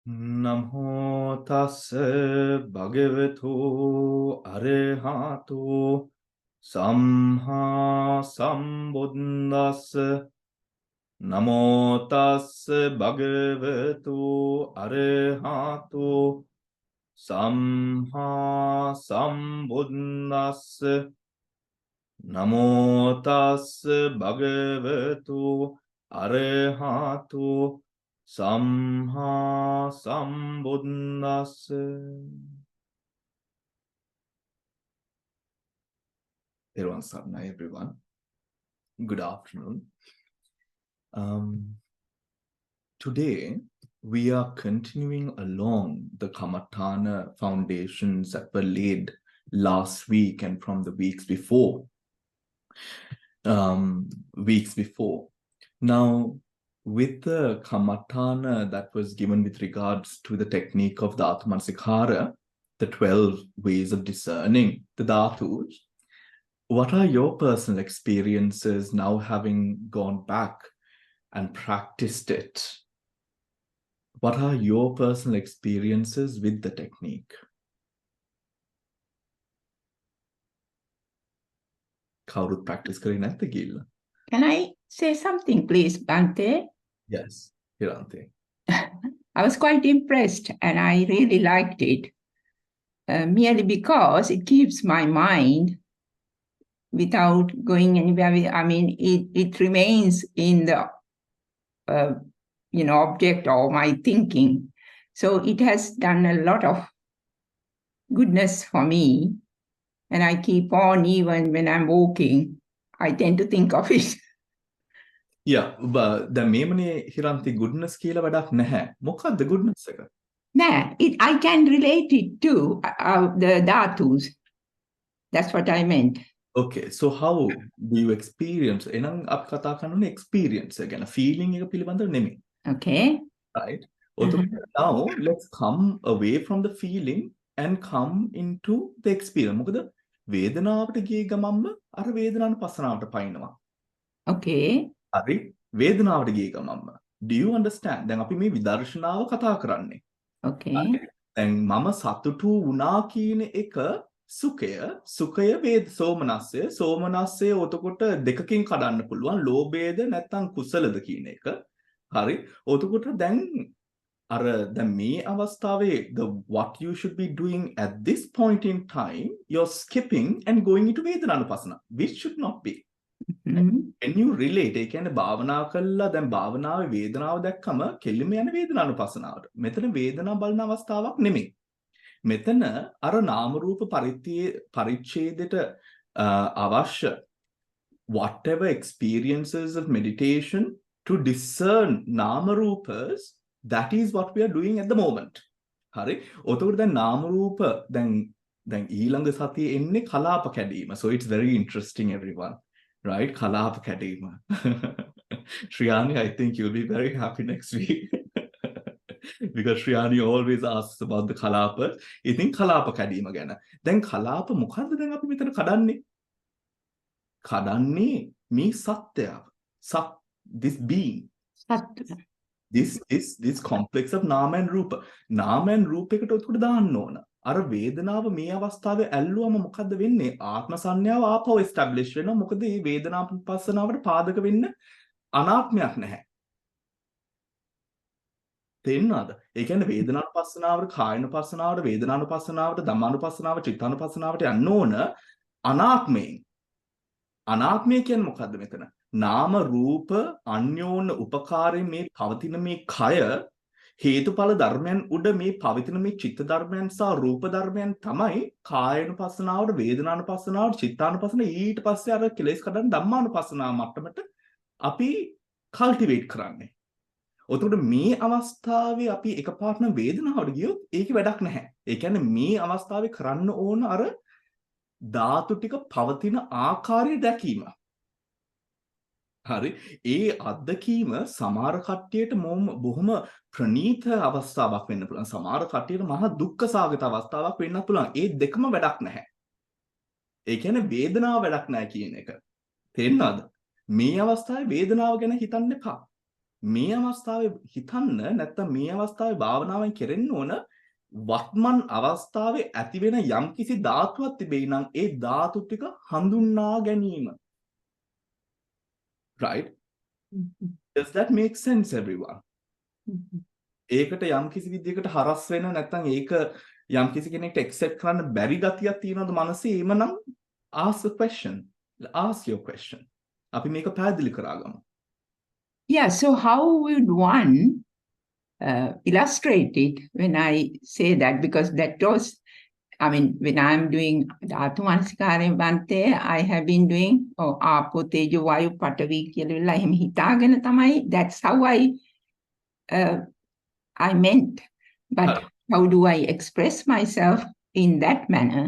Namo tassa bhagavato arahato samma sambuddhassa. Namo tassa bhagavato arahato samma sambuddhassa. Namo tassa bhagavato arahato Samha Sambuddhassa. Everyone, Sarna, everyone. Good afternoon. Today, we are continuing along the Kamatana foundations that were laid last week and from the weeks before. Now, with the Kamatana that was given with regards to the technique of Dhatu Manasikara, the 12 ways of discerning the Dhatus, what are your personal experiences now having gone back and practiced it? What are your personal experiences with the technique? Kawrut practice කරේ නැද්ද කියලා? Can I say something, please, Bhante? Yes, Hirante. I was quite impressed and I really liked it, merely because it keeps my mind without going anywhere. I mean, it remains in the, object of my thinking. So it has done a lot of goodness for me. And I keep on, even when I'm walking, I tend to think of it. Yeah, but the මේමනේ හිරන්ති goodness කියලා වැඩක් නැහැ. මොකක්ද goodness එක? Nah, I can relate it to the dhatus. That's what I meant. Okay, so how do you experience? එහෙනම් අපි කතා කරන්නේ experience එක ගැන. feeling එක පිළිබඳව නෙමෙයි. Okay. Right? Now let's come away from the feeling and come into the experience. මොකද වේදනාවට ගිය ගමන්ම අර වේදනානුපස්සනාවට පයින්නවා. Okay. හරි? වේදනාවට ගිය ගමන්ම. Do you understand? දැන් අපි මේ විදර්ශනාව කතා කරන්නේ. Okay. දැන් මම සතුටු වුණා කියන එක සුඛය වේද සෝමනස්සය ඔතකොට දෙකකින් කඩන්න පුළුවන් ලෝභයද නැත්නම් කුසලද කියන එක හරි ඔතකොට දැන් මේ අවස්ථාවේ the what you should be doing at this point in time you're skipping and going into වේදනානුපස්සන which should not be. When you relate ඒ කියන්නේ භාවනා කළා දැන් භාවනාවේ වේදනාව දැක්කම කෙලිම යන වේදනානුපස්සනාවට. මෙතන වේදනාව බලන අවස්ථාවක් නෙමෙයි. මෙතන අර නාම රූප පරිච්ඡේදයට අවශ්‍ය whatever experiences of meditation to discern නාම රූපස් that is what we are doing at the moment. හරි. ඔතකොට දැන් නාම රූප දැන් ඊළඟ සතියේ එන්නේ කලාප කැඩීම. So it's very interesting everyone. Right? කලාප කැඩීම. Shriyani, I think you'll be very happy next week. Because Shriyani always asks about the kalapa. ඉතින් කලාප කැඩීම ගැන. දැන් කලාප මොකද්ද දැන් අපි මෙතන කඩන්නේ? කඩන්නේ මේ සත්‍යය. This being. This complex of නාම and රූප. නාම and රූපයකට උඩ දාන්න ඕන. අර වේදනාව මේ අවස්ථාවේ ඇල්ලුවම මොකද්ද වෙන්නේ? ආත්ම සංඥාව ආපහු establish වෙනවා. මොකද මේ වේදනාපස්සනාවට පාදක වෙන්න අනාත්මයක් නැහැ. තේරෙනවද? ඒ කියන්නේ වේදනානුපස්සනාවට, කායනුපස්සනාවට, වේදනානුපස්සනාවට, ධම්මානුපස්සනාවට, චිත්තානුපස්සනාවට යන්න ඕන අනාත්මයෙන්. අනාත්මය කියන්නේ මොකද්ද මෙතන? නාම රූප අන්‍යෝන්‍ය උපකාරයෙන් මේ පවතින මේ කය හේතුඵල ධර්මයන් උඩ මේ පවතින මේ චිත්ත ධර්මයන් සහ රූප ධර්මයන් තමයි කායනුපස්සනාවට, වේදනානුපස්සනාවට, චිත්තානුපස්සනාවට ඊට පස්සේ අර කෙලෙස් කඩන ධම්මානුපස්සනාව මට්ටමට අපි කල්ටිවේට් කරන්නේ. ඔතකොට මේ අවස්ථාවේ අපි එකපාරටම වේදනාවට ගියොත් ඒකේ වැඩක් නැහැ. ඒ කියන්නේ මේ අවස්ථාවේ කරන්න ඕන අර ධාතු ටික පවතින ආකාරය දැකීම. හරි. ඒ අත්දැකීම සමහර කට්ටියට බොහොම ප්‍රණීත අවස්ථාවක් වෙන්න පුළුවන්. සමහර කට්ටියට මහා දුක්ඛ සාගත අවස්ථාවක් වෙන්නත් පුළුවන්. ඒ දෙකම වැඩක් නැහැ. ඒ කියන්නේ වේදනාව වැඩක් නැහැ කියන එක. තේරෙනවද? මේ අවස්ථාවේ වේදනාව ගැන හිතන්න එපා. මේ අවස්ථාවේ හිතන්න නැත්නම් මේ අවස්ථාවේ භාවනාවෙන් කෙරෙන්න ඕන වත්මන් අවස්ථාවේ ඇති වෙන යම්කිසි ධාතුවක් තිබෙයි නම් ඒ ධාතු ටික හඳුන්වා ගැනීම. Right? Does that make sense everyone? ඒකට යම්කිසි විදිහකට හරස් වෙන නැත්නම් ඒක යම්කිසි කෙනෙක්ට accept කරන්න බැරි ගතියක් තියෙනවද මනසේ? එමනම් ask a question. Ask your question. අපි මේක පැහැදිලි කරගමු. Yeah, so how would one illustrate it when I say that? Because that was, I mean, when I'm doing Dhatu Manasikara Bante, I have been doing Apo Tejo Vayu Patavi කියලා එහෙම හිතාගෙන තමයි, that's how I meant. But how do I express myself in that manner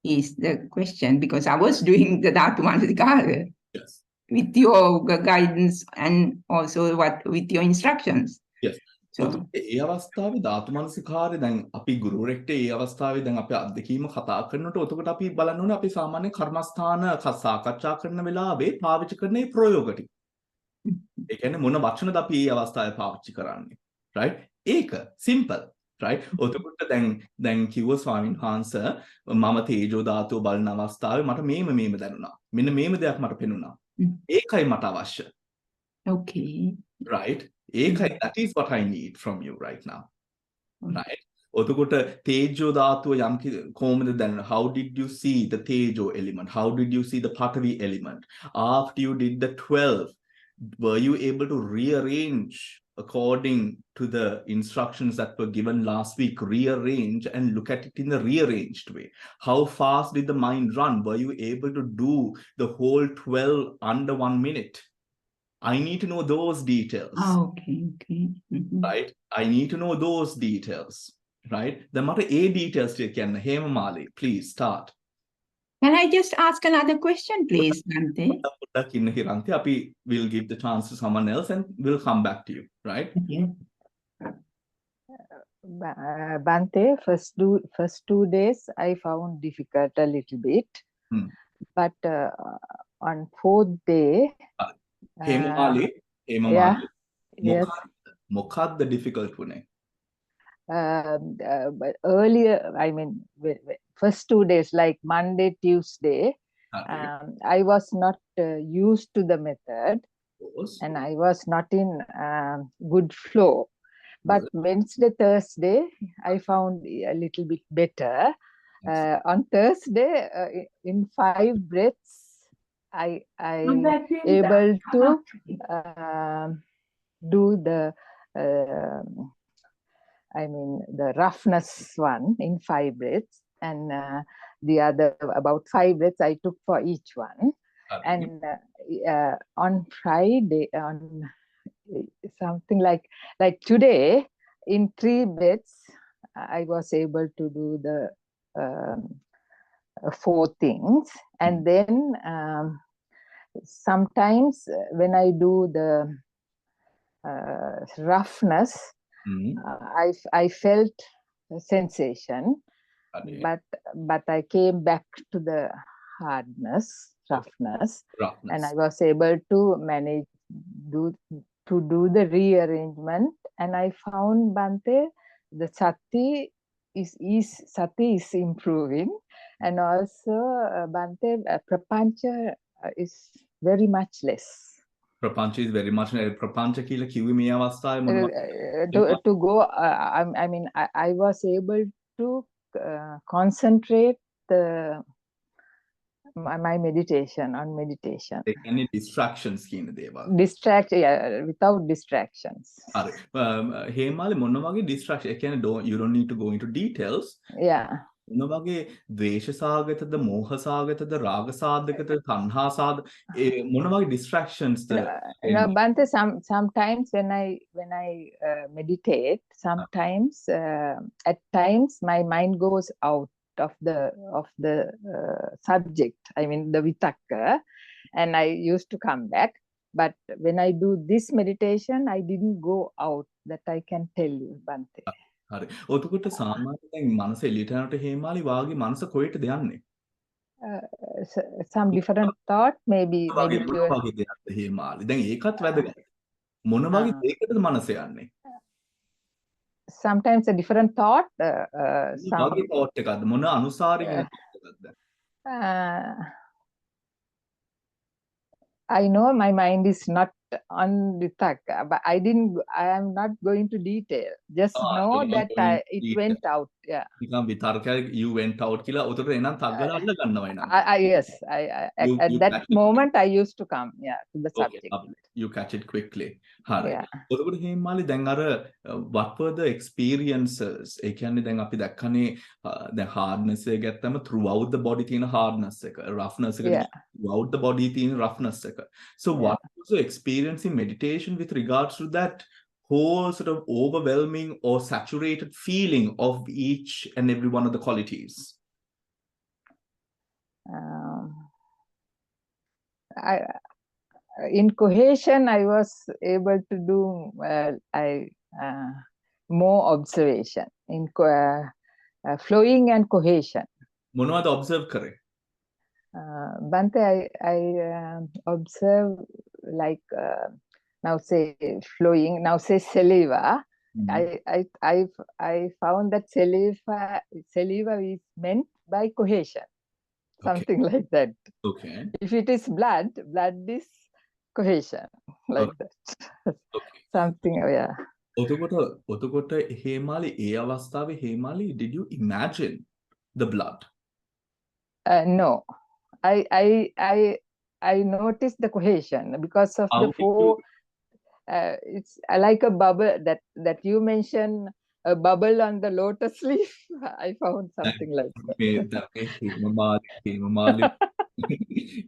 is the question, because I was doing the Dhatu Manasikara. Yes. With your guidance and also with your instructions. Yes. So ඒ අවස්ථාවේ ධාතු මනසිකාරය දැන් අපි ගුරුවරයෙක්ට ඒ අවස්ථාවේ දැන් අපි අත්දැකීම කතා කරනකොට එතකොට අපි බලන්න ඕනේ අපි සාමාන්‍ය කර්මස්ථාන සාකච්ඡා කරන වෙලාවේ පාවිච්චි කරන මේ ප්‍රයෝග ටික. ඒ කියන්නේ මොන වචනද අපි මේ අවස්ථාවේ පාවිච්චි කරන්නේ. Right? ඒක simple. Right? එතකොට දැන් කිව්ව ස්වාමීන් වහන්සේ මම තේජෝ ධාතුව බලන අවස්ථාවේ මට මේම දැනුණා. මෙන්න මේම දෙයක් මට පෙනුණා. ඒකයි මට අවශ්‍ය. Okay. Right? ඒකයි, that is what I need from you right now. Right? එතකොට තේජෝ ධාතුව යම් කොහොමද දැනුණා? How did you see the තේජෝ element? How did you see the Patavi element? After you did the 12, were you able to rearrange according to the instructions that were given last week? Rearrange and look at it in the rearranged way. How fast did the mind run? Were you able to do the whole 12 under 1 minute? I need to know those details. Okay. Right? I need to know those details. Right? The matter A details කියන්න. Hemamali, please start. Can I just ask another question, please, Bante? පොඩ්ඩක් ඉන්න හිරන්ති. අපි will give the chance to someone else and we'll come back to you. Right? Okay. Bante, first 2 days I found difficult a little bit, but on 4th day, Hemamali, yeah, yes. මොකක්ද difficult වුනේ? But earlier, I mean, first 2 days, like Monday, Tuesday, I was not used to the method, and I was not in good flow. But Wednesday, Thursday, I found a little bit better. On Thursday, in 5 breaths, I able to do the the roughness one in 5 breaths, and the other about 5 breaths I took for each one. And on Friday, on something like today, in 3 breaths, I was able to do the 4 things. And then sometimes when I do the roughness, I felt a sensation, but I came back to the roughness, and I was able to manage to do the rearrangement, and I found, Bante, the sati is improving, and also Bante, prapancha is very much less. Prapancha is very much prapancha කියලා කිව්වේ මේ අවස්ථාවේ to go. I mean, I was able to concentrate my meditation on meditation. Any distractions කියන දේවල්. Without distractions. හරි. හේමාලි මොන වගේ distraction? ඒ කියන්නේ you don't need to go into details. Yeah. මොන වගේ ද්වේෂ සාගතද, මෝහ සාගතද, රාග සාධකද, තණ්හා මොන වගේ distractions No, Bante, sometimes when I meditate, sometimes at times my mind goes out of the subject, I mean the vitakka, and I used to come back. But when I do this meditation, I didn't go out. That I can tell you, Bante. හරි. ඔතකොට සාමාන්‍යයෙන් මනස එළියට යනකොට හේමාලි වාගේ මනස කොහෙටද යන්නේ? Some different thought, maybe. වගේ දෙයක්ද හේමාලි. දැන් ඒකත් වැදගත්. මොන වගේ දෙයකටද මනස යන්නේ? Sometimes a different thought. මොන වගේ thought එකක්ද? මොන අනුසාරයෙන් එන thought එකක්ද? I know my mind is not on the track, but I am not going to detail. Just know that it went out. Yeah. නිකන් විතර්කයක් you went out කියලා උතට එනන් තග්ගල අල්ල ගන්නවා එනන්. Yes, at that moment I used to come, to the subject. Okay, you catch it quickly. හරි. Yeah. එතකොට හේමාලි දැන් අර what were the experiences? ඒ කියන්නේ දැන් අපි දැක්කනේ දැන් hardness එක ගත්තම throughout the body තියෙන hardness එක, roughness එක throughout the body තියෙන roughness එක. So what was your experience in meditation with regards to that whole sort of overwhelming or saturated feeling of each and every one of the qualities? In cohesion, I was able to do more observation in flowing and cohesion. මොනවද observe කරේ? Bante, I observe like now say flowing, now say saliva. I found that saliva is meant by cohesion. Something like that. Okay. If it is blood is cohesion. Like that. Okay. Something, yeah. ඔතකොට Hemali ඒ අවස්ථාවේ Hemali did you imagine the blood? No. I noticed the cohesion because of the four. It's like a bubble that you mentioned, a bubble on the lotus leaf. I found something like that.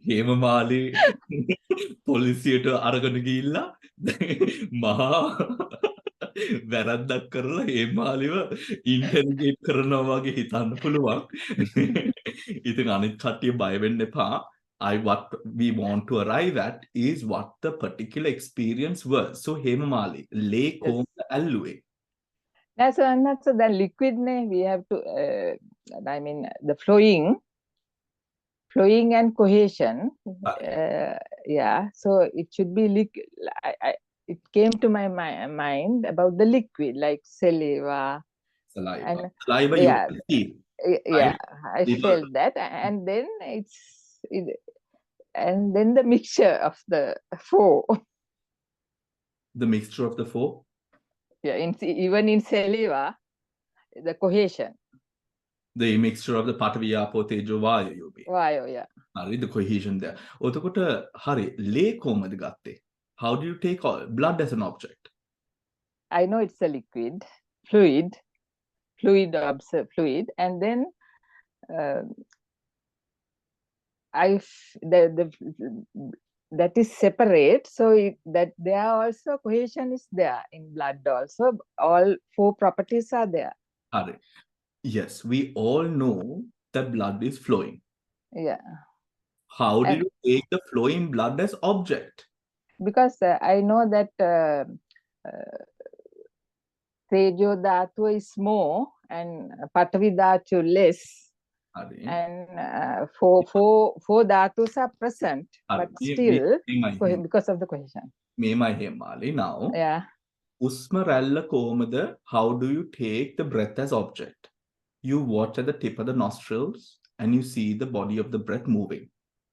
Hemamali පොලිසියට අරගෙන ගිහිල්ලා මහා වැරද්දක් කරලා හේමාලිව ඉන්ටර්ගේට් කරනවා වගේ හිතන්න පුළුවන්. ඉතින් අනිත් කට්ටිය බය වෙන්න එපා. What we want to arrive at is what the particular experience was. So Hemamali, lay comb alluwe. That's so the liquid we have to I mean the flowing and cohesion. So it should be liquid. It came to my mind about the liquid like saliva. And, saliva you can feel. Yeah, I felt that, and then and then the mixture of the four. The mixture of the four? Yeah, even in saliva, the cohesion. The mixture of the Patavi, Apo, Tejo, Vayu, you be. Vayu, yeah. The cohesion there. Otokota, Hari, lay comb gatte. How do you take blood as an object? I know it's a liquid, fluid, and then that is separate, so that there also cohesion is there in blood also. All four properties are there. Hari. Yes, we all know that blood is flowing. Yeah. How do you take the flowing blood as object? Because I know that Tejo Dhatu is more and Patavi Dhatu less. And four dhatus are present, but still because of the cohesion. Memai Hemali now. Yeah. Usma ralla komada, how do you take the breath as object? You watch at the tip of the nostrils and you see the body of the breath moving.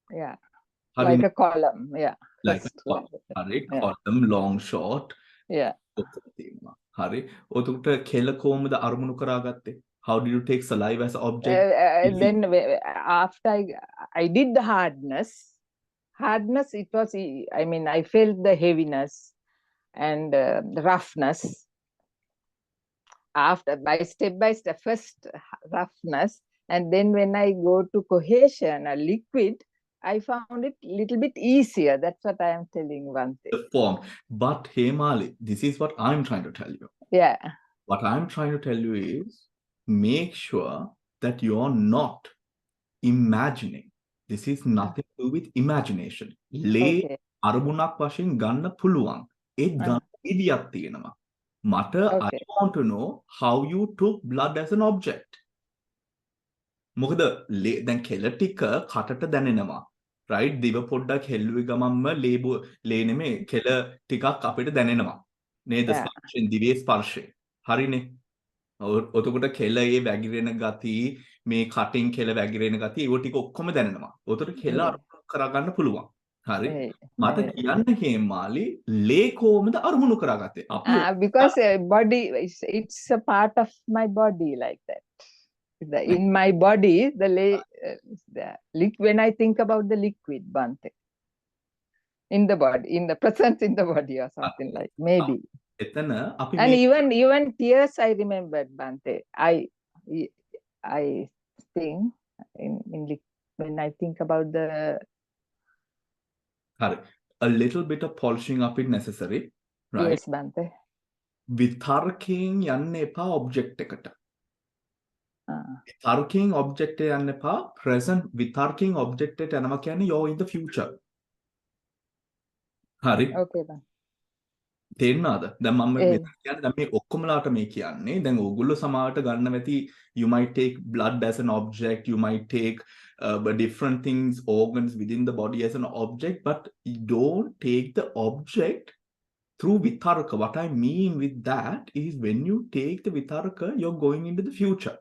Yeah. Like a column. Yeah. Like a column. Column, long, short. Yeah. Hari. Otukta khela komada armunu karagatte. How do you take saliva as object? Then after I did the hardness, it was, I mean, I felt the heaviness and the roughness. After, step by step, first roughness, and then when I go to cohesion, a liquid, I found it a little bit easier. That's what I am telling one thing. The form. But Hemali, this is what I'm trying to tell you. Yeah. What I'm trying to tell you is, make sure that you're not imagining. This is nothing to do with imagination. Lay අරමුණක් වශයෙන් ගන්න පුළුවන්. ඒ ගන්න විදියක් තියෙනවා. මට I want to know how you took blood as an object. මොකද දැන් කෙල ටික කටට දැනෙනවා. right දිව පොඩ්ඩක් හෙල්ලුවේ ගමන්ම ලේ නෙමේ කෙල ටිකක් අපිට දැනෙනවා නේද Yeah. ස්පර්ශයෙන් දිවේ ස්පර්ශය හරිනේ ඔතකොට කෙල ඒ වැగిරෙන ගති මේ කටින් කෙල වැగిරෙන ගති ඒව ටික ඔක්කොම දැනෙනවා. ඔතකොට කෙල අරමුණු කරගන්න පුළුවන්. හරි. මට කියන්න හේමාලි ලේ කොහොමද අරමුණු කරගත්තේ? අපි because body it's a part of my body like that. In my body, when I think about the liquid, Bante, in the body, in the presence in the body or something like maybe. එතන අපි And even tears I remembered, Bante. I think when I think about the a little bit of polishing up is necessary, right? Yes, Bante. විතර්කයෙන් යන්න එපා object එකට. විතර්කයෙන් object එක යන්න එපා. present විතර්කයෙන් object එකට යනවා කියන්නේ you're in the future. හරි. Okay, Bante. තේරෙනවද? දැන් මම කියන්නේ දැන් මේ ඔක්කොමලාට මේ කියන්නේ දැන් ඕගොල්ලෝ සමාවට ගන්න වෙති you might take blood as an object, you might take different things, organs within the body as an object, but you don't take the object through vitarka. What I mean with that is when you take the vitarka, you're going into the future.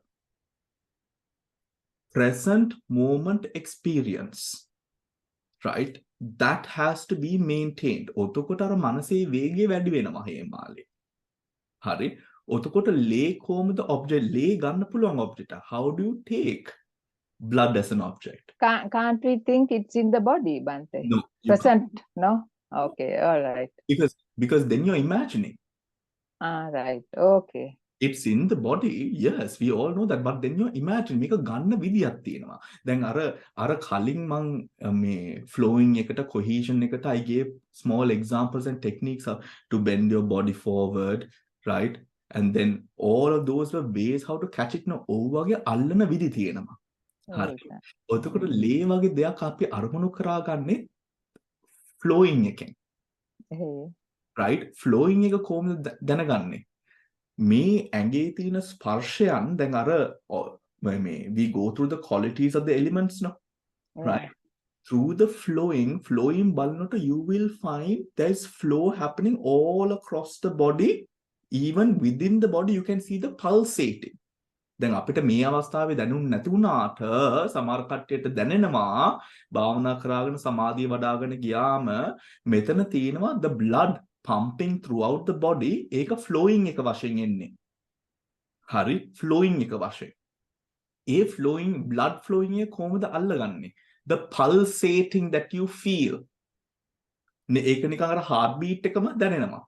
Present moment experience, right? That has to be maintained. ඔතකොට අර මනසේ වේගය වැඩි වෙනවා හේමාලේ. හරි. ඔතකොට ලේ කොහොමද object ලේ ගන්න පුළුවන් object? How do you take blood as an object? Can't we think it's in the body, Bante? No. Present, no? Okay, all right. Because then you're imagining. Right. Okay. It's in the body, yes, we all know that, but then you imagine මේක ගන්න විදියක් තියෙනවා. දැන් අර කලින් මං මේ flowing එකට cohesion එකට I gave small examples and techniques to bend your body forward, right? And then all of those were ways how to catch it. වගේ අල්ලන විදි තියෙනවා. හරි. ඔතකොට ලේ වගේ දෙයක් අපි අරමුණු කරාගන්නේ flowing එකෙන්. right? flowing එක කොහොමද දැනගන්නේ? මේ ඇඟේ තියෙන ස්පර්ශයන් දැන් අර we go through the qualities of the elements, no? Right? Through the flowing බලනකොට you will find there's flow happening all across the body. Even within the body you can see the pulsating. දැන් අපිට මේ අවස්ථාවේ දැනුම් නැති වුණාට සමහර කට්ටියට දැනෙනවා භාවනා කරාගෙන සමාධිය වඩ아가න ගියාම මෙතන තියෙනවා the blood pumping throughout the body. ඒක flowing එක වශයෙන් එන්නේ. හරි flowing එක වශයෙන්. ඒ flowing blood flowing එක කොහොමද අල්ලගන්නේ? The pulsating that you feel. ඒක නිකන් අර heart beat එකම දැනෙනවා.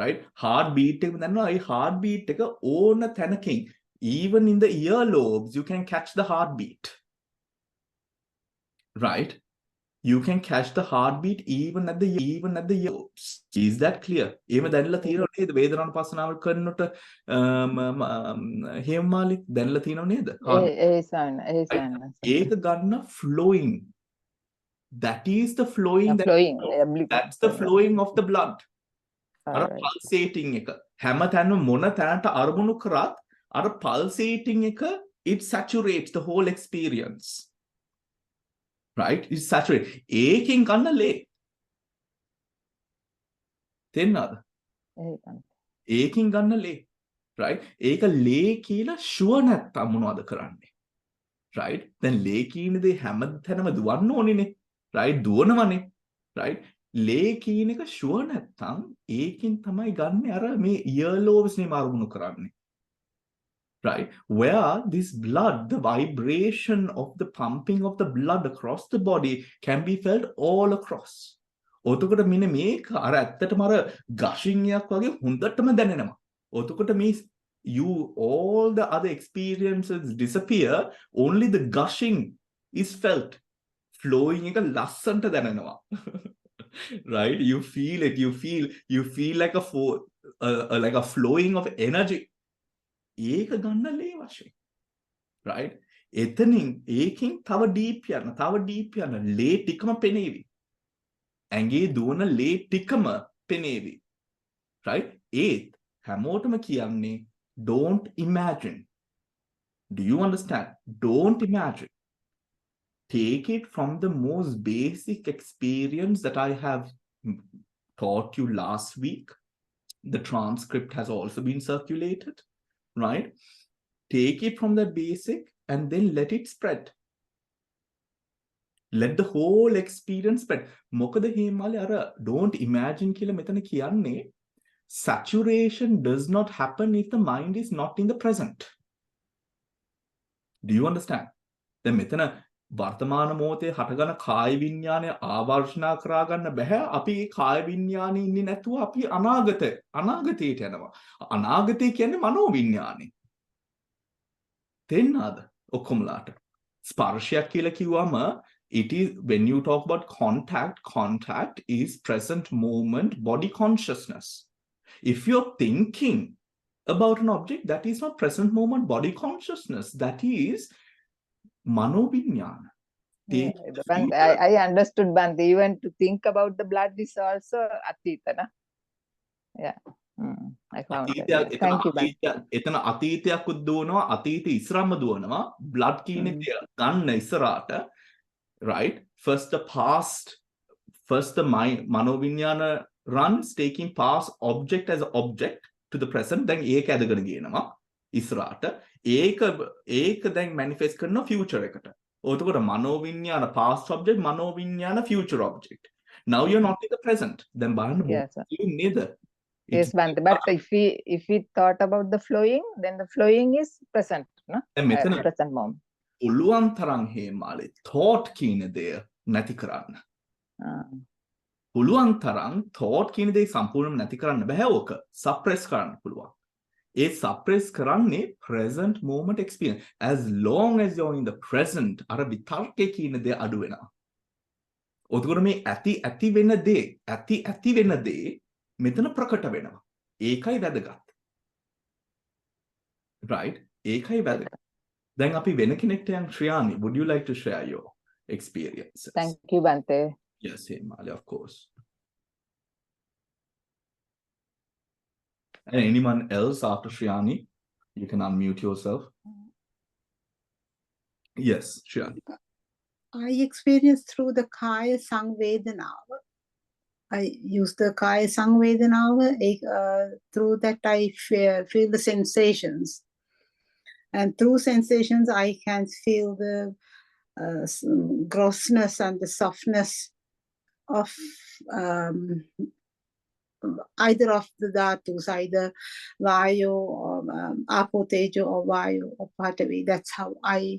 right? heart beat එකම දැනෙනවා. ඒ heart beat එක ඕන තැනකින් even in the earlobes you can catch the heartbeat. Right? You can catch the heartbeat even at the earlobes. Is that clear? එහෙම දැනලා තියෙනව නේද වේදනානුපස්සනාව කරනකොට හේමාලි දැනලා තියෙනව නේද? ඒක ගන්න flowing. That is the flowing. That's the flowing of the blood. අර pulsating එක හැම තැනම මොන තැනට අරමුණු කරත් අර pulsating එක it saturates the whole experience. Right? It's saturated. ඒකෙන් ගන්න ලේ. තේන්නද? ඒකෙන් ගන්න ලේ. Right? ඒක ලේ කියලා sure නැත්තම් මොනවද කරන්නේ? Right? දැන් ලේ කියන දේ හැම තැනම දුවන්න ඕනේනේ. Right? දුවනවනේ. Right? ලේ කියන එක sure නැත්තම් ඒකෙන් තමයි ගන්න අර මේ earlobes නේ අරමුණු කරන්නේ. Right? Where this blood, the vibration of the pumping of the blood across the body can be felt all across. ඔතකොට මෙන්න මේක අර ඇත්තටම අර gushing එකක් වගේ හොඳටම දැනෙනවා. ඔතකොට මේ all the other experiences disappear, only the gushing is felt. Flowing එක ලස්සන්ට දැනෙනවා. Right? You feel it, you feel like a flowing of energy. ඒක ගන්න ලේ වශයෙන්. right? එතනින් ඒකෙන් තව ඩීප් යන ලේ ටිකම පෙනේවි. ඇඟේ දුවන ලේ ටිකම පෙනේවි. right? ඒත් හැමෝටම කියන්නේ don't imagine. Do you understand? Don't imagine. take it from the most basic experience that I have taught you last week. The transcript has also been circulated, right? Take it from the basic and then let it spread. Let the whole experience spread. මොකද හේමාලේ අර don't imagine කියලා මෙතන කියන්නේ saturation does not happen if the mind is not in the present. Do you understand? දැන් මෙතන වර්තමාන මොහොතේ හටගන කාය විඥානය ආවර්ෂණා කරා ගන්න බෑ. අපි ඒ කාය විඥානේ ඉන්නේ නැතුව අපි අනාගතයට යනවා. අනාගතය කියන්නේ මනෝ විඥානේ. තේන්නාද? ඔක්කොමලාට. ස්පර්ශයක් කියලා කිව්වම it is when you talk about contact is present moment body consciousness. If you're thinking about an object, that is not present moment body consciousness, that is mano vinyana. I understood, Bhante. Even to think about the blood is also atita, na? Yeah. I found it. Yeah. Thank you, Bhante. එතන අතීතයක් උද්දවනවා, අතීත ඉස්සරහම දුවනවා. blood කියන එක ගන්න ඉස්සරහට, right? First the past, first the mind, manovinyana runs, taking past object as object to the present, then ඒක ඇදගෙන ගියනවා ඉස්සරහට. ඒක දැන් manifest කරන future එකට. එතකොට manovinyana past object, manovinyana future object. Now you're not in the present. Then බලන්න you neither. Yes, Bhante. But if we thought about the flowing, then the flowing is present, no? Present moment. පුළුවන් තරම් හේමාලේ thought කියන දේ නැති කරන්න. පුළුවන් තරම් thought කියන දේ සම්පූර්ණයෙන්ම නැති කරන්න බෑ. ඕක suppress කරන්න පුළුවන්. ඒ suppress කරන්නේ present moment experience. As long as you're in the present, අර විතර්කේ කියන දේ අඩු වෙනවා. ඔතකොට මේ ඇති වෙන දේ මෙතන ප්‍රකට වෙනවා. ඒකයි වැදගත්. Right? ඒකයි වැදගත්. Then අපි වෙන කෙනෙක්ට යන් Sriyani, would you like to share your experiences? Thank you, Bhante. Yes, Hemali, of course. And anyone else after Shriyani, you can unmute yourself. Yes, Shriyani. I experienced through the Kaya Sangvedanava. I use the Kaya Sangvedanava. Through that I feel the sensations. And through sensations, I can feel the grossness and the softness of either of the dhatus, either Vayu or Apo Tejo or Vayu or Patavi. That's how I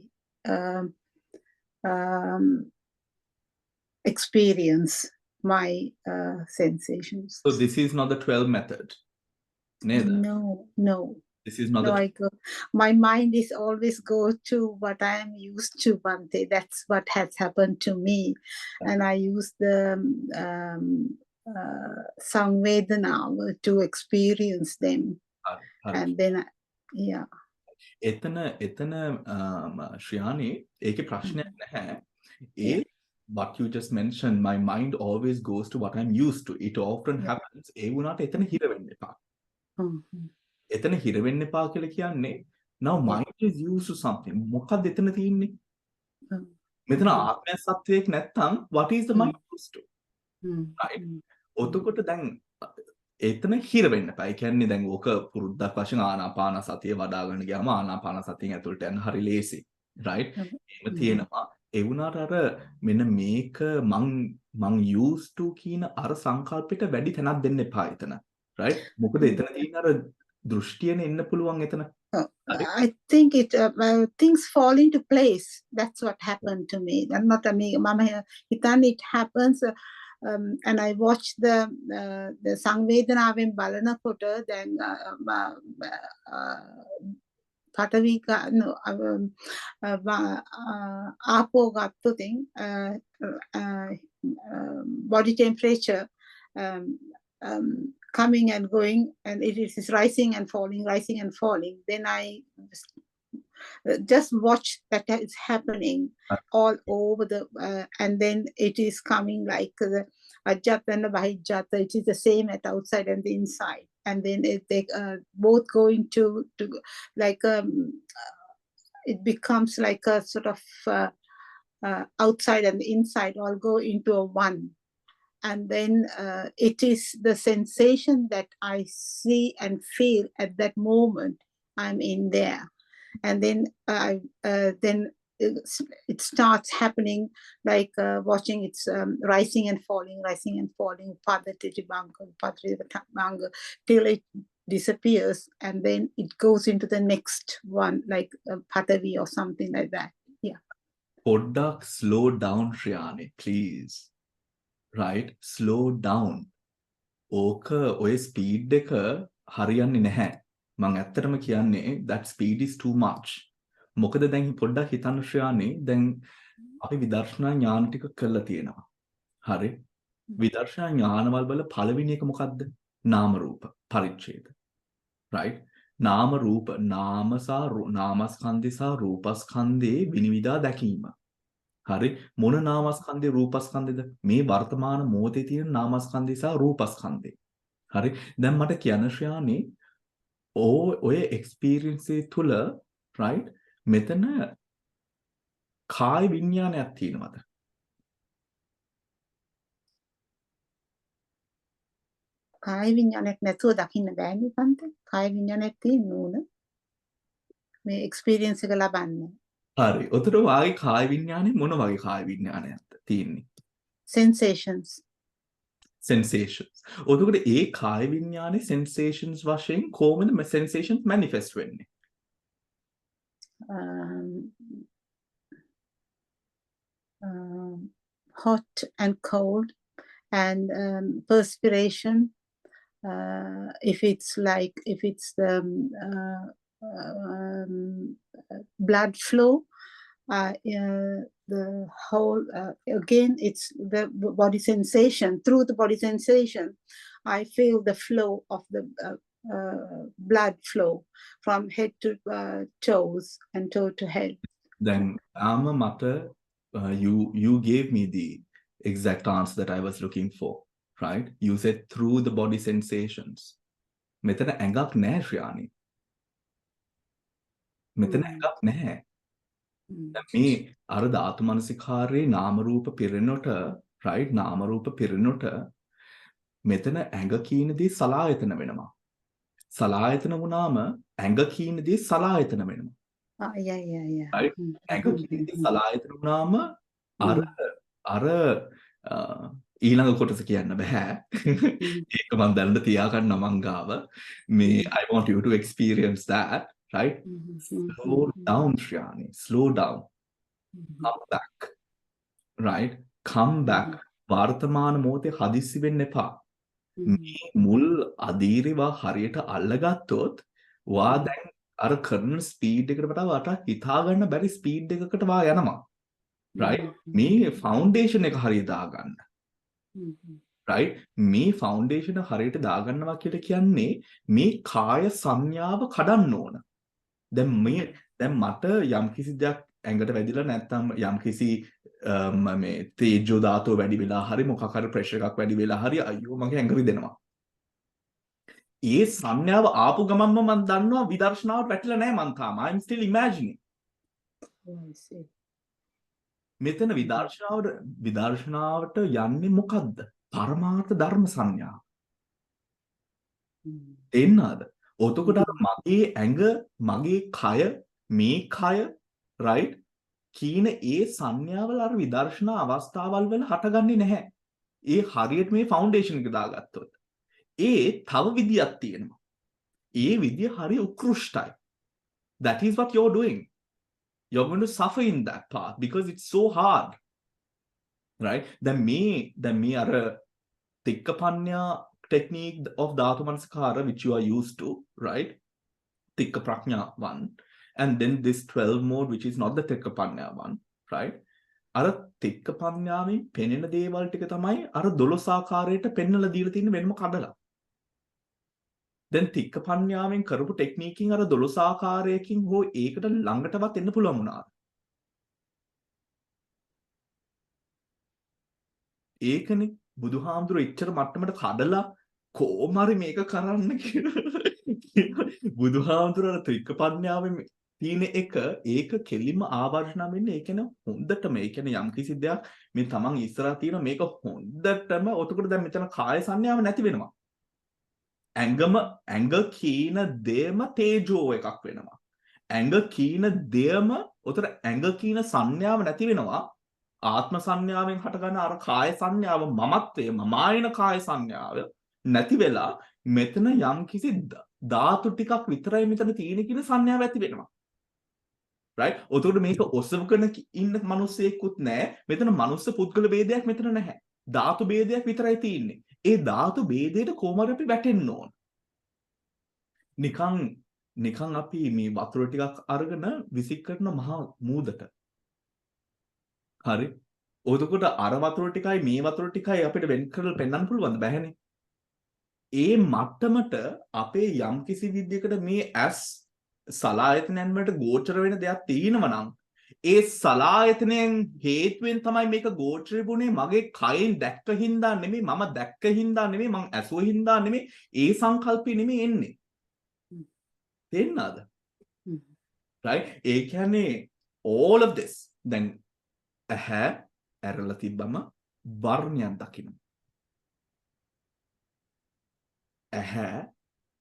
experience my sensations. So this is not the 12 method? Neither? No. This is not my mind is always go to what I am used to, Bhante. That's what has happened to me. And I use the Samvedana to experience them. And then, yeah. එතන ශ්‍රියානි, ඒකේ ප්‍රශ්නයක් නැහැ. What you just mentioned, my mind always goes to what I'm used to. It often happens. ඒ වුණාට එතන හිර වෙන්න එපා. එතන හිර වෙන්න එපා කියලා කියන්නේ now mind is used to something. මොකක්ද එතන තියෙන්නේ? මෙතන ආත්මය සත්‍යයක් නැත්තම් what is the mind used to? Right? ඔතකොට දැන් එතන හිර වෙන්න එපා. ඒ කියන්නේ දැන් ඕක පුරුද්දක් වශයෙන් ආනාපාන සතිය වඩා ගන්න ගියාම ආනාපාන සතියෙන් ඇතුළට යන්න හරි ලේසි. right? එහෙම තියෙනවා. ඒ වුණාට අර මෙන්න මේක මං used to කියන අර සංකල්පෙට වැඩි තැනක් දෙන්න එපා එතන. right? මොකද එතන තියෙන අර දෘෂ්ටියනේ එන්න පුළුවන් එතන. I think things fall into place. That's what happened to me. And not me. Mama, it happens. And I watch the Sangvedanaven Balanakota, then Patavika, no, Apo Gatto thing, body temperature coming and going, and it is rising and falling, rising and falling. Then I just watch that is happening all over the, and then it is coming like the Ajata and the Bahijata. It is the same at outside and the inside, and then they both going to like it becomes like a sort of outside and the inside all go into a one. And then it is the sensation that I see and feel at that moment I'm in there. And then it starts happening like watching it's rising and falling, till it disappears, and then it goes into the next one, like Patavi or something like that. Yeah. Poddak, slow down, Shriyani, please. Right? Slow down. ඕක ඔය speed එක හරියන්නේ නැහැ. මම ඇත්තටම කියන්නේ that speed is too much. මොකද දැන් පොඩ්ඩක් හිතන්න ශ්‍රයානි, දැන් අපි විදර්ශනා ඥාන ටික කරලා තියෙනවා. හරි? විදර්ශනා ඥානවල වල පළවෙනි එක මොකද්ද? නාම රූප පරිච්ඡේද. right? නාම රූප නාමස්කන්ධය සහ රූපස්කන්ධේ විනිවිදා දැකීම. හරි? මොන නාමස්කන්ධේ රූපස්කන්ධේද? මේ වර්තමාන මොහොතේ තියෙන නාමස්කන්ධය සහ රූපස්කන්ධේ. හරි? දැන් මට කියන්න ශ්‍රයානි, ඔය එක්ස්පීරියන්ස් එක තුල right? මෙතන කාය විඥානයක් තියෙනවද? කාය විඥානයක් නැතුව දකින්න බෑනේ පන්ත. කාය විඥානයක් තියෙන්න ඕන මේ එක්ස්පීරියන්ස් එක ලබන්න. හරි. ඔතන වාගේ කාය විඥානේ මොන වගේ කාය විඥානයක්ද තියෙන්නේ? sensations. sensations. ඔතකොට ඒ කාය විඥානේ sensations වශයෙන් කොහොමද sensations manifest වෙන්නේ? Hot and cold and perspiration. If it's the blood flow, the whole again it's the body sensation. Through the body sensation, I feel the flow of the blood flow from head to toes and toe to head. Then mata, you gave me the exact answer that I was looking for, right? You said through the body sensations. මෙතන ඇඟක් නැහැ ශ්‍රියානි. මෙතන ඇඟක් නැහැ. මේ අර ධාතු මනසිකාරේ නාම රූප පිරෙනොට, right? නාම රූප පිරෙනොට මෙතන ඇඟ කියන දේ සලායතන වෙනවා. සලායතන වුණාම ඇඟ කියන දේ සලායතන වෙනවා. Yeah. right? ඇඟ කියන දේ සලායතන වුණාම අර ඊළඟ කොටස කියන්න බෑ. ඒක මම දැනට තියාගන්න මං ගාව. මේ I want you to experience that, right? Slow down, Shriyani. Slow down. Come back. Right? Come back. වර්තමාන මොහොතේ හදිස්සි වෙන්න එපා. මේ මුල් අදීරේවා හරියට අල්ලගත්තොත් වා දැන් අර කරන ස්පීඩ් එකට වඩා වට හිතා ගන්න බැරි ස්පීඩ් එකකට වා යනවා. right? මේ ෆවුන්ඩේෂන් එක හරියට දාගන්න. right? මේ ෆවුන්ඩේෂන් එක හරියට දාගන්නවා කියලා කියන්නේ මේ කාය සංඥාව කඩන්න ඕන. දැන් මට යම්කිසි දෙයක් ඇඟට වැදිලා නැත්නම් යම්කිසි මේ තේජෝ ධාතුව වැඩි වෙලා හරි මොකක් හරි ප්‍රෙෂර් එකක් වැඩි වෙලා හරි අයියෝ මගේ ඇඟ රිදෙනවා. ඒ සංඥාව ආපු ගමන්ම මම දන්නවා විදර්ශනාවට වැටිලා නැහැ මං තාම. I'm still imagining. මෙතන විදර්ශනාවට යන්නේ මොකද්ද? පරමාර්ථ ධර්ම සංඥා. එන්නද? ඔතකොට මගේ ඇඟ, මගේ කය, මේ කය, right? කීන ඒ සංඥාවල අර විදර්ශනා අවස්ථාවල් වල හටගන්නේ නැහැ. ඒ හරියට මේ ෆවුන්ඩේෂන් එක දාගත්තොත්. ඒ තව විදියක් තියෙනවා. ඒ විදිය හරි උත්කෘෂ්ටයි. That is what you're doing. You're going to suffer in that path because it's so hard. Right? Then me are a Tikkapanya technique of Dhatu Manasikara, which you are used to, right? Tikka Prajna one. And then this 12 mode, which is not the Tikkapanya one, right? අර තික්කපඤ්ඤාවෙන් පෙනෙන දේවල් ටික තමයි අර 12 ආකාරයට පෙන්වලා දීලා තියෙන වෙනම කඩලා. දැන් තික්කපඤ්ඤාවෙන් කරපු ටෙක්නිකින් අර 12 ආකාරයකින් හෝ ඒකට ළඟටවත් එන්න පුළුවන් වුණා. ඒකනේ බුදුහාමුදුරු එච්චර මට්ටමට කඩලා කොහොම හරි මේක කරන්න කියලා. බුදුහාමුදුරු අර තික්කපඤ්ඤාවෙන් තියෙන එක ඒක කෙලින්ම ආවර්ජන වෙන්නේ. ඒ කියන්නේ හොඳටම ඒ කියන්නේ යම් කිසි දෙයක් මේ තමන් ඉස්සරහා තියෙන මේක හොඳටම ඔතකොට දැන් මෙතන කාය සංඥාව නැති වෙනවා. ඇඟ කීන දෙයම තේජෝ එකක් වෙනවා. ඇඟ කීන දෙයම උතර ඇඟ කීන සංඥාව නැති වෙනවා. ආත්ම සංඥාවෙන් හටගන්න අර කාය සංඥාව මමත්වයේ මමායන කාය සංඥාව නැති වෙලා මෙතන යම් කිසි ධාතු ටිකක් විතරයි මෙතන තියෙන කියන සංඥාව ඇති වෙනවා. right? උතකොට මේක ඔසවගෙන ඉන්න මිනිස්සෙකුත් නැහැ. මෙතන මනුස්ස පුද්ගල ભેදයක් මෙතන නැහැ. ධාතු ભેදයක් විතරයි තියෙන්නේ. ඒ ධාතු ભેදයට කොහොමද අපි වැටෙන්න ඕන? නිකන් අපි මේ වතුර ටිකක් අරගෙන විසික් කරන මහා මූදට. හරි. එතකොට අර වතුර ටිකයි මේ වතුර ටිකයි අපිට වෙන් කරලා පෙන්වන්න පුළුවන්ද? බැහැනේ. ඒ මට්ටමට අපේ යම්කිසි විදියකට මේ ඇස් සලායතනයන් වලට ගෝචර වෙන දෙයක් තියෙනවා නම් ඒ සලායතනයෙන් හේතුවෙන් තමයි මේක ගෝචර වුනේ. මගේ කයෙන් දැක්ක හින්දා නෙමෙයි, මම දැක්ක හින්දා නෙමෙයි, මං ඇසුව හින්දා නෙමෙයි, ඒ සංකල්පේ නෙමෙයි එන්නේ. තේරෙනවද? right? ඒ කියන්නේ all of this දැන් ඇහැ ඇරලා තිබ්බම වර්ණයක් දකින්න. ඇහැ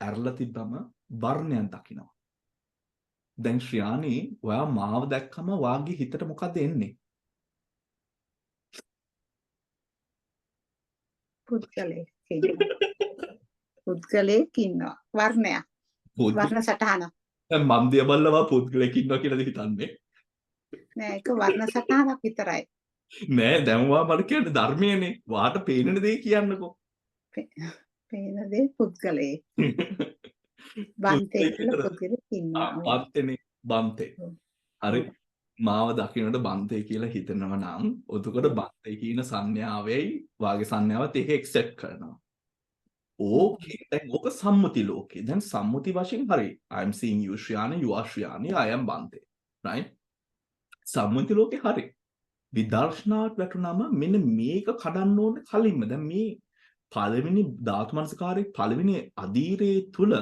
ඇරලා තිබ්බම වර්ණයක් දකින්නවා. දැන් ශ්‍රියානි ඔයා මාව දැක්කම වාගේ හිතට මොකද එන්නේ? පුද්ගලයෙක් ඉන්නවා. වර්ණයක්. වර්ණ සටහන. මන් දිය බලලා පුද්ගලයෙක් ඉන්නවා කියලාද හිතන්නේ? නෑ ඒක වර්ණ සටහනක් විතරයි. නෑ දැන් වා මට කියන්නේ ධර්මයේනේ. වාට පේන දේ කියන්නකෝ. පේන දේ පුද්ගලයෙක්. බන්තේ කියලා පුද්ගලෙක් ඉන්නවා. බන්තේනේ බන්තේ. හරි. මාව දකින්නට බන්තේ කියලා හිතනවා නම් එතකොට බන්තේ කියන සංඥාවෙයි වාගේ සංඥාවත් ඒක ඇක්සෙප්ට් කරනවා. ඕකේ දැන් ඕක සම්මුති ලෝකේ. දැන් සම්මුති වශයෙන් හරි. I am seeing you Shriyani, you are Shriyani, I am Bante. right? සම්මුති ලෝකේ හරි. විදර්ශනාවට වැටුනම මෙන්න මේක කඩන්න ඕනේ කලින්ම. දැන් මේ පළවෙනි ධාතු මනසකාරයේ පළවෙනි අධීරයේ තුල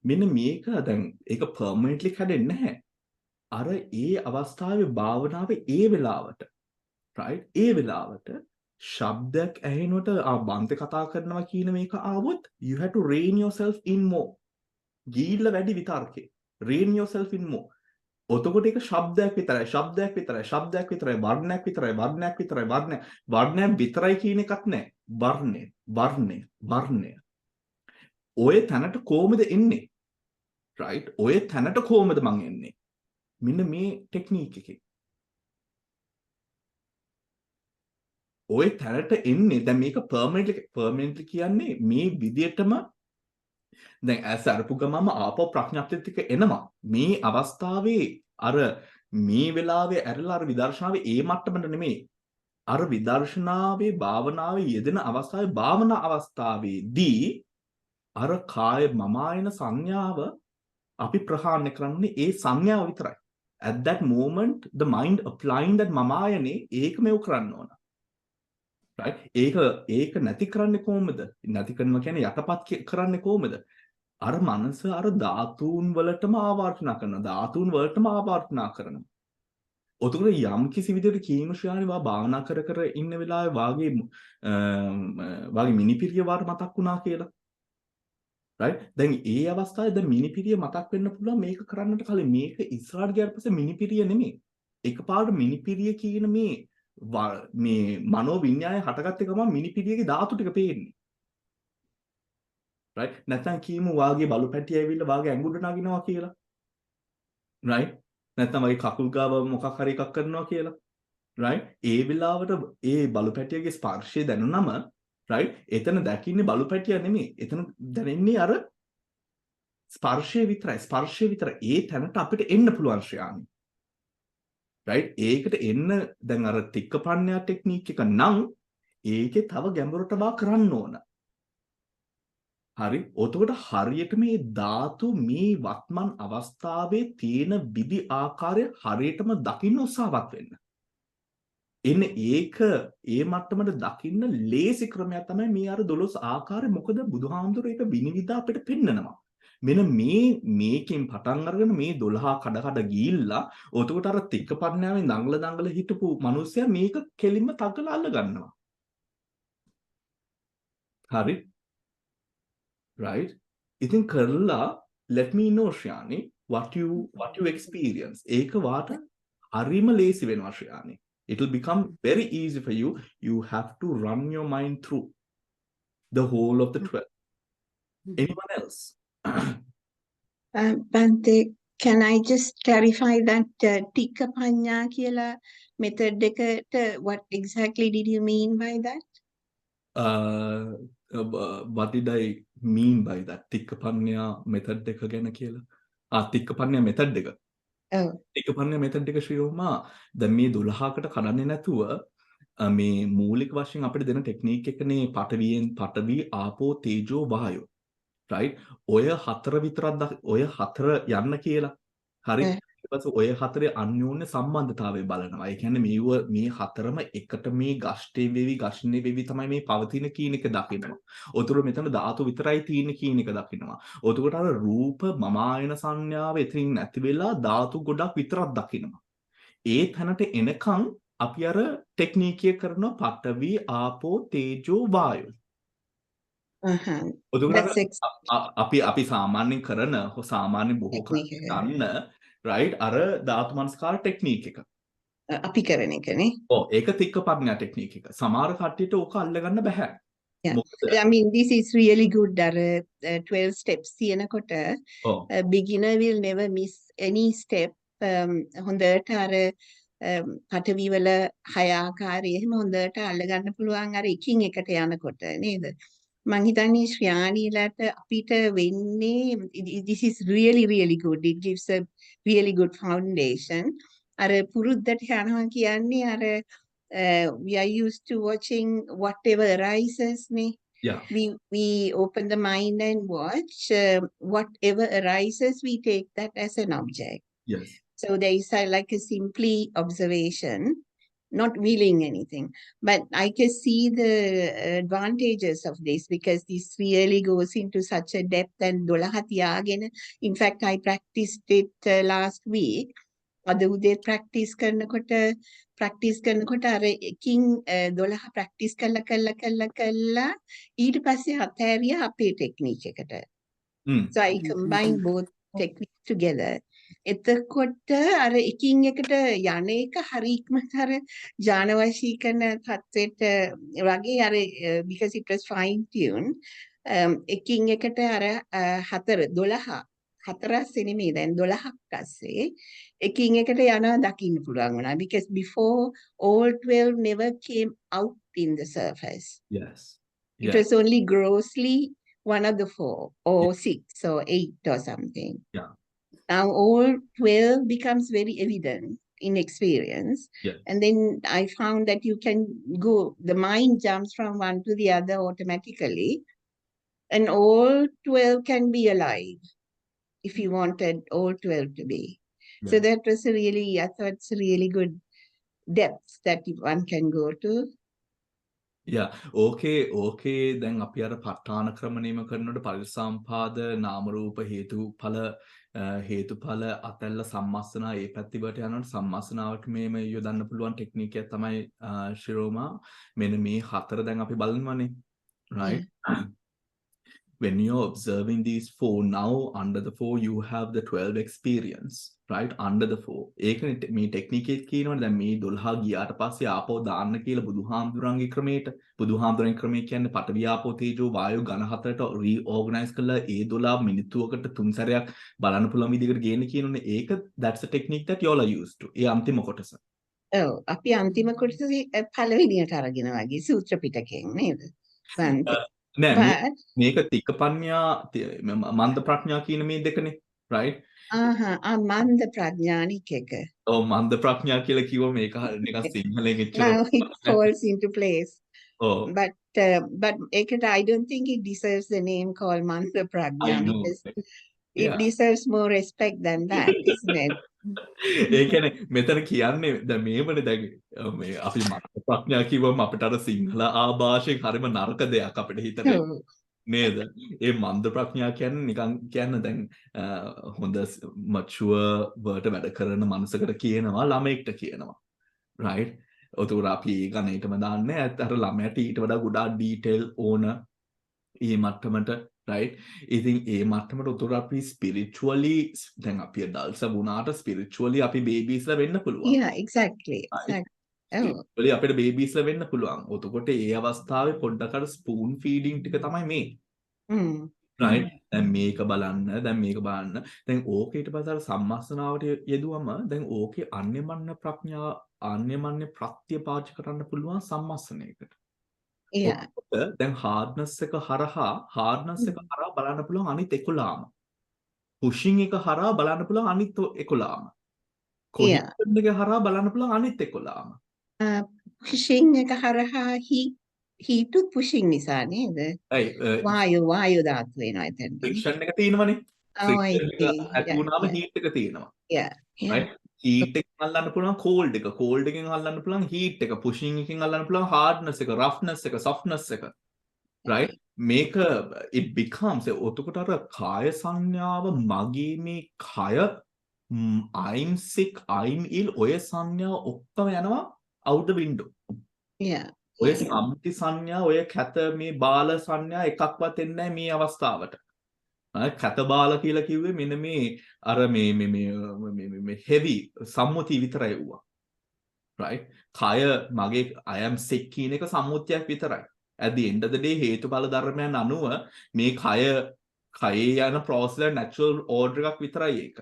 මෙන්න මේක දැන් ඒක පර්මනන්ට්ලි කැඩෙන්නේ නැහැ. අර ඒ අවස්ථාවේ භාවනාවේ ඒ වෙලාවට right? ඒ වෙලාවට ශබ්දයක් ඇහෙනකොට බන්තේ කතා කරනවා කියන මේක ආවොත් you have to rein yourself in more. ගීල්ල වැඩි විතර්කේ. rein yourself in more. ඔතකොට ඒක ශබ්දයක් විතරයි වර්ණයක් විතරයි කියන එකක් නැහැ. වර්ණය. ඔය තැනට කොහොමද එන්නේ? right? ඔය තැනට කොහොමද මං එන්නේ? මෙන්න මේ ටෙක්නික් එකේ. ඔය තැනට එන්නේ දැන් මේක පර්මනන්ට්ලි කියන්නේ මේ විදියටම දැන් ඇස් අරපු ගමම ආපෝ ප්‍රඥාප්තියත් එක්ක එනවා. මේ අවස්ථාවේ අර මේ වෙලාවේ ඇරලා අර විදර්ශනාවේ ඒ මට්ටමට නෙමෙයි. අර විදර්ශනාවේ භාවනාවේ යෙදෙන අවස්ථාවේ භාවනා අවස්ථාවේදී අර කාය මමායන සංඥාව අපි ප්‍රහාණය කරන්නේ ඒ සංඥාව විතරයි. At that moment the mind applying that මමායනේ ඒක මෙව කරන්න ඕන. right? ඒක නැති කරන්නේ කොහොමද? නැති කරනවා කියන්නේ යටපත් කරන්නේ කොහොමද? අර මනස අර ධාතුන් වලටම ආවර්තන කරනවා. ඔතකොට යම් කිසි විදිහට කීම ශ්‍රාණිවා භාවනා කර ඉන්න වෙලාවේ වාගේ මිනිපිරිය වාර මතක් වුණා කියලා. right? දැන් ඒ අවස්ථාවේ දැන් මිනිපිරිය මතක් වෙන්න පුළුවන් මේක කරන්නට කලින් මේක ඉස්සරහට ගියාට පස්සේ මිනිපිරිය නෙමෙයි. එකපාරට මිනිපිරිය කියන මේ මනෝ විඤ්ඤාණය හටගත්ත ගමන් මිනිපිරියගේ ධාතු ටික පේන්නේ. right? නැත්නම් කීමු වාගේ බලු පැටිය ඇවිල්ලා වාගේ ඇඟුඩ නගිනවා කියලා. right? නැත්නම් වගේ කකුල් ගාව මොකක් හරි එකක් කරනවා කියලා. right? ඒ වෙලාවට ඒ බලු පැටියගේ ස්පර්ශය දැනුනම right? එතන දැකින්නේ බලු පැටිය නෙමෙයි. එතන දැනෙන්නේ අර ස්පර්ශය විතරයි. ඒ තැනට අපිට එන්න පුළුවන් ශ්‍රයානි. right? ඒකට එන්න දැන් අර තික්කපඤ්ඤා ටෙක්නික් එක නම් ඒකේ තව ගැඹුරට කරන්න ඕන. හරි. එතකොට හරියට මේ ධාතු මේ වත්මන් අවස්ථාවේ තියෙන විදි ආකාරය හරියටම දකින්න උත්සාහවත් වෙන්න. එන්නේ ඒක ඒ මට්ටමට දකින්න ලේසි ක්‍රමයක් තමයි මේ අර 12 ආකාරය. මොකද බුදුහාමුදුරුවෝ ඒක විනිවිද අපිට පෙන්නනවා. මෙන්න මේකෙන් පටන් අරගෙන මේ 12 කඩ ගිහිල්ලා ඔතකොට අර තික්ක පඤ්ඤාවෙන් දඟල හිටපු මිනිස්සයා මේක කෙලින්ම තගලා අල්ල ගන්නවා. හරි? right? ඉතින් කරලා let me know ශ්‍යානි what you experience. ඒක වාට හරිම ලේසි වෙනවා ශ්‍යානි. It will become very easy for you. You have to run your mind through the whole of the 12. Anyone else? Bante, can I just clarify that tikka panya kiyala method ekata, what exactly did you mean by that? What did I mean by that? තික්කපඤ්ඤා method එක ගැන කියලා. තික්කපඤ්ඤා method එක. Oh. තික්කපඤ්ඤා method එක ශ්‍රීෝමා දැන් මේ 12කට කඩන්නේ නැතුව මේ මූලික වශයෙන් අපිට දෙන ටෙක්නික් එකනේ පඨවි ආපෝ තේජෝ වායෝ. right? ඔය හතර විතරක් ඔය හතර යන්න කියලා. හරි? ඊට පස්සේ ඔය හතරේ අන්‍යෝන්‍ය සම්බන්ධතාවය බලනවා. ඒ කියන්නේ මේ හතරම එකට මේ ඝර්ෂණය වෙවි තමයි මේ පවතින කීන එක දකිනවා. ඔතන මෙතන ධාතු විතරයි තියෙන්නේ කීන එක දකිනවා. ඔතකොට අර රූප මමායන සංඥාව එතනින් නැති වෙලා ධාතු ගොඩක් විතරක් දකිනවා. ඒ තැනට එනකන් අපි අර ටෙක්නිකිය කරන පඨවි ආපෝ තේජෝ වායෝ. අපි සාමාන්‍යයෙන් කරන සාමාන්‍ය බොහෝ කරන්න right අර ධාතු මනස්කාර ටෙක්නික් එක අපි කරන එකනේ. ඔව් ඒක තික්කපඤ්ඤා ටෙක්නික් එක. සමහර කට්ටියට ඕක අල්ලගන්න බෑ. I mean, this is really good. 12 steps තියනකොට beginner will never miss any step. හොඳට අර පඨවි වල හය ආකාරය එහෙම හොඳට අල්ලගන්න පුළුවන් අර එකින් එකට යනකොට නේද? මං හිතන්නේ ශ්‍රියාණීලට අපිට වෙන්නේ this is really good. It gives a really good foundation. අර පුරුද්දට යනවා කියන්නේ අර we are used to watching whatever arises නේ. Yeah. We open the mind and watch whatever arises, we take that as an object. Yes. So there is like a simply observation, not willing anything. But I can see the advantages of this because this really goes into such a depth and 12 තියාගෙන. In fact, I practiced it last week. අද උදේ practice කරනකොට අර එකින් 12 practice කළා ඊට පස්සේ අතෑරියා අපේ technique එකට. So I combine both techniques together. එතකොට අර එකින් එකට යන එක හරියටම අර ඥාන වශී කරන තත්වෙට වගේ අර because it was fine tuned එකින් එකට අර 4 නෙමෙයි දැන් 12ක් පස්සේ එකින් එකට යනවා දකින්න පුළුවන් වුණා because before all 12 never came out in the surface. Yes. It was only grossly one of the 4 or 6 or 8 or something. Yeah. Now all 12 becomes very evident in experience. Yes. And then I found that you can the mind jumps from one to the other automatically. And all 12 can be alive if you wanted all 12 to be. Yeah. So that was I thought it's a really good depth that one can go to. Yeah, okay. දැන් අපි අර ප ဋ ාණ ක්‍රමණීම කරනකොට පරිසම්පාද නාම රූප හේතුඵල අතැල්ල සම්මස්සනා ඒ පැති වලට යනකොට සම්මස්සනාවට මේම යොදන්න පුළුවන් ටෙක්නික් එකක් තමයි ශිරෝමා මෙන්න මේ 4 දැන් අපි බලනවානේ right. When you're observing these 4 now under the 4 you have the 12 experience right under the 4 ඒකනේ මේ ටෙක්නික් එක කියනවනේ දැන් මේ 12 ගියාට පස්සේ ආපහු දාන්න කියලා බුදුහාමුදුරන්ගේ ක්‍රමය කියන්නේ පඨවි ආපෝ තේජෝ වායෝ ඝන හතරට රීഓගනයිස් කරලා ඒ 12 මිනිත්තුවකට 3 සැරයක් බලන්න පුළුවන් විදිහකට ගේන්න කියනෝනේ ඒක that's a technique that you all are used to ඒ අන්තිම කොටස. ඔව් අපි අන්තිම කොටසේ පළවෙනියට අරගෙන වගේ සූත්‍ර පිටකයෙන් නේද? නෑ මේක තික්කපඤ්ඤා මන්ද ප්‍රඥා කියන මේ දෙකනේ right. මන්ද ප්‍රඥානික එක. ඔව් මන්ද ප්‍රඥා කියලා කිව්වම මේක නිකන් සිංහලෙන් එච්චර Now it falls into place. Oh. But I don't think it deserves the name called Manda Prajna because it deserves more respect than that, isn't it? ඒ කියන්නේ මෙතන කියන්නේ දැන් මේවනේ දැන් මේ අපි මන්ද ප්‍රඥා කිව්වම අපිට අර සිංහල ආభాෂයෙන් හරිම නරක දෙයක් අපිට හිතට නේද? ඒ මන්ද ප්‍රඥා කියන්නේ නිකන් කියන්න දැන් හොඳ mature වලට වැඩ කරන මනසකට කියනවා ළමයෙක්ට කියනවා. right? ඔතකොට අපි ඒ ගණේටම දාන්නේ අර ළමයට ඊට වඩා ගොඩාක් ඩීටේල් ඕන ඒ මට්ටමට right? ඉතින් ඒ මට්ටමට උතර අපි spiritually දැන් අපි adults වුණාට spiritually අපි babiesලා වෙන්න පුළුවන්. Yeah, exactly. Exactly. Oh, spiritually අපිට babiesලා වෙන්න පුළුවන්. එතකොට ඒ අවස්ථාවේ පොඩ්ඩක් අර spoon feeding ටික තමයි මේ. right? දැන් මේක බලන්න, දැන් මේක බලන්න. දැන් ඕක ඊට පස්සේ අර සම්මස්නාවට යෙදුවම දැන් ඕකේ අන්‍යමන්‍ය ප්‍රඥා අන්‍යමන්‍ය ප්‍රත්‍ය පාවිච්චි කරන්න පුළුවන් සම්මස්නයකට. yeah. දැන් hardness එක හරහා බලන්න පුළුවන් අනිත් 11ම. pushing එක හරහා බලන්න පුළුවන් අනිත් 11ම. cohesion එක හරහා බලන්න පුළුවන් අනිත් 11ම. Pushing එක හරහා heat pushing නිසා නේද? වායු ධාතු වෙනවා එතන. friction එක තියෙනවනේ. Oh, I friction see. එක ඇති වුණාම heat එක තියෙනවා. Yeah. Yeah. right? heat එකෙන් අල්ලන්න පුළුවන් cold එක, cold එකෙන් අල්ලන්න පුළුවන් heat එක, pushing එකෙන් අල්ලන්න පුළුවන් hardness එක, roughness එක, softness එක. right? මේක it becomes එතකොට අර කාය සංඥාව මගේ මේ කය I'm sick, I'm ill ඔය සංඥා ඔක්කොම යනවා out the window. Yeah. ඔය සම්පති සංඥා, ඔය කැත මේ බාල සංඥා එකක්වත් එන්නේ නැහැ මේ අවස්ථාවට. කැත බාල කියලා කිව්වේ මෙන්න මේ අර මේ heavy සම්මුති විතරයි වුණා. right? කය මගේ I am sick කියන එක සම්මුතියක් විතරයි. at the end of the day හේතුඵල ධර්මයන් අනුව මේ කයේ යන process natural order එකක් විතරයි ඒක.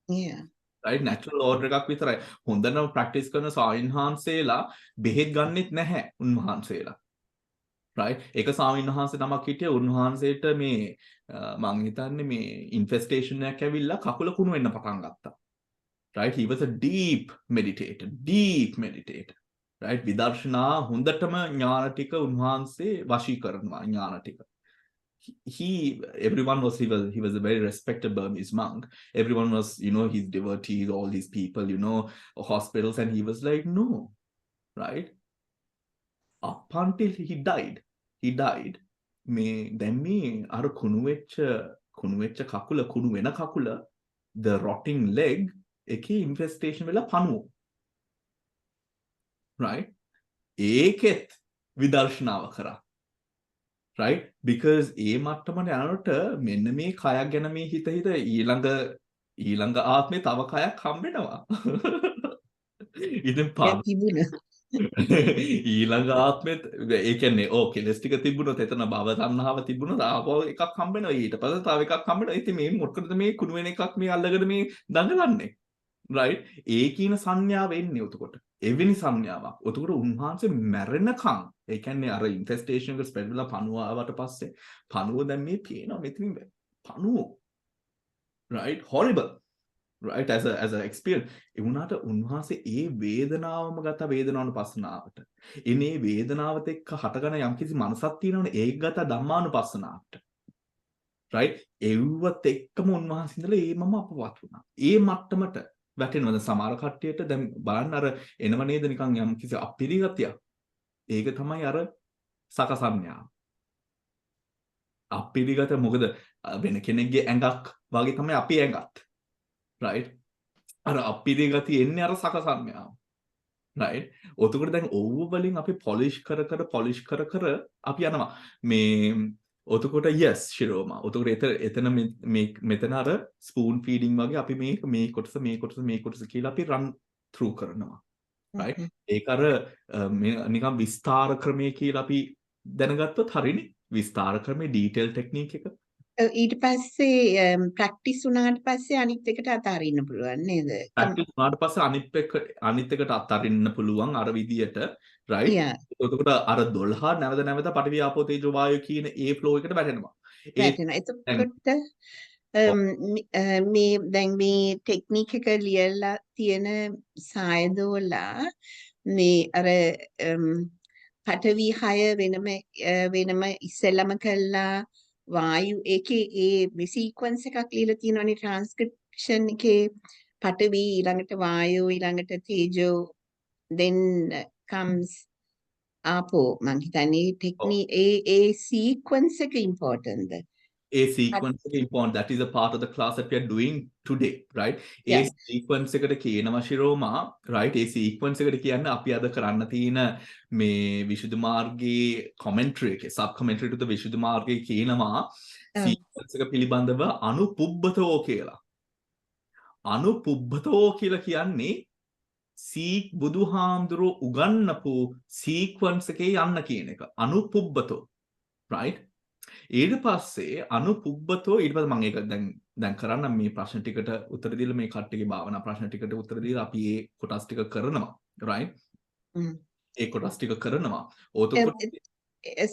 Yeah. right? natural order එකක් විතරයි. හොඳම practice කරන සාමින්හන්සේලා බෙහෙත් ගන්නෙත් නැහැ උන්වහන්සේලා. right? ඒක සාමින්හන්සේ නමක් හිටිය උන්වහන්සේට මේ මං හිතන්නේ මේ infestation එකක් ඇවිල්ලා කකුල කුණු වෙන්න පටන් ගත්තා. right? he was a deep meditator. right? විදර්ශනා හොඳටම ඥාන ටික උන්වහන්සේ වශී කරනවා ඥාන ටික. Everyone was he was a very respected Burmese monk. Everyone was, his devotees, all these people, hospitals, and he was like, no, right? Up until he died. Then අර කුණු වෙච්ච කකුල the rotting leg එකේ infestation වෙලා පණුව. right? ඒකෙත් විදර්ශනාව කරා. right? because ඒ මට්ටමට යනකොට මෙන්න මේ කයක් ගැන මේ හිත ඊළඟ ආත්මේ තව කයක් හම්බෙනවා. ඉතින් ඊළඟ ආත්මෙත් ඒ කියන්නේ කෙලස් ටික තිබුණොත් එතන භව තණ්හාව තිබුණොත් ආපහු එකක් හම්බෙනවා. ඊට පස්සේ තව එකක් හම්බෙනවා. ඉතින් මේ මොකටද මේ කුණු වෙන එකක් මේ අල්ලගෙන මේ දඟලන්නේ? right? ඒ කියන සංඥාව එන්නේ උතකොට. එවැනි සංඥාවක්. උතකොට උන්වහන්සේ මැරෙනකන් ඒ කියන්නේ අර ඉන්ෆෙස්ටේෂන් එක ස්පෙඩ් වෙලා පණුව ආවට පස්සේ පණුව දැන් මේ පේනවා මෙතනින් පණුව. right? horrible. right? as a experience. ඒ වුණාට උන්වහන්සේ ඒ වේදනාවම ගත වේදනානුපස්සනාවට. එනේ වේදනාවත් එක්ක හටගන යම්කිසි මනසක් තියෙනවනේ ඒක ගත ධම්මානුපස්සනාවට. right? ඒවත් එක්කම උන්වහන්සේ ඉඳලා ඒ මම අපවත් වුණා. ඒ මට්ටමට වැටෙනවද සමහර කට්ටියට දැන් බලන්න අර එනව නේද නිකන් යම්කිසි අපිරිගතියක්. ඒක තමයි අර සකසඤ්ඤා. අපිරිගත මොකද වෙන කෙනෙක්ගේ ඇඟක් වගේ තමයි අපි ඇඟත්. right? අර අපිරිගතිය එන්නේ අර සකසඤ්ඤාව. right? ඔතකොට දැන් ඕව වලින් අපි polish කර කර අපි යනවා. මේ ඔතකොට yes ශිරෝමා. ඔතකොට එතන මෙතන අර spoon feeding වගේ අපි මේ කොටස කියලා අපි run through කරනවා. right? ඒක අර නිකන් විස්තර ක්‍රමයේ කියලා අපි දැනගත්තොත් හරිනේ. විස්තර ක්‍රමයේ detail technique එක. ඊට පස්සේ ප්‍රැක්ටිස් වුණාට පස්සේ අනිත් එකට අතාරින්න පුළුවන් නේද? ප්‍රැක්ටිස් වුණාට පස්සේ අනිත් එකට අතාරින්න පුළුවන් අර විදියට. right? එතකොට අර 12 නැවත පඨවි ආපෝ තේජෝ වායෝ කියන ඒ flow එකට වැටෙනවා. එතකොට මේ දැන් මේ ටෙක්නික් එක ලියලා තියෙන සායදෝලා මේ අර පඨවි 6 වෙනම ඉස්සෙල්ලම කළා වායු ඒකේ ඒ සීක්වන්ස් එකක් ලියලා තියෙනවනේ ට්‍රාන්ස්ක්‍රිප්ෂන් එකේ පඨවි ඊළඟට වායෝ ඊළඟට තේජෝ then comes ආපෝ මං හිතන්නේ ඒ sequence එක important ද? A sequence එක important. That is a part of the class that we are doing today, right? A Yeah. sequence එකට කියනවා ශිරෝමා, right? A sequence එකට කියන්නේ අපි අද කරන්න තියෙන මේ විසුද්ධි මාර්ගයේ commentary එකේ sub commentary to the විසුද්ධි මාර්ගයේ කියනවා sequence එක පිළිබඳව අනුපුබ්බතෝ කියලා. අනුපුබ්බතෝ කියලා කියන්නේ බුදුහාමුදුරුවෝ උගන්වපු sequence එකේ යන්න කියන එක. අනුපුබ්බතෝ, right? ඊට පස්සේ අනුපුබ්බතෝ ඊට පස්සේ මම ඒක දැන් කරන්න මේ ප්‍රශ්න ටිකට උත්තර දීලා මේ කට්ටියගේ භාවනා ප්‍රශ්න ටිකට උත්තර දීලා අපි ඒ කොටස් ටික කරනවා, right? ඒ කොටස් ටික කරනවා. ඕතකොට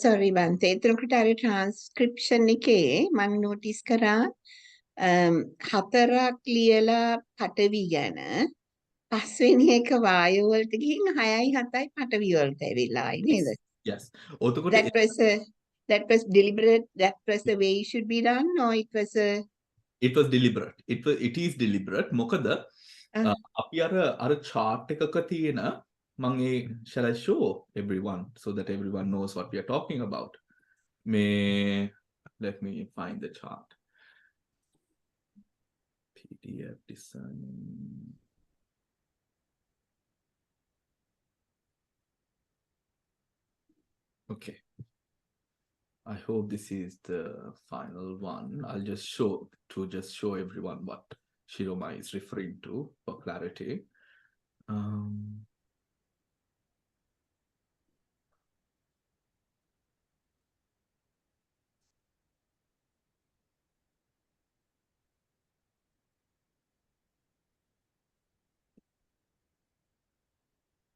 sorry බන්තේ එතනකට අර transcription එකේ මම notice කරා හතරක් ලියලා පටවි ගැන පස්වෙනි එක වායු වලට ගිහින් 6යි 7යි පටවි වලට ඇවිල්ලා ආයි නේද? yes. ඕතකොට that was deliberate, that was the way it should be done, or it was deliberate. It is deliberate. මොකද අපි අර chart එකක තියෙන මම ඒ shall I show everyone so that everyone knows what we are talking about. Let me find the chart. PDF design. Okay. I hope this is the final one. I'll just show everyone what Shiroma is referring to for clarity.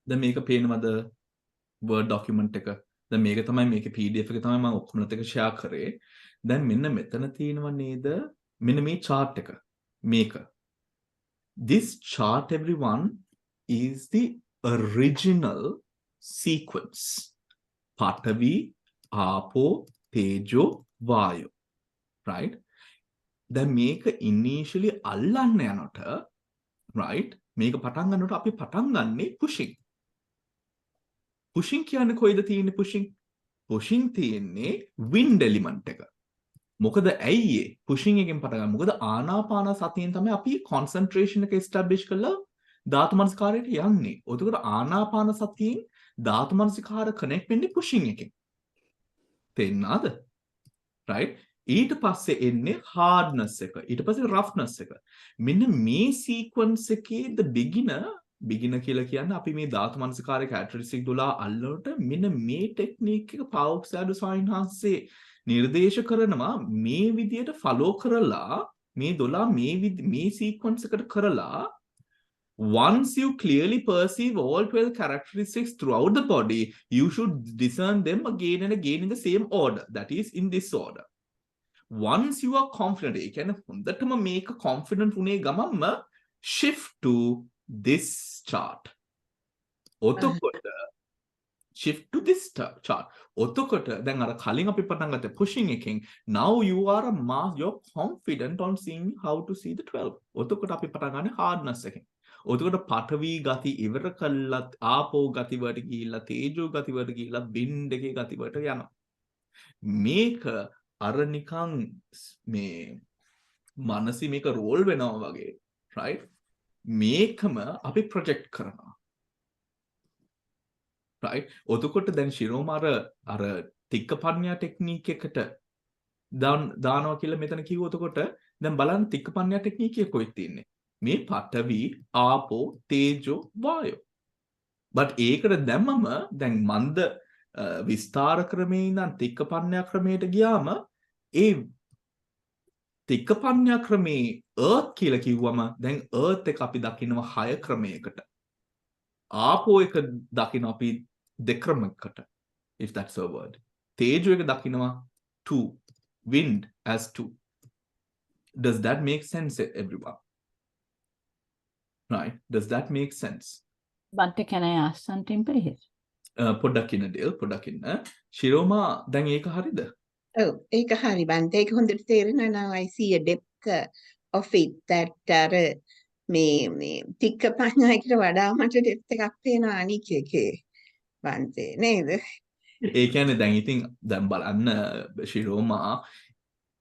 දැන් මේක පේනවද Word document එක? දැන් මේක තමයි මේකේ PDF එක තමයි මම ඔක්කොමලත් එක share කරේ. දැන් මෙන්න මෙතන තියෙනව නේද? මෙන්න මේ chart එක. මේක. This chart everyone is the original sequence. Patavi, Apo, Tejo, Vayu. Right? දැන් මේක initially අල්ලන්න යනකොට right? මේක පටන් ගන්නකොට අපි පටන් ගන්නේ pushing. Pushing කියන්නේ කොයිද තියෙන්නේ pushing? Pushing තියෙන්නේ wind element එක. මොකද ඇයි ඒ pushing එකෙන් පටන් ගන්න? මොකද ආනාපාන සතියෙන් තමයි අපි concentration එක establish කරලා ධාතු මනස්කාරයට යන්නේ. එතකොට ආනාපාන සතියෙන් ධාතු මනස්කාර connect වෙන්නේ pushing එකෙන්. තේරෙනවද? right? ඊට පස්සේ එන්නේ hardness එක. ඊට පස්සේ roughness එක. මෙන්න මේ sequence එකේ the beginner කියලා කියන්නේ අපි මේ ධාතු මනසිකාරයේ characteristic 12 අල්ලනකොට මෙන්න මේ ටෙක්නික් එක පාවොක්සෑඩ් සයින්හන්සේ නිර්දේශ කරනවා මේ විදියට follow කරලා මේ 12 මේ sequence එකට කරලා once you clearly perceive all 12 characteristics throughout the body you should discern them again and again in the same order, that is in this order. Once you are confident ඒ කියන්නේ හොඳටම මේක confident උනේ ගමන්ම shift to this chart. ඔතකොට shift to this chart. ඔතකොට දැන් අර කලින් අපි පටන් ගත්ත pushing එකෙන් now you are you're confident on seeing how to see the 12. ඔතකොට අපි පටන් ගන්න hardness එකෙන්. ඔතකොට පඨවි ගති ඉවර කළත් ආපෝ ගති වලට ගිහිල්ලා තේජෝ ගති වලට ගිහිල්ලා wind එකේ ගති වලට යනවා. මේක අර නිකන් මේ මනසි මේක roll වෙනවා වගේ, right? මේකම අපි ප්‍රොජෙක්ට් කරනවා, right? ඔතකොට දැන් ශිරෝම අර තික්කපඤ්ඤා ටෙක්නික් එකට දානවා කියලා මෙතන කිව්ව. ඔතකොට දැන් බලන්න තික්කපඤ්ඤා ටෙක්නික් එක කොහෙද තියෙන්නේ? මේ පඨවි ආපෝ තේජෝ වායෝ. but ඒකට දැම්මම දැන් මන්ද විස්තර ක්‍රමේ ඉඳන් තික්කපඤ්ඤා ක්‍රමයට ගියාම ඒ තික්කපඤ්ඤා ක්‍රමේ earth කියලා කිව්වම දැන් earth එක අපි දකිනවා 6 ක්‍රමයකට. ආපෝ එක දකිනවා අපි 2 ක්‍රමයකට, if that's a word. තේජෝ එක දකිනවා 2, wind as 2. Does that make sense everyone? Right? Does that make sense? Bante, can I ask something please? පොඩ්ඩක් ඉන්න දෙල් පොඩ්ඩක් ඉන්න. ශිරෝමා දැන් ඒක හරිද? ඔව් ඒක හරි බන්ත ඒක හොඳට තේරෙනවා. now I see a depth of it that අර මේ තික්ක පඤ්ඤායකට වඩා මට depth එකක් පේනවා අනික් එකේ. බන්තේ නේද? ඒ කියන්නේ දැන් ඉතින් දැන් බලන්න ශිරෝමා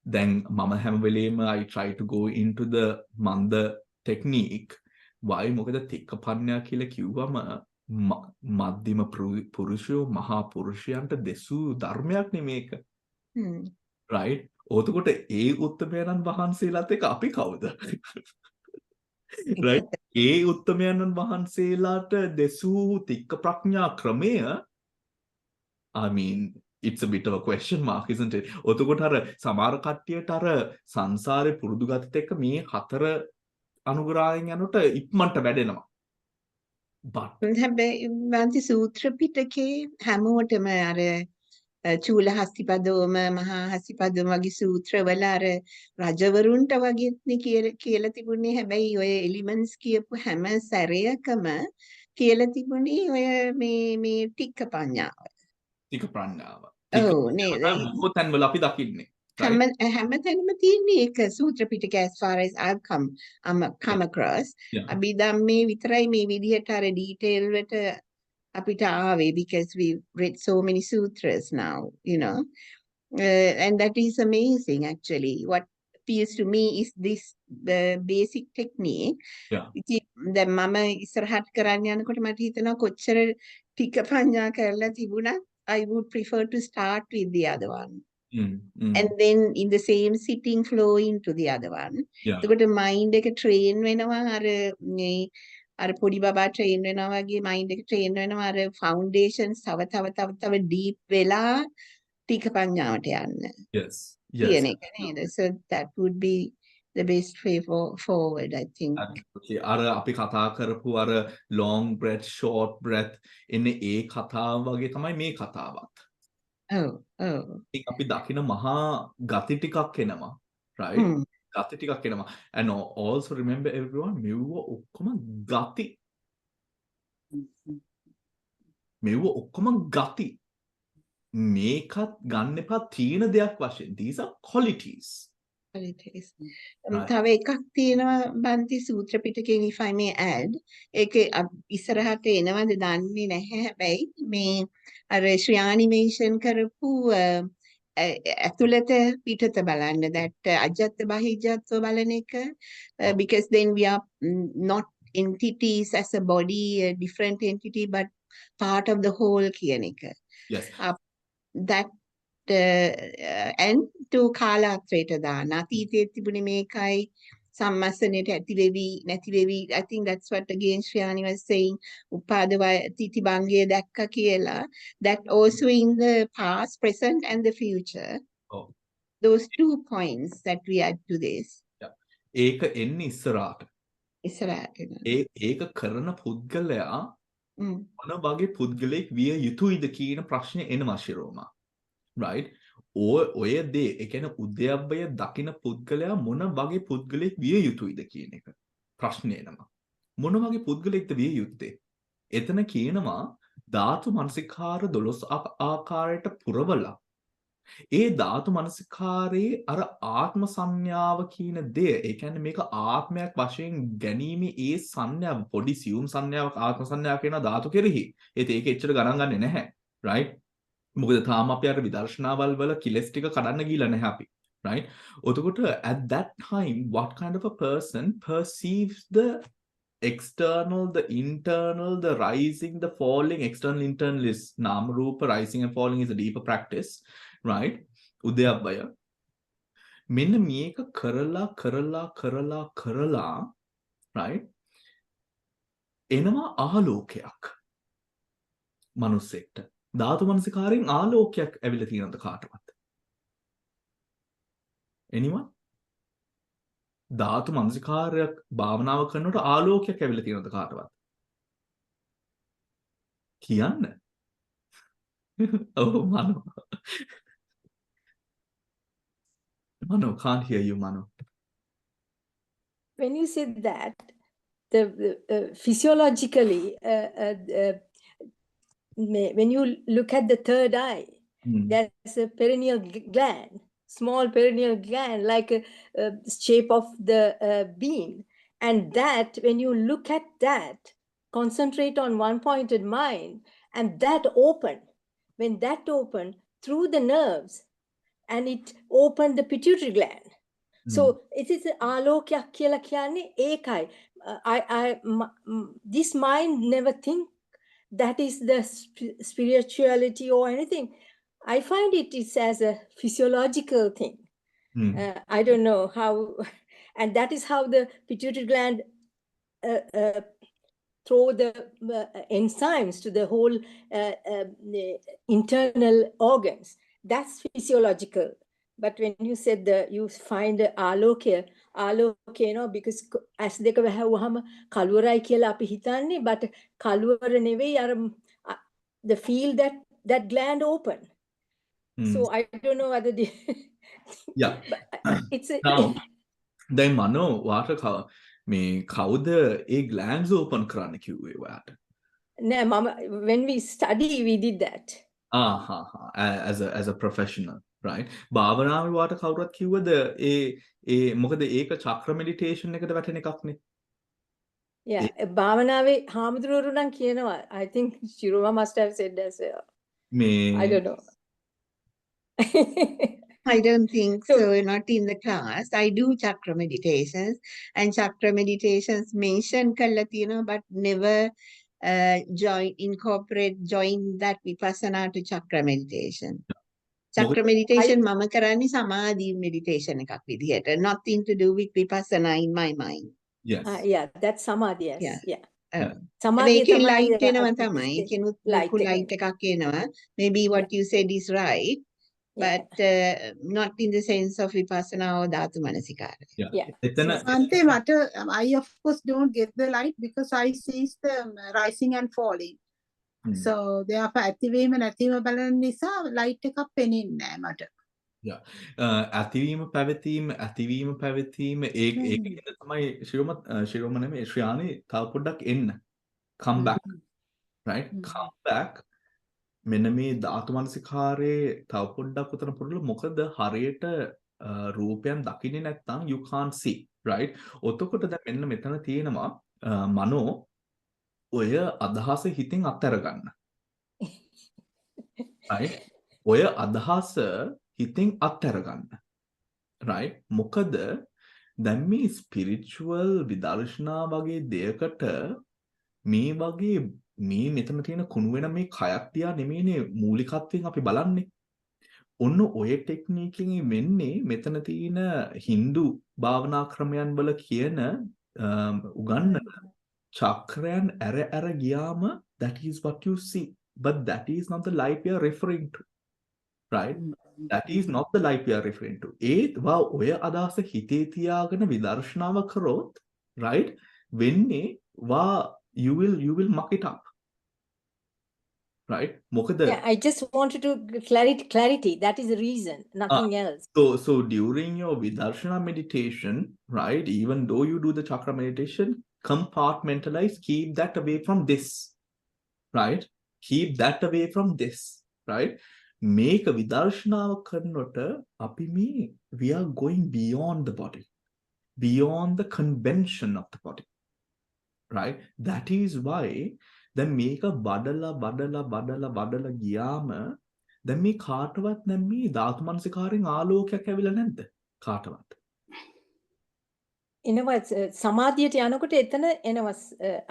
දැන් මම හැම වෙලේම I try to go into the මන්ද technique why මොකද තික්කපඤ්ඤා කියලා කිව්වම මධ්‍යම පුරුෂයෝ මහා පුරුෂයන්ට දෙසූ ධර්මයක් නෙමේක right ඔතකොට ඒ උත්තමයන්න් වහන්සේලාත් එක්ක අපි කවුද right ඒ උත්තමයන්න් වහන්සේලාට දෙසූ තික්ක ප්‍රඥා ක්‍රමය I mean it's a bit of a question mark isn't it ඔතකොට අර සමහර කට්ටියට අර සංසාරේ පුරුදු ගතිත් එක්ක මේ හතර අනුග්‍රහයෙන් යනකොට ඉක්මනට වැඩෙනවා but හැබැයි බන්ති සූත්‍ර පිටකේ හැමෝටම අර චූල හස්තිපදෝම මහා හස්තිපදෝම වගේ සූත්‍රවල අර රජවරුන්ට වගේත්නේ කියලා තිබුණේ හැබැයි ඔය එලිමන්ට්ස් කියපු හැම සැරයකම කියලා තිබුණේ ඔය මේ ටික්ක පඤ්ඤාව. ටික ප්‍රඥාව. ඔව් නේද? බොහෝ තැන්වල අපි දකින්නේ. හැමතැනම තියෙන්නේ ඒක සූත්‍ර පිටක as far as I've come across. අභිධම්මේ විතරයි මේ විදිහට අර detail වලට අපිට ආවේ because we read so many sutras now, you know. And that is amazing actually. What appeals to me is this the basic technique. දැන් මම ඉස්සරහට කරන්න යනකොට මට හිතෙනවා කොච්චර ටික පඤ්ඤා කරලා තිබුණත් I would prefer to start with the other one. And then in the same sitting flow into the other one. එතකොට mind එක train වෙනවා අර පොඩි බබා train වෙනවා වගේ mind එක train වෙනවා අර foundations තව deep වෙලා ටික පඤ්ඤාවට යන්න. Yes. Yes. So that would be the best way forward, I think. Okay. අර අපි කතා කරපු අර long breath, short breath එන්නේ ඒ කතාව වගේ තමයි මේ කතාවත්. අපි දකින මහා ගති ටිකක් එනවා. Right? ගති ටිකක් එනවා. And also remember everyone මෙව ඔක්කොම ගති. මෙව ඔක්කොම ගති. මේකත් ගන්න එපා තීන දෙයක් වශයෙන්. These are qualities. තව එකක් තියෙනවා බන්ති සූත්‍ර පිටකෙන් if I may add ඒකේ ඉස්සරහට එනවද දන්නේ නැහැ හැබැයි මේ අර ශ්‍රියානි මේෂන් කරපු ඇතුළත පිටත බලන්න that අජත්ත බහිජත්ව බලන එක because then we are not entities as a body a different entity but part of the whole කියන එක. Yes. That and to කාලාත්‍රයට දාන අතීතයේ තිබුණේ මේකයි සම්මස්සනයට ඇති වෙවි නැති වෙවි I think that's what again Shriyani was saying උපාදවය තිතිබංගය දැක්ක කියලා that also in the past present and the future those 2 points that we add to this ඒක එන්නේ ඉස්සරහට ඒක කරන පුද්ගලයා මොන වගේ පුද්ගලෙක් විය යුතුයිද කියන ප්‍රශ්නේ එනවා ශිරෝමා right ඔය දේ ඒ කියන්නේ උද්‍යප්පය දකින පුද්ගලයා මොන වගේ පුද්ගලෙක් විය යුතුයිද කියන එක ප්‍රශ්නේ එනවා මොන වගේ පුද්ගලෙක්ද විය යුත්තේ එතන කියනවා ධාතු මනසිකාර 12 ආකාරයට පුරවලා ඒ ධාතු මනසිකාරයේ අර ආත්ම සංඥාව කියන දේ ඒ කියන්නේ මේක ආත්මයක් වශයෙන් ගැනීමේ ඒ සංඥාව පොඩි සියුම් සංඥාවක් ආත්ම සංඥාවක් කියන ධාතු කෙරෙහි ඒක එච්චර ගණන් ගන්නේ නැහැ right මොකද තාම අපි අර විදර්ශනාවල් වල කිලස් ටික කඩන්න ගිහලා නැහැ අපි right එතකොට at that time what kind of a person perceives the external the internal the rising the falling external internal is nama rupa rising and falling is a deeper practice right උද්‍යප්පය මෙන්න මේක කරලා right එනවා ආලෝකයක් මනුස්සෙක්ට ධාතු මනසිකාරයෙන් ආලෝකයක් ඇවිල්ලා තියෙනවද කාටවත්? anyone? ධාතු මනසිකාරයක් භාවනාව කරනකොට ආලෝකයක් ඇවිල්ලා තියෙනවද කාටවත්? කියන්න. ඔව් මනෝ. Mano, can't hear you, Mano. When you said that, the physiologically when you look at the third eye, there's a perineal gland, small perineal gland, like a shape of the bean. And that, when you look at that, concentrate on one pointed mind, And that opened. When that opened through the nerves, and it opened the pituitary gland. So it is alokya කියලා කියන්නේ ඒකයි. This mind never think that is the spirituality or anything. I find it is as a physiological thing. I don't know how, and that is how the pituitary gland throw the enzymes to the whole internal organs. That's physiological. But when you said you find alokya, because as දෙක වැහුවහම කළුවරයි කියලා අපි හිතන්නේ, but කළුවර නෙවෙයි අර the feel that gland open. So I don't know whether yeah. it's a Now, දැන් මනෝ වාට මේ කවුද ඒ glands open කරන්න කිව්වේ ඔයාට? නෑ මම when we study we did that. As a professional, right? භාවනාවේ වාට කවුරුත් කිව්වද ඒ මොකද ඒක චක්‍ර meditation එකට වැටෙන එකක්නේ. Yeah, භාවනාවේ හාමුදුරුවෝ නම් කියනවා. I think Shiroma must have said as well. I don't know. I don't think so, not in the class. I do chakra meditations, and chakra meditations mention kalla තියෙනවා, but never join that vipassana to chakra meditation. Chakra meditation mama කරන්නේ සමාධි meditation එකක් විදිහට. Nothing to do with vipassana in my mind. Yes. Yeah, that's samadhi. Yes. Yeah. Samadhi light එනවා තමයි. ඒකෙනුත් ලොකු light එකක් එනවා. Maybe what you said is right. But not in the sense of vipassana or dhatu manasikara. Yeah. Ante, I of course don't get the light because I see them rising and falling. So therefore ඇතිවීම නැතිවීම බලන නිසා light එකක් පෙනෙන්නේ නැහැ මට. Yeah. ඇතිවීම පැවතීම ඒකෙන්ද තමයි ශිරෝම නෙමෙයි ශ්‍රියානි තව පොඩ්ඩක් එන්න. Come back. Right? Come back. මෙන්න මේ ධාතු මනසිකාරයේ තව පොඩ්ඩක් උතන පුරුදු මොකද හරියට රූපයන් දකින්නේ නැත්නම් you can't see, right? ඔතකොට දැන් මෙන්න මෙතන තියෙනවා මනෝ ඔය අදහස හිතින් අත්හැර ගන්න. right? ඔය අදහස හිතින් අත්හැර ගන්න. right? මොකද දැන් මේ spiritual විදර්ශනා වගේ දෙයකට මේ වගේ මේ මෙතන තියෙන කුණු වෙන මේ කයක් තියා නෙමෙයිනේ මූලිකත්වයෙන් අපි බලන්නේ. ඔන්න ඔය ටෙක්නිකෙන් වෙන්නේ මෙතන තියෙන Hindu භාවනා ක්‍රමයන් වල කියන උගන්නන චක්‍රයන් ඇර ගියාම that is what you see, but that is not the light we are referring to, right? That is not the light we are referring to. ඒත් වා ඔය අදහස හිතේ තියාගෙන විදර්ශනාව කරොත්, right? වෙන්නේ වා you will muck it up, right? Yeah, I just wanted to clarity. That is the reason, nothing else. So during your vidarshana meditation, right, even though you do the chakra meditation, compartmentalize, keep that away from this, right? Keep that away from this, right? Make a vidarshana karnota apimi, we are going beyond the body, beyond the convention of the body. Right? That is why then මේක බඩලා ගියාම දැන් මේ කාටවත් නැම් මේ ධාතු මනසිකාරයෙන් ආලෝකයක් ඇවිල්ලා නැද්ද කාටවත්? එනවා සමාධියට යනකොට එතන එනවා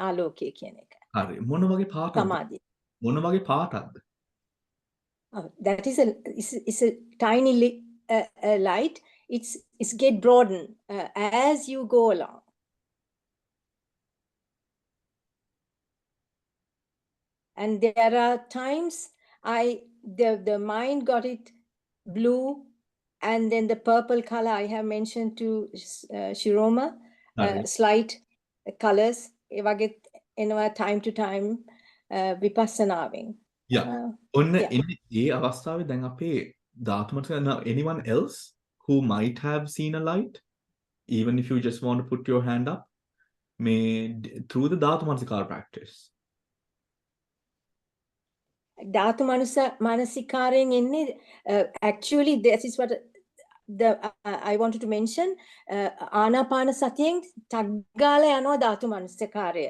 ආලෝකය කියන එක. හරි. මොන වගේ පාටක්ද? සමාධිය. මොන වගේ පාටක්ද? That is a tiny light. It's get broadened as you go along. And there are times the mind got it blue, and then the purple color I have mentioned to Shiroma, slight colors. ඒ වගේ එනවා time to time විපස්සනාවෙන්. Yeah. ඔන්න ඒ අවස්ථාවේ දැන් අපේ ධාතු මනසිකාර anyone else who might have seen a light, even if you just want to put your hand up, may through the dhatu manasikara practice. ධාතු මනසිකාරයෙන් එන්නේ actually this is what I wanted to mention. ආනාපාන සතියෙන් ටග්ගාලා යනවා ධාතු මනසිකාරය.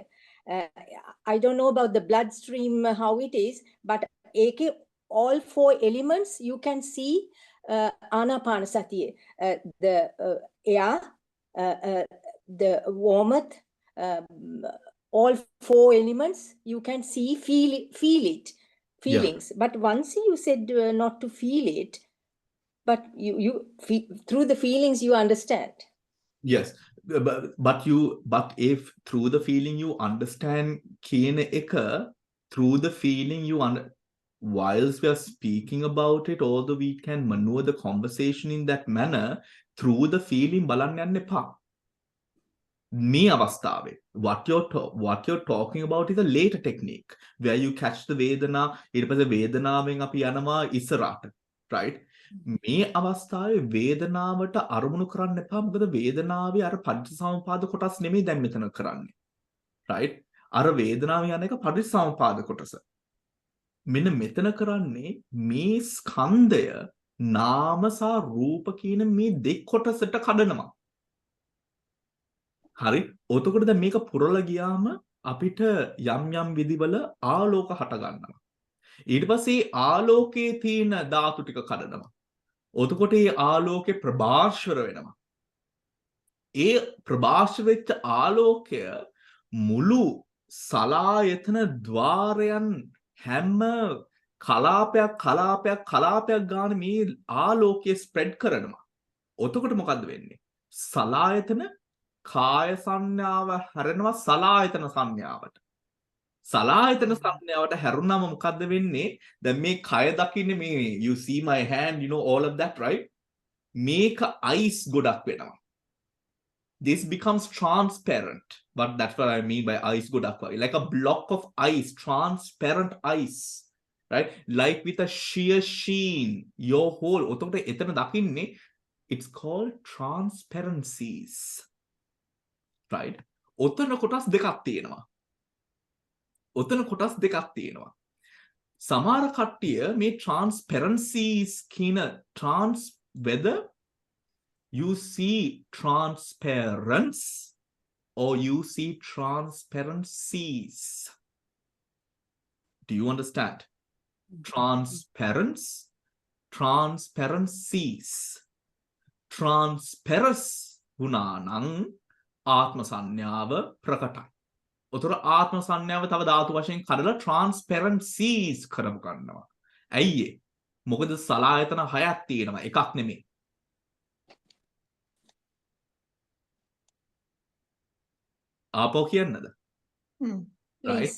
I don't know about the bloodstream, how it is, but AK, all 4 elements you can see Anapanasati, the air, the warmth, all 4 elements you can see, feel it, feelings. But once you said not to feel it, but you feel, through the feelings you understand. Yes, but if through the feeling you understand කියන එක, through the feeling you whilst we are speaking about it, although we can maneuver the conversation in that manner, through the feeling බලන්න යන්න එපා. මේ අවස්ථාවේ what you're talking about is a later technique where you catch the වේදනා, ඊට පස්සේ වේදනාවෙන් අපි යනවා ඉස්සරහට, right? මේ අවස්ථාවේ වේදනාවට අරමුණු කරන්න එපා. මොකද වේදනාවේ අර පටිච්චසමුපාද කොටස් නෙමෙයි දැන් මෙතන කරන්නේ, right? අර වේදනාව යන එක පටිච්චසමුපාද කොටස. මෙන්න මෙතන කරන්නේ මේ ස්කන්ධය නාම සහ රූප කියන මේ දෙක කොටසට කඩනවා. හරි? ඔතකොට දැන් මේක පුරලා ගියාම අපිට යම් විදිවල ආලෝක හට ගන්නවා. ඊට පස්සේ ආලෝකයේ තියෙන ධාතු ටික කඩනවා. ඔතකොට ඒ ආලෝකේ ප්‍රභාස්වර වෙනවා. ඒ ප්‍රභාස්වර වෙච්ච ආලෝකය මුළු සලායතන ద్వාරයන් හැම කලාපයක් ගාන මේ ආලෝකය ස්ප්‍රෙඩ් කරනවා. ඔතකොට මොකද්ද වෙන්නේ? සලායතන කාය සංඥාව හැරෙනවා සලායතන සංඥාවට. සලායතන සංඥාවට හැරුණාම මොකද්ද වෙන්නේ? දැන් මේ කය දකින්නේ මේ you see my hand, you know all of that, right? මේක ice ගොඩක් වෙනවා. This becomes transparent. But that's what I mean by ice ගොඩක් වගේ. Like a block of ice, transparent ice, right? Like with a sheer sheen, your whole. ඔතකොට එතන දකින්නේ it's called transparencies, right? ඔතන කොටස් දෙකක් තියෙනවා. සමහර කට්ටිය මේ transparencies කියන whether you see transparence or you see transparencies. Do you understand? Transparencies. Transparous වුණා නම් ආත්ම සංඥාව ප්‍රකටයි. උතර ආත්ම සංඥාව තව ධාතු වශයෙන් කඩලා transparencies කරමු ගන්නවා. ඇයි ඒ? මොකද සලායතන 6ක් තියෙනවා, එකක් නෙමෙයි. ආපෝ කියන්නද? right?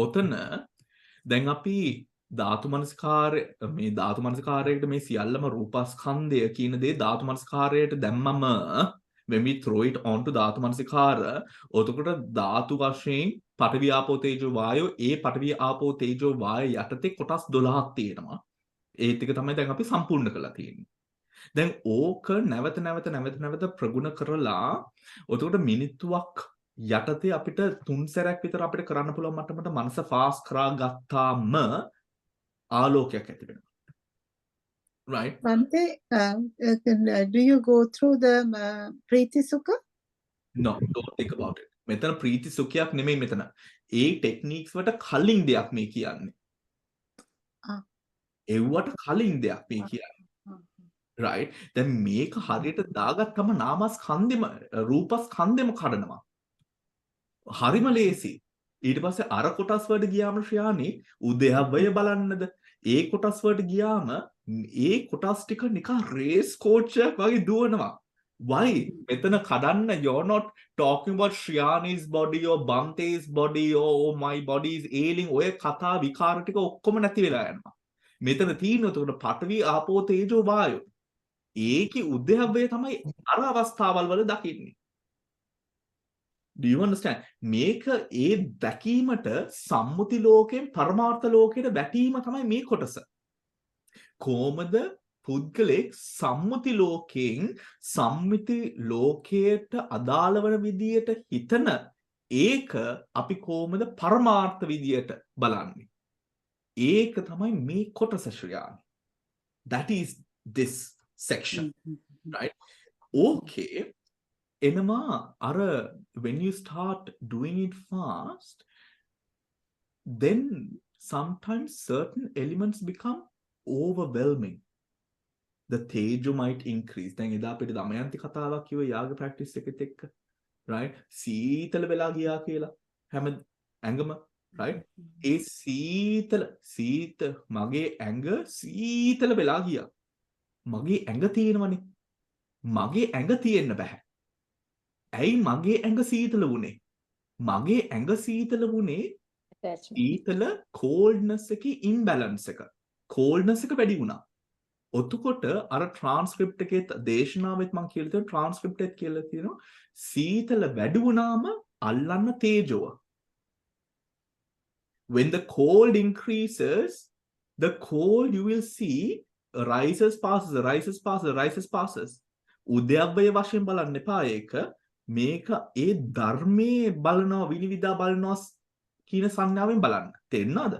ඔතන දැන් අපි ධාතු මනස්කාරයකට මේ සියල්ලම රූපස්කන්ධය කියන දේ ධාතු මනස්කාරයට දැම්මම when we throw it onto ධාතු මනසිකාර, ඔතකොට ධාතු වශයෙන් පඨවි ආපෝ තේජෝ වායෝ, ඒ පඨවි ආපෝ තේජෝ වායෝ යටතේ කොටස් 12ක් තියෙනවා. ඒ ටික තමයි දැන් අපි සම්පූර්ණ කරලා තියෙන්නේ. දැන් ඕක නැවත ප්‍රගුණ කරලා ඔතකොට මිනිත්තුවක් යටතේ අපිට 3 සැරයක් විතර අපිට කරන්න පුළුවන් මට්ටමට මනස ෆාස්ට් කරා ගත්තාම ආලෝකයක් ඇති වෙනවා. Right. Bante, do you go through the Preeti Sukha? No, don't think about it. මෙතන ප්‍රීති සුඛයක් නෙමෙයි මෙතන. ඒ ටෙක්නික්ස් වලට කලින් දෙයක් මේ කියන්නේ. එව්වට කලින් දෙයක් මේ කියන්නේ. Right? දැන් මේක හරියට දාගත්තම නාමස්කන්ධෙම රූපස්කන්ධෙම කඩනවා. හරිම ලේසි. ඊට පස්සේ අර කොටස් වලට ගියාම ශ්‍යානි උදේවය බලන්නද? ඒ කොටස් වලට ගියාම ඒ කොටස් ටික නිකන් රේස් කෝච් එකක් වගේ දුවනවා. Why? මෙතන කඩන්න you're not talking about Shriani's body or Bante's body or oh, my body is ailing. ඔය කතා විකාර ටික ඔක්කොම නැති වෙලා යනවා. මෙතන තියෙන උතකට පඨවි ආපෝ තේජෝ වායෝ. ඒකේ උදේවය තමයි අර අවස්ථාවල් වල දකින්නේ. Do you understand? මේක ඒ දැකීමට සම්මුති ලෝකයෙන් පරමාර්ථ ලෝකයට වැටීම තමයි මේ කොටස. කොහොමද පුද්ගලෙක් සම්මුති ලෝකයෙන් සම්මිති ලෝකයට අදාළ වන විදියට හිතන ඒක අපි කොහොමද පරමාර්ථ විදියට බලන්නේ? ඒක තමයි මේ කොටස Sriyani. That is this section, right? Okay. එනවා අර when you start doing it fast, then sometimes certain elements become overwhelming. The tejo might increase. දැන් එදා අපිට දමයන්ති කතාවක් කිව්ව යාග ප්‍රැක්ටිස් එකෙත් එක්ක, right? සීතල වෙලා ගියා කියලා හැම ඇඟම, right? ඒ සීත මගේ ඇඟ සීතල වෙලා ගියා. මගේ ඇඟ තියෙනවනේ. මගේ ඇඟ තියෙන්න බෑ. ඇයි මගේ ඇඟ සීතල වුනේ? මගේ ඇඟ සීතල වුනේ Attachment. සීතල coldness එකේ imbalance එක. coldness එක වැඩි වුණා. ඔතකොට අර transcript එකේ දේශනාවෙත් මම කියලා තියෙනවා transcript එකත් කියලා තියෙනවා සීතල වැඩි වුණාම අල්ලන්න තේජව. When the cold increases, the cold you will see rises passes. උද්‍යප්පය වශයෙන් බලන්න එපා ඒක. මේක ඒ ධර්මයේ බලනවා විනිවිදා බලනවා කියන සංඥාවෙන් බලන්න. තේරෙනවද?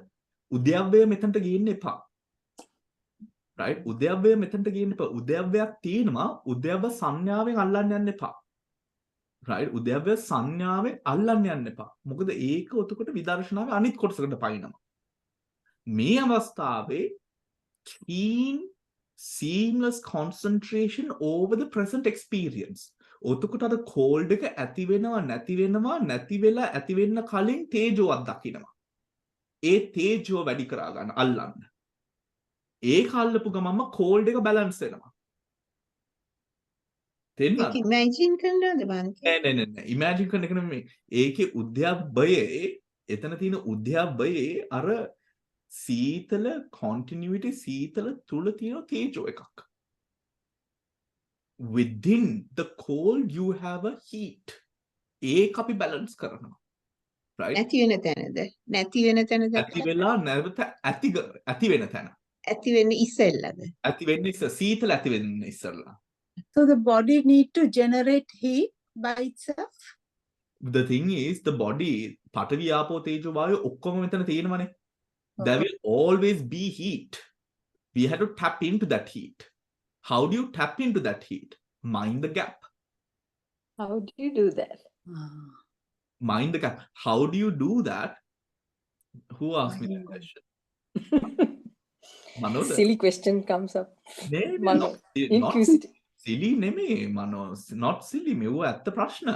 උද්‍යප්පය මෙතනට ගේන්න එපා. right? උද්‍යප්පය මෙතනට ගේන්න එපා. උද්‍යප්පයක් තියෙනවා උද්‍යප්ප සංඥාවෙන් අල්ලන්න යන්න එපා. right? උද්‍යප්පය සංඥාවෙන් අල්ලන්න යන්න එපා. මොකද ඒක උතකොට විදර්ශනාවේ අනිත් කොටසකට පයින්නවා. මේ අවස්ථාවේ keen seamless concentration over the present experience. ඔතකොට අර cold එක ඇති වෙනවා නැති වෙලා ඇති වෙන්න කලින් තේජෝවක් දකිනවා. ඒ තේජෝ වැඩි කරා ගන්න අල්ලන්න. ඒක අල්ලපු ගමන්ම cold එක balance වෙනවා. තේරෙනවද? imagine කරනවද බන්ති? නෑ. imagine කරන එක නෙමෙයි. ඒකේ උද්‍යප්පයේ එතන තියෙන උද්‍යප්පයේ අර සීතල continuity සීතල තුල තියෙන තේජෝ එකක්. Within the cold you have a heat. ඒක අපි balance කරනවා. right? නැති වෙන තැනද? නැති වෙන තැනද? ඇති වෙලා නැවත ඇති වෙන තැන. ඇති වෙන්නේ ඉස්සෙල්ලද? ඇති වෙන්නේ සීතල ඇති වෙන්නේ ඉස්සෙල්ලා. So the body need to generate heat by itself. The thing is the body පඨවි ආපෝ තේජෝ වායෝ ඔක්කොම මෙතන තියෙනවනේ. There will always be heat. We have to tap into that heat. How do you tap into that heat? Mind the gap. How do you do that? Mind the gap. How do you do that? Who asked me that question? Manoj? Silly question comes up. Not Inquisitive. silly නෙමෙයි Manoj. Not silly. මෙව ඇත්ත ප්‍රශ්න.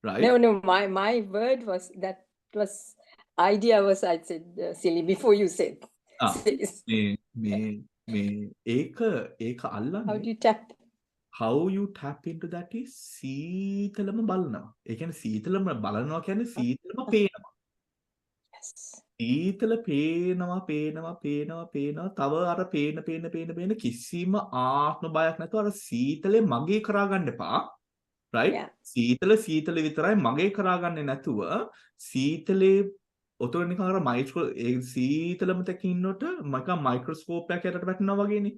Right? No. My word was that was idea was I said silly before you said. ඒක අල්ලන්නේ. How do you tap? How you tap into that is සීතලම බලනවා. ඒ කියන්නේ සීතලම බලනවා කියන්නේ සීතලම පේනවා. Yes. සීතල පේනවා. තව අර පේන කිසිම ආත්ම බයක් නැතුව අර සීතලේ මගේ කරා ගන්න එපා. right? Yeah. සීතල විතරයි මගේ කරා ගන්නේ නැතුව සීතලේ ඔතන නිකන් අර ඒ සීතලම තක ඉන්නකොට මක මයික්‍රොස්කෝප් එකක් යටට වැටෙනවා වගේනේ.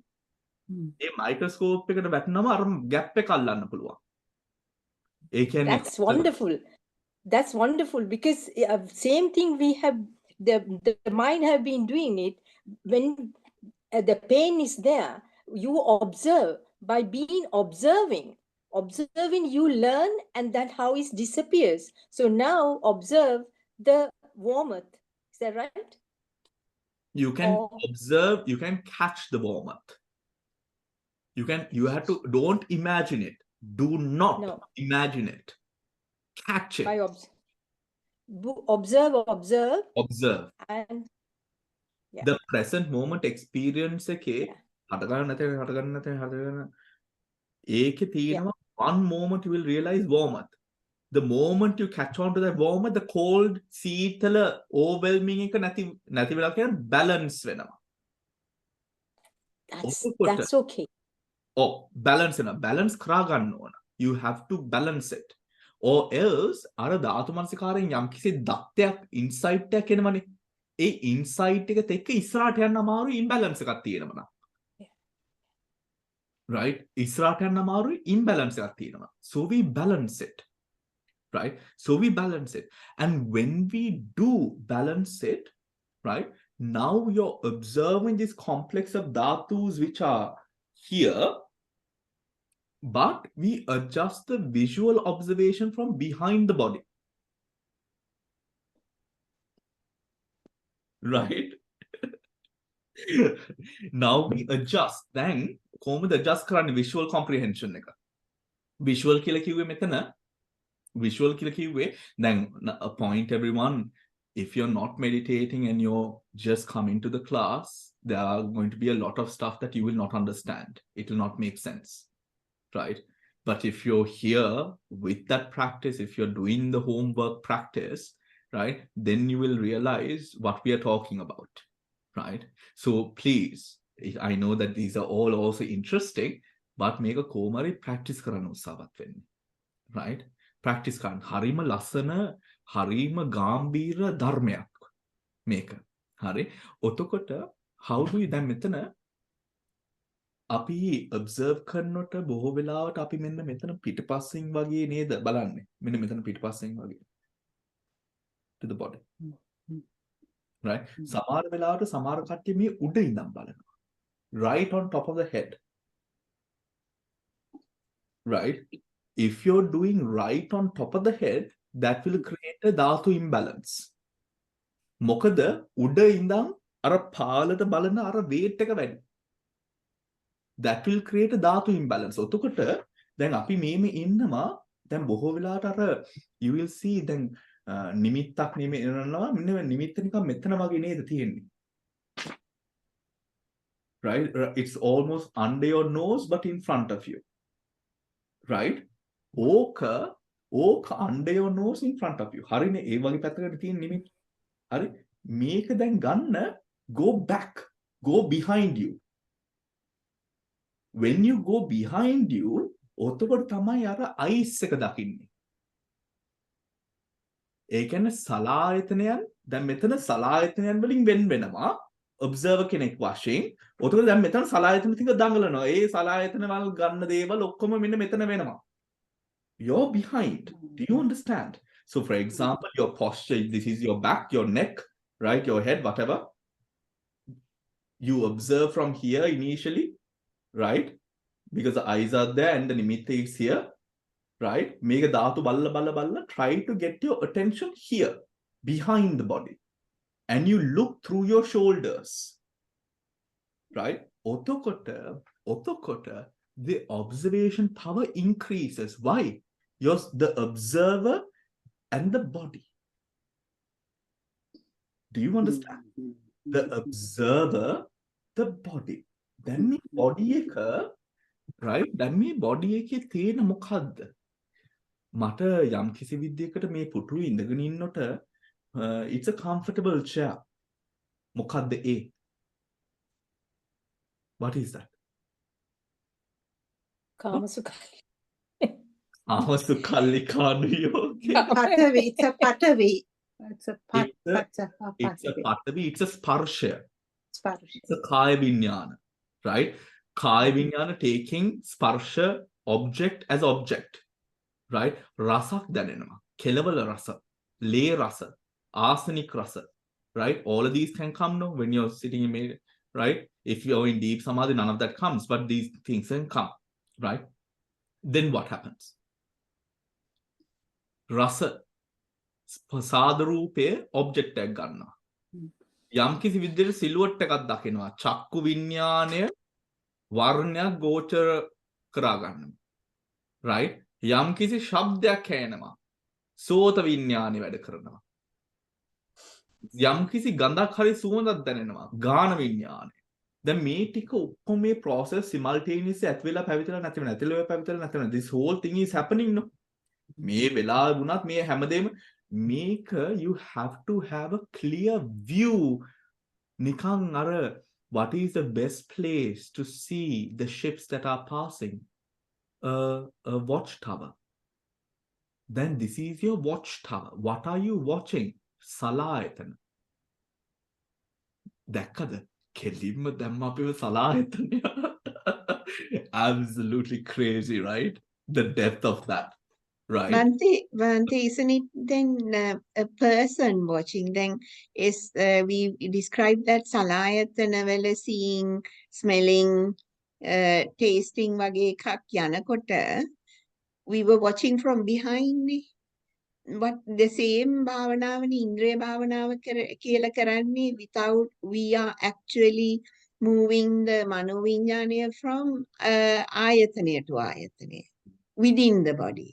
ඒ මයික්‍රොස්කෝප් එකට වැටෙනම අර ગેප් එක අල්ලන්න පුළුවන්. ඒ කියන්නේ That's wonderful because same thing we have the mind have been doing it when the pain is there. You observe by being observing you learn and that how it disappears. So now observe the warmth. Is that right? You can observe, you can catch the warmth. You have to, don't imagine it. Do not imagine it. Catch it. By observe. And yeah. The present moment experience එකේ හටගන්න ඒකේ තියෙනවා one moment you will realize warmth. The moment you catch on to that warmth, the cold, සීතල, overwhelming එක නැති වෙලා කියන balance වෙනවා. That's okay. Balance වෙනවා. Balance කරා ගන්න ඕන. You have to balance it. Or else අර ධාතු මනසිකාරයෙන් යම්කිසි දත්තයක් insight එකක් එනවනේ. ඒ insight එකත් එක්ක ඉස්සරහට යන්න අමාරුයි imbalance එකක් තියෙනවා. Right? ඉස්සරහට යන්න අමාරුයි imbalance එකක් තියෙනවා. So we balance it. Right? So we balance it. And when we do balance it, right? Now you're observing this complex of dhatus which are here. but we adjust the visual observation from behind the body. Right? Now we adjust. Then, කොහොමද adjust කරන්නේ visual comprehension එක? Visual කියලා කිව්වේ මෙතන visual කියලා කිව්වේ then a point everyone, if you're not meditating and you're just coming to the class, there are going to be a lot of stuff that you will not understand. It will not make sense, right? But if you're here with that practice, if you're doing the homework practice, right, then you will realize what we are talking about, right? So please, I know that these are all also interesting, but make a komari practice කරන්න උත්සාහවත් වෙන්න, right? Practice කරන්න. හරිම ලස්සන, හරිම ගාම්භීර ධර්මයක් මේක. හරි. ඔතකොට how do you දැන් මෙතන අපි observe කරනකොට බොහෝ වෙලාවට අපි මෙන්න මෙතන පිටපස්සෙන් වගේ නේද බලන්නේ. මෙන්න මෙතන පිටපස්සෙන් වගේ. To the body. Right? සමහර වෙලාවට සමහර කට්ටිය මේ උඩ ඉඳන් බලනවා. Right on top of the head. Right? If you're doing right on top of the head, that will create a dhatu imbalance. මොකද උඩ ඉඳන් අර පාලට බලන අර weight එක වැඩි. That will create a dhatu imbalance. ඔතකොට දැන් අපි මේමේ ඉන්නවා දැන් බොහෝ වෙලාවට අර you will see දැන් නිමිත්තක් නෙමෙයි එනවා මෙන්න නිමිත්ත නිකන් මෙතන වගේ නේද තියෙන්නේ. Right? It's almost under your nose but in front of you. Right? ඕක under your nose in front of you. හරිනේ ඒ වගේ පැත්තකට තියෙන නිමිත්ත. හරි? මේක දැන් ගන්න go back. Go behind you. When you go behind you, ඔතකොට තමයි අර ice එක දකින්නේ. ඒ කියන්නේ සලායතනයන් දැන් මෙතන සලායතනයන් වලින් වෙන් වෙනවා observer කෙනෙක් වශයෙන්. ඔතකොට දැන් මෙතන සලායතන ටික දඟලනවා. ඒ සලායතන වල ගන්න දේවල් ඔක්කොම මෙන්න මෙතන වෙනවා. You're behind. Do you understand? So for example, your posture, this is your back, your neck, right? Your head, whatever. You observe from here initially, right? Because the eyes are there and the nimitta is here, right? Make a dhatu balla. Try to get your attention here, behind the body. And you look through your shoulders, right? Otokota, the observation power increases. Why? The observer and the body. Do you understand? The observer, the body. Then me body eka, right? Then me body eke thena මොකද්ද? මට යම් කිසි විදියකට මේ පුටුවේ ඉඳගෙන ඉන්නකොට it's a comfortable chair. මොකද්ද ඒ? What is that? කාමසුඛයි. Kamasukallikanuyoge. Patavi, it's a patavi. It's a It's a patavi, it's a sparsha. It's a kaya vinyana, right? Kaya vinyana taking sparsha object as object, right? Rasak danenama, kelavala rasa, le rasa, asanik rasa, right? All of these can come now when you're sitting in, right? If you're in deep samadhi, none of that comes, but these things can come, right? Then what happens? Rasa ප්‍රසාද රූපයේ object එකක් ගන්නවා. යම් කිසි විදිහට සිලුවට් එකක් දකිනවා. චක්කු විඥාණය වර්ණයක් ගෝචර කරා ගන්නවා. right? යම් කිසි ශබ්දයක් ඇහෙනවා. සෝත විඥාණය වැඩ කරනවා. යම් කිසි ගඳක් හරි සුවඳක් දැනෙනවා. ගාන විඥාණය. දැන් මේ ටික ඔක්කොම මේ process simultaneously ඇත් වෙලා පැවිතලා නැති වෙනවා. ඇතිලා පැවිතලා නැති වෙනවා. This whole thing is happening no. මේ වෙලාව වුණත් මේ හැමදේම මේක you have to have a clear view. නිකන් අර what is the best place to see the ships that are passing? A watchtower. Then this is your watchtower. What are you watching? Salayatana. දැක්කද? කෙලින්ම දැම්ම අපිව සලායතනය. Absolutely crazy, right? The depth of that. Right. Bhante, isn't it then a person watching? Then is we describe that salayatana wala seeing, smelling, tasting වගේ එකක් යනකොට we were watching from behind නේ. But the same භාවනාවනේ ඉන්ද්‍රිය භාවනාව කියලා කරන්නේ without we are actually moving the මනෝවිඤ්ඤාණය from ආයතනය to ආයතනය within the body.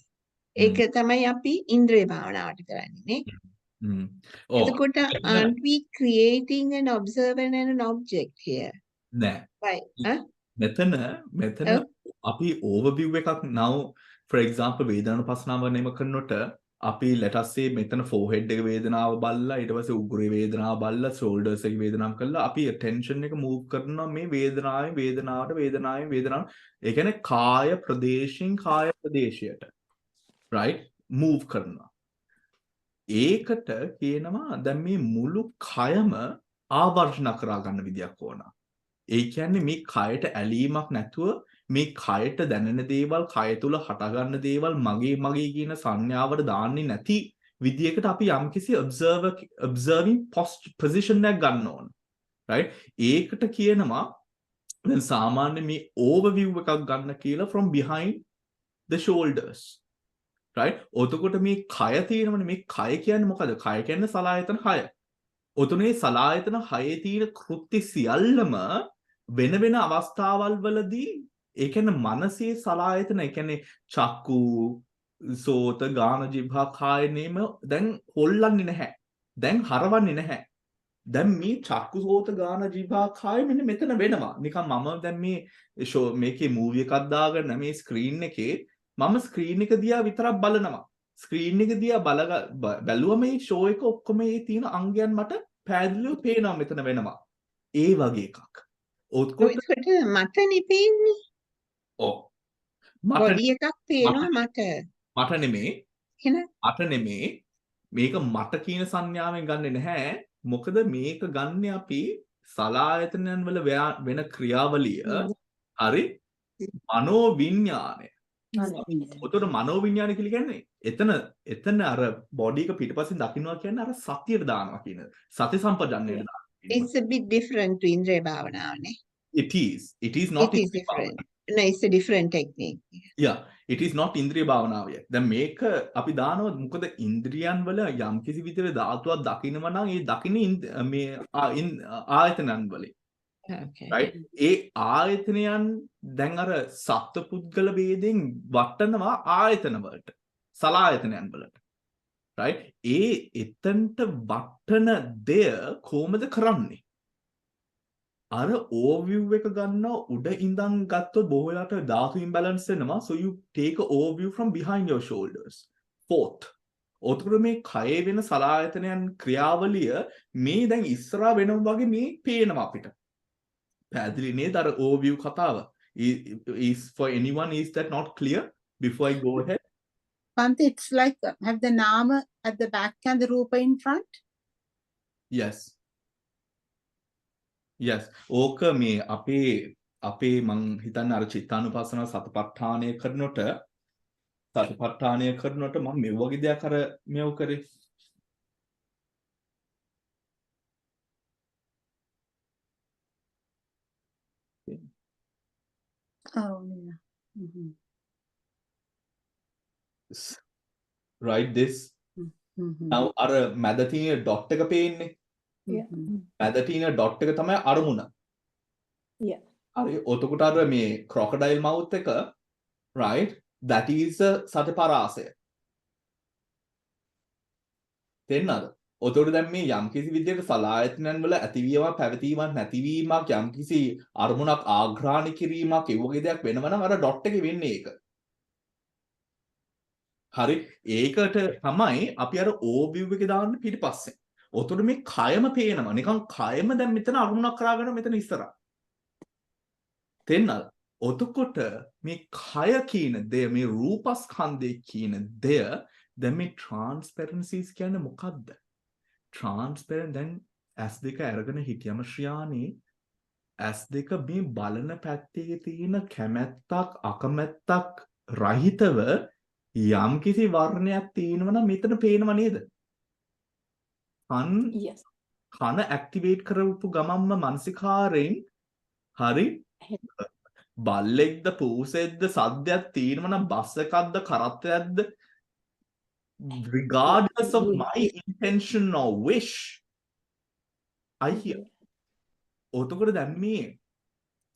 ඒක තමයි අපි ඉන්ද්‍රිය භාවනාවට කරන්නේ නේ. එතකොට aren't we creating an observer and an object here? නෑ. Right. මෙතන අපි overview එකක් now for example වේදනානුපස්සනාව නෙම කරනකොට අපි let us say මෙතන forehead එක වේදනාව බලලා ඊට පස්සේ උගුරේ වේදනාව බලලා shoulders එකේ වේදනාව කළා අපි attention එක move කරනවා මේ වේදනාවට ඒ කියන්නේ කාය ප්‍රදේශයට right move කරනවා ඒකට කියනවා දැන් මේ මුළු කයම ආවර්ජන කරා ගන්න විදියක් ඕන ඒ කියන්නේ මේ කයට ඇලීමක් නැතුව මේ කයට දැනෙන දේවල් කය තුල හට ගන්න දේවල් මගේ කියන සංඥාවට දාන්නේ නැති විදියකට අපි යම්කිසි observing position එකක් ගන්න ඕන right ඒකට කියනවා දැන් සාමාන්‍ය මේ overview එකක් ගන්න කියලා from behind the shoulders right ඔතකොට මේ කය තියෙනවනේ මේ කය කියන්නේ මොකද කය කියන්නේ සලායතන 6 ඔතනේ සලායතන 6 තියෙන කෘත්‍ය සියල්ලම වෙන අවස්ථාවල් වලදී ඒ කියන්නේ මනසේ සලායතන ඒ කියන්නේ චක්කු සෝත ගාන ජීභා කාය නේම දැන් හොල්ලන්නේ නැහැ දැන් හරවන්නේ නැහැ දැන් මේ චක්කු සෝත ගාන ජීභා කාය මෙන්න මෙතන වෙනවා නිකන් මම දැන් මේකේ මූවි එකක් දාගෙන මේ ස්ක්‍රීන් එකේ මම ස්ක්‍රීන් එක දිහා විතරක් බලනවා ස්ක්‍රීන් එක දිහා බැලුවම මේ ෂෝ එක ඔක්කොම මේ තියෙන අංගයන් මට පැහැදිලිව පේනවා මෙතන වෙනවා ඒ වගේ එකක් ඔතකොට මට නිපෙන්නේ බොඩි එකක් පේනවා මට නෙමේ මේක මට කියන සංඥාවෙන් ගන්නෙ නැහැ මොකද මේක ගන්න අපි සලායතනයන් වල වෙන ක්‍රියාවලිය හරි මනෝවිඤ්ඤාණය ඔතන මනෝවිඤ්ඤාණය කියලා කියන්නේ එතන අර බොඩි එක පිටපස්සෙන් දකින්නවා කියන්නේ අර සතියට දානවා කියන සති සම්පජන්ණයට දානවා it's a bit different to ඉන්ද්‍රිය භාවනාවනේ it is not it is different no it's a different technique yeah it is not ඉන්ද්‍රිය භාවනාව yet දැන් මේක අපි දානවා මොකද ඉන්ද්‍රියන් වල යම් කිසි විදිහේ ධාතුවක් දකින්නවා නම් ඒ දකින්නේ මේ ආයතනයන් වලින් okay right ඒ ආයතනයන් දැන් අර සත්පුද්ගල ભેදෙන් වටනවා ආයතන වලට සලායතනයන් වලට right ඒ එතනට වටන දෙය කොහොමද කරන්නේ අර overview එක ගන්නවා උඩ ඉඳන් ගත්තොත් බොහෝ වෙලාවට ධාතු imbalance වෙනවා so you take a overview from behind your shoulders fourth ඔතකොට මේ කයේ වෙන සලායතනයන් ක්‍රියාවලිය මේ දැන් ඉස්සරහා වෙනම වගේ මේ පේනවා අපිට පැහැදිලි නේද අර overview කතාව is for anyone is that not clear before I go ahead Bhante, it's like have the nama at the back and the rupa in front yes ඕක මේ අපේ මං හිතන්නේ අර චිත්තානුපස්සන සතිපට්ඨානය කරනකොට මම මේ වගේ දෙයක් අර මෙව කරේ oh yeah right this now අර මැද තියෙන ඩොට් එක පේන්නේ මැද තියෙන ඩොට් එක තමයි අරමුණ හරි ඔතකොට අර මේ crocodile mouth එක right that is සතපරාසය තේන්නද ඔතකොට දැන් මේ යම්කිසි විදිහකට සලායතනයන් වල ඇතිවීමක් පැවතීමක් නැතිවීමක් යම්කිසි අරමුණක් ආග්‍රහණය කිරීමක් ඒ වගේ දෙයක් වෙනවා නම් අර ඩොට් එකේ වෙන්නේ ඒක හරි ඒකට තමයි අපි අර overview එකේ දාන්න පිටිපස්සේ ඔතකොට මේ කයම පේනවා නිකන් කයම දැන් මෙතන අරමුණක් කරාගෙන මෙතන ඉස්සරහා තේන්නද ඔතකොට මේ කය කියන දෙය මේ රූපස්කන්ධය කියන දෙය දැන් මේ transparencies කියන්නේ මොකද්ද transparent දැන් S2 අරගෙන හිටියම ශ්‍රියානේ S2 මේ බලන පැත්තේ තියෙන කැමැත්තක් අකමැත්තක් රහිතව යම් කිසි වර්ණයක් තියෙනවා නම් මෙතන පේනව නේද කන ඇක්ටිවේට් කරපු ගමම්ම මානසිකාරයෙන් හරි බල්ලෙක්ද පූසෙක්ද සද්දයක් තියෙනවා නම් බස් එකක්ද කරත්තයක්ද regardless of my intention or wish I hear. ඔතකොට දැන් මේ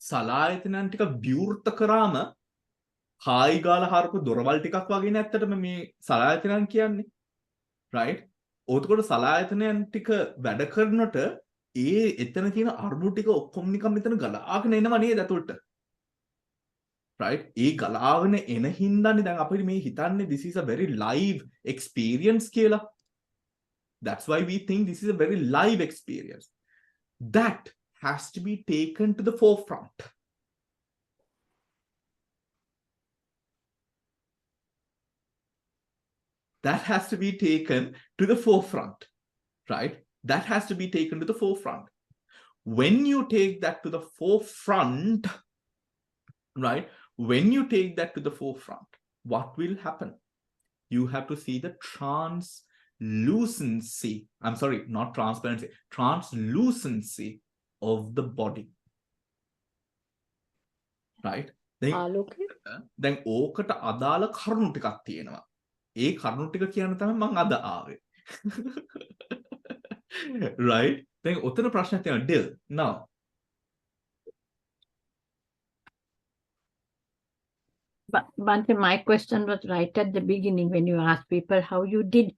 සලායතනයන් ටික විවෘත කරාම හායි ගාලා හරපු දොරවල් ටිකක් වගේ නේ ඇත්තටම මේ සලායතනයන් කියන්නේ. right? ඔතකොට සලායතනයන් ටික වැඩ කරනකොට එතන තියෙන අරුණු ටික ඔක්කොම නිකන් මෙතන ගලාගෙන එනවා නේද ඇතුළට. right? ඒ ගලාගෙන එන හින්දානේ දැන් අපිට මේ හිතන්නේ this is a very live experience කියලා. That's why we think this is a very live experience. That has to be taken to the forefront. That has to be taken to the forefront, right? That has to be taken to the forefront. When you take that to the forefront, right? When you take that to the forefront, what will happen? You have to see the translucency. I'm sorry, not transparency. Translucency of the body. Right? දැන් ඕකට අදාළ කරුණු ටිකක් තියෙනවා. ඒ කරුණු ටික කියන තමයි මම අද ආවේ. right? දැන් ඔතන ප්‍රශ්නයක් තියෙනවා. Dill. Now. But Bante, my question was right at the beginning when you asked people how you did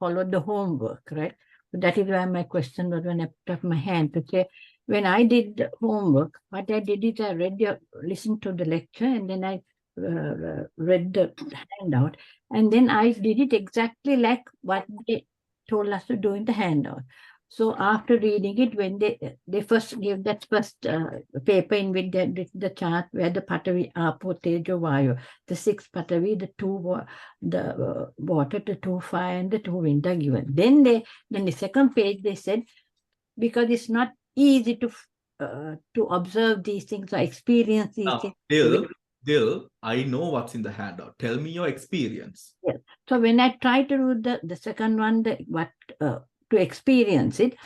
follow the homework, right? So that is why my question was when I put up my hand to say, when I did the homework, what I did is I listened to the lecture and then I read the handout, and then I did it exactly like what they told us to do in the handout. So after reading it, when they first gave that first paper in which they did the chart where the Patavi, Apo, Tejo, Vayu, the 6 Patavi, the 2 water, the 2 fire, and the 2 wind are given. Then the second page they said, because it's not easy to observe these things or experience these things. Dill, I know what's in the handout. Tell me your experience. Yes. So when I tried to do the second one, to experience it,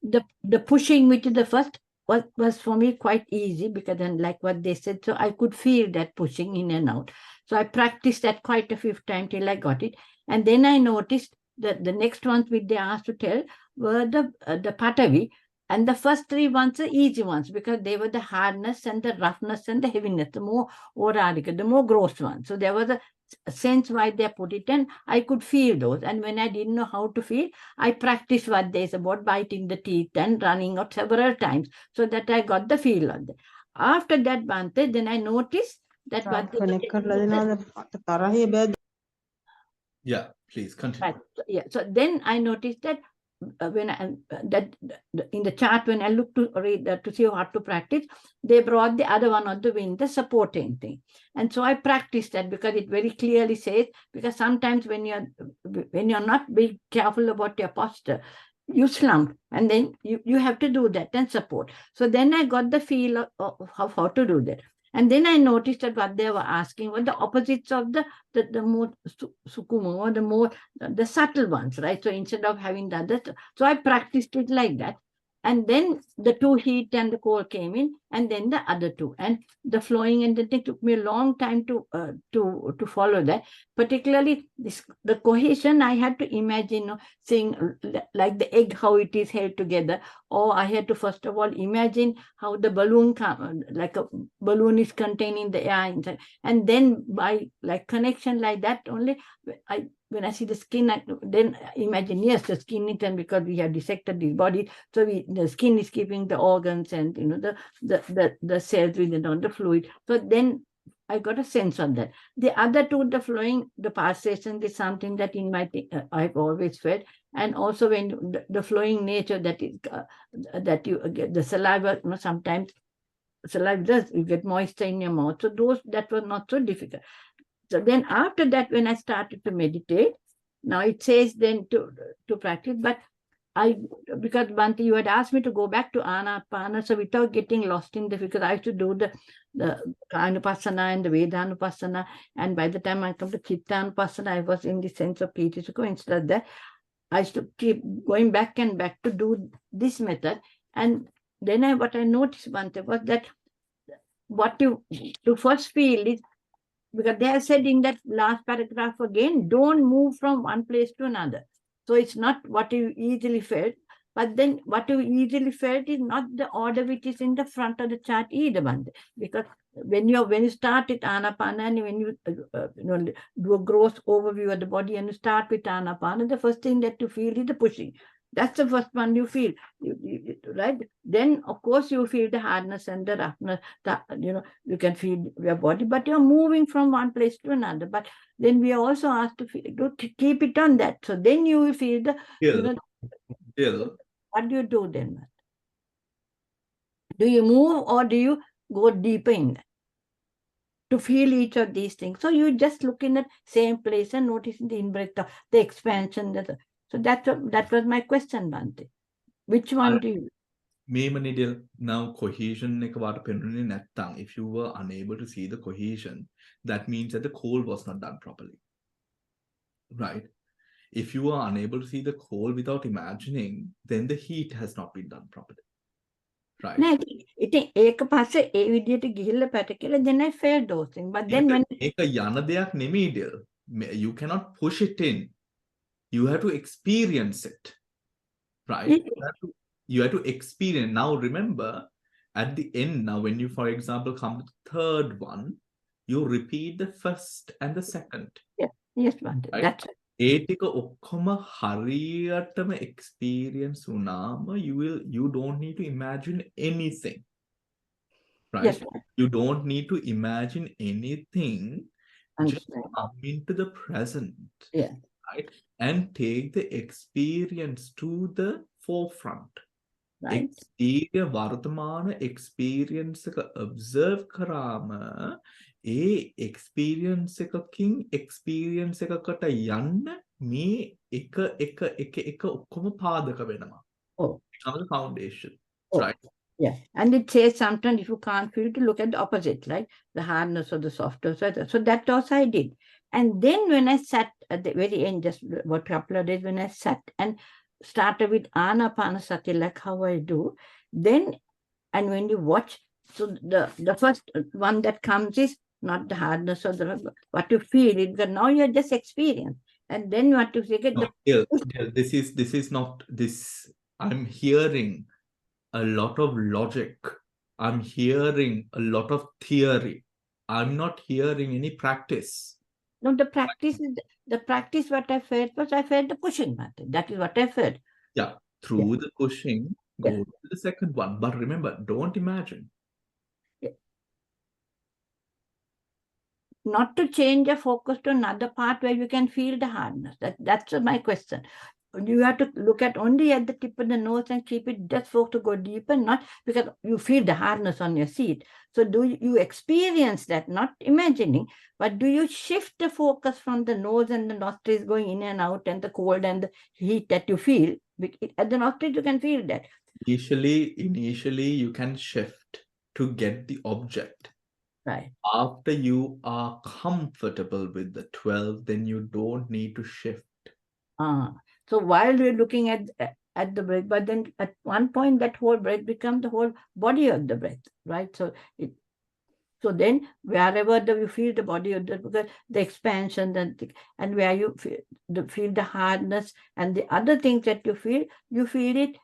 the pushing, which is the first, was for me quite easy, because then like what they said, so I could feel that pushing in and out. So I practiced that quite a few times till I got it. And then I noticed that the next ones which they asked to tell were the Patavi. And the first 3 ones are easy ones, because they were the hardness and the roughness and the heaviness, the more auradica, the more gross ones. So there was a sense why they put it, and I could feel those. And when I didn't know how to feel, I practiced what they said about biting the teeth and running out several times, so that I got the feel of that. After that, Bante, then I noticed that what they yeah, please continue. right. Yeah, so then I noticed that when in the chart, when I looked to read to see how to practice, they brought the other one on the wind, the supporting thing. And so I practiced that, because it very clearly says, because sometimes when you're not being careful about your posture, you slump, and then you have to do that and support. So then I got the feel of how to do that. And then I noticed that what they were asking were the opposites of the more sukuma, or the subtle ones, right? So instead of having the other, so I practiced it like that. And then the 2 heat and the cold came in, and then the other 2. And the flowing and the thing took me a long time to follow that. Particularly the cohesion, I had to imagine seeing like the egg, how it is held together. Or I had to first of all imagine how the balloon, like a balloon is containing the air inside. And then by like connection like that only, when I see the skin, then imagine, yes, the skin is, and because we have dissected this body, so the skin is keeping the organs and the cells within the fluid. So then I got a sense of that. The other 2, the flowing, the pulsation is something that in my I've always felt, and also when the flowing nature that is that you get the saliva, sometimes saliva does, you get moisture in your mouth. So those that were not so difficult. So then after that, when I started to meditate, now it says then to practice, but because Bante, you had asked me to go back to Anapana, so without getting lost in because I used to do the Kayanupassana and the Vedanupassana, and by the time I come to Chittanupassana, I was in the sense of Piti Sukha. Instead of that, I used to keep going back and back to do this method. And then what I noticed, Bante, was that what you to first feel is, because they have said in that last paragraph again, don't move from one place to another. So it's not what you easily felt, but then what you easily felt is not the order which is in the front of the chart either, Bande. Because when you start with Anapana and when you do a gross overview of the body and you start with Anapana, the first thing that you feel is the pushing. That's the first one you feel, right? Then, of course, you feel the hardness and the roughness. You can feel your body, but you're moving from one place to another. But then we are also asked to keep it on that. So then you will feel the, what do you do then? Do you move or do you go deeper in that? To feel each of these things. So you just look in the same place and noticing the in-breath, the expansion. So that was my question, Bante. Which one do you? Memanidil, now cohesion if you were unable to see the cohesion, that means that the cold was not done properly. Right? If you are unable to see the cold without imagining, then the heat has not been done properly. Right? Then I felt those things. But then when you cannot push it in. You have to experience it. Right? You have to experience. Now remember, at the end, now when you, for example, come to the third one, you repeat the first and the second. Yes, Bante. Right? That's ඒටික ඔක්කොම හරියටම experience වුණාම you don't need to imagine anything. Right? Yes. You don't need to imagine anything. Just come into the present. Yeah. Right? And take the experience to the forefront. Right. වර්තමාන experience එක observe කරාම experience එකකින් experience එකකට යන්න මේ එක ඔක්කොම පාදක වෙනවා. Becomes the foundation. Right? Yeah. And it says sometimes if you can't feel, to look at the opposite, right? The hardness or the softer. So that also I did. And then when I sat at the very end, just about a couple of days, when I sat and started with Anapanasati, like how I do, then, and when you watch, so the first one that comes is not the hardness or what you feel it, but now you're just experienced. And then what you say, this is not this. I'm hearing a lot of logic. I'm hearing a lot of theory. I'm not hearing any practice. No, the practice what I felt was I felt the pushing method. That is what I felt. Yeah, through the pushing, go to the second one. But remember, don't imagine. Not to change the focus to another part where you can feel the hardness. That's my question. You have to look at only at the tip of the nose and keep it just for to go deeper, not because you feel the hardness on your seat. So do you experience that, not imagining, but do you shift the focus from the nose and the nostrils going in and out and the cold and the heat that you feel? At the nostrils, you can feel that. Initially, you can shift to get the object. Right. After you are comfortable with the 12, then you don't need to shift. So while we're looking at the breath, but then at one point that whole breath becomes the whole body of the breath, right? So then wherever you feel the body of the expansion and where you feel the hardness and the other things that you feel it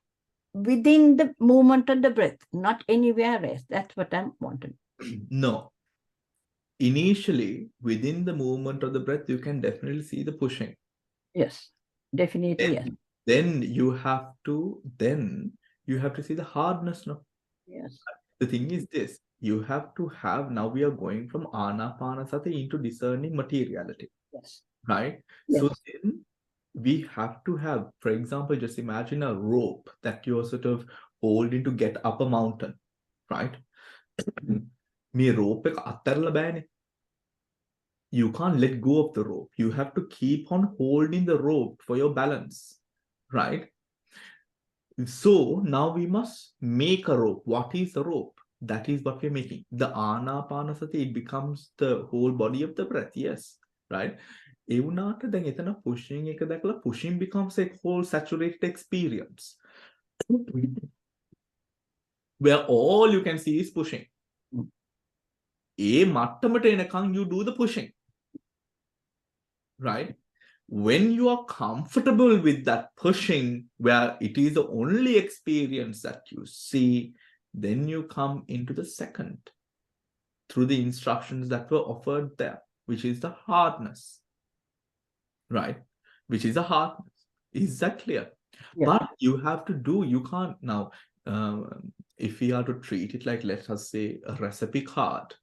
within the movement of the breath, not anywhere else. That's what I'm wanting. No. Initially, within the movement of the breath, you can definitely see the pushing. Yes, definitely. Yes. Then you have to see the hardness. No? Yes. The thing is this, you have to have, now we are going from Anapanasati into discerning materiality. Yes. Right? Yes. So then we have to have, for example, just imagine a rope that you're sort of holding to get up a mountain. Right? Me rope එක අත්හැරලා බෑනේ. You can't let go of the rope. You have to keep on holding the rope for your balance. Right? So now we must make a rope. What is the rope? That is what we're making. The Anapanasati, it becomes the whole body of the breath. Yes. Right? ඒ වුණාට දැන් එතන pushing එක දැකලා pushing becomes a whole saturated experience. Where all you can see is pushing. ඒ මට්ටමට එනකන් you do the pushing. Right? When you are comfortable with that pushing, where it is the only experience that you see, then you come into the second through the instructions that were offered there, which is the hardness. Right? Which is the hardness. Is that clear? Yeah. But you have to do, you can't now, if we are to treat it like, let us say, a recipe card,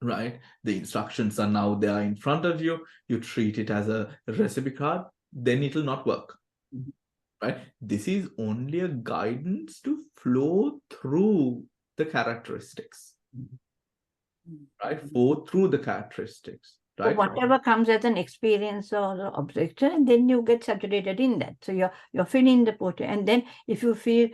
right? The instructions are now there in front of you. You treat it as a recipe card, then it will not work, right? This is only a guidance to flow through the characteristics, right? Flow through the characteristics, So right? whatever comes as an experience or the objection, and then you get saturated in that. So you're feeling the potential. And then if you feel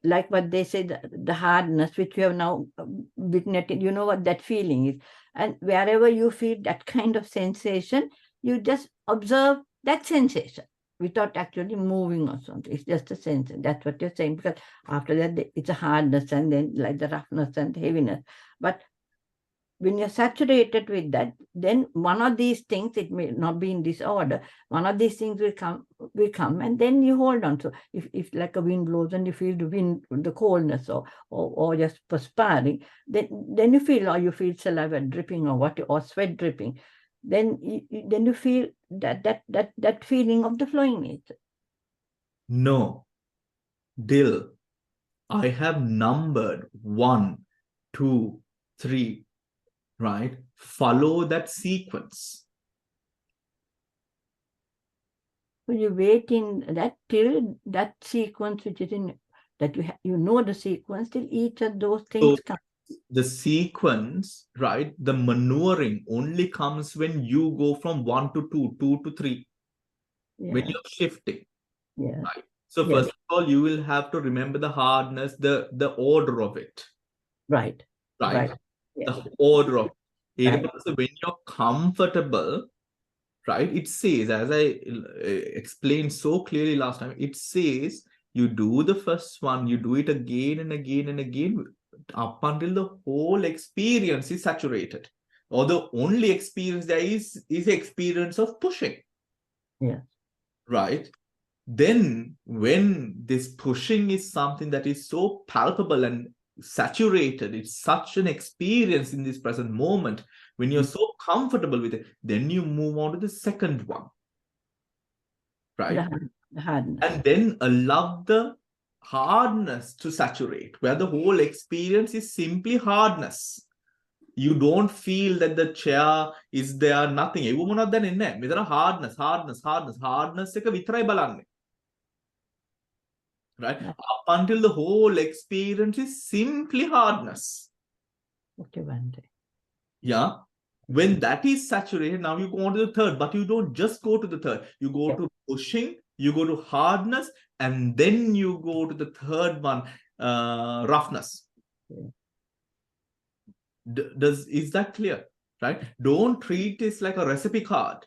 like what they say, the hardness, which you have now witnessed, you know what that feeling is. And wherever you feel that kind of sensation, you just observe that sensation without actually moving or something. It's just a sensation. That's what you're saying. Because after that, it's a hardness and then like the roughness and heaviness. But when you're saturated with that, then one of these things, it may not be in this order, one of these things will come, and then you hold on. So if like a wind blows and you feel the wind, the coldness or just perspiring, then you feel, or you feel saliva dripping or sweat dripping, then you feel that feeling of the flowing nature. No, Dil, I have numbered 1, 2, 3, right? Follow that sequence. So you wait in that till that sequence, which is in that you know the sequence, till each of those things come. The sequence, right? The maneuvering only comes when you go from 1 to 2, 2 to 3. Yeah. When you're shifting. Yeah. Right? So Yes. first of all, you will have to remember the hardness, the order of it. Right. Right? Right. Yeah. The order of it. Right. So when you're comfortable, right? It says, as I explained so clearly last time, it says you do the first one, you do it again and again and again up until the whole experience is saturated. Or the only experience there is the experience of pushing. Yeah. Right? Then when this pushing is something that is so palpable and saturated, it's such an experience in this present moment, when you're so comfortable with it, then you move on to the second one, right? The hardness. And then allow the hardness to saturate, where the whole experience is simply hardness. You don't feel that the chair is there, nothing. ඒක මොනවද දැනෙන්නේ නැහැ. මෙතන hardness එක විතරයි බලන්නේ. Right? Up until the whole experience is simply hardness. Okay, Bhante. Yeah. When that is saturated, now you go on to the third, but you don't just go to the third. You go to pushing, you go to hardness, and then you go to the third one, roughness. Is that clear? Right? Don't treat this like a recipe card.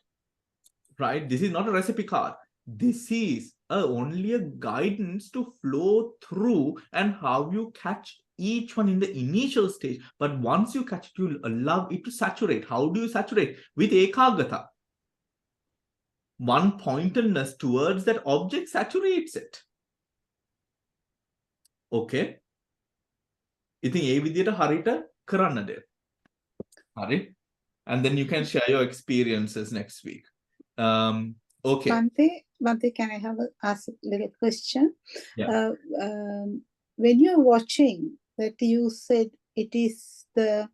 Right? This is not a recipe card. This is only a guidance to flow through and how you catch each one in the initial stage. But once you catch it, you allow it to saturate. How do you saturate? With ekagata. One pointedness towards that object saturates it. Okay? ඉතින් ඒ විදිහට හරියට කරන්න දෙන්න. හරි? And then you can share your experiences next week. Okay. Bhante, can I ask a little question? Yeah. When you're watching, that you said it is the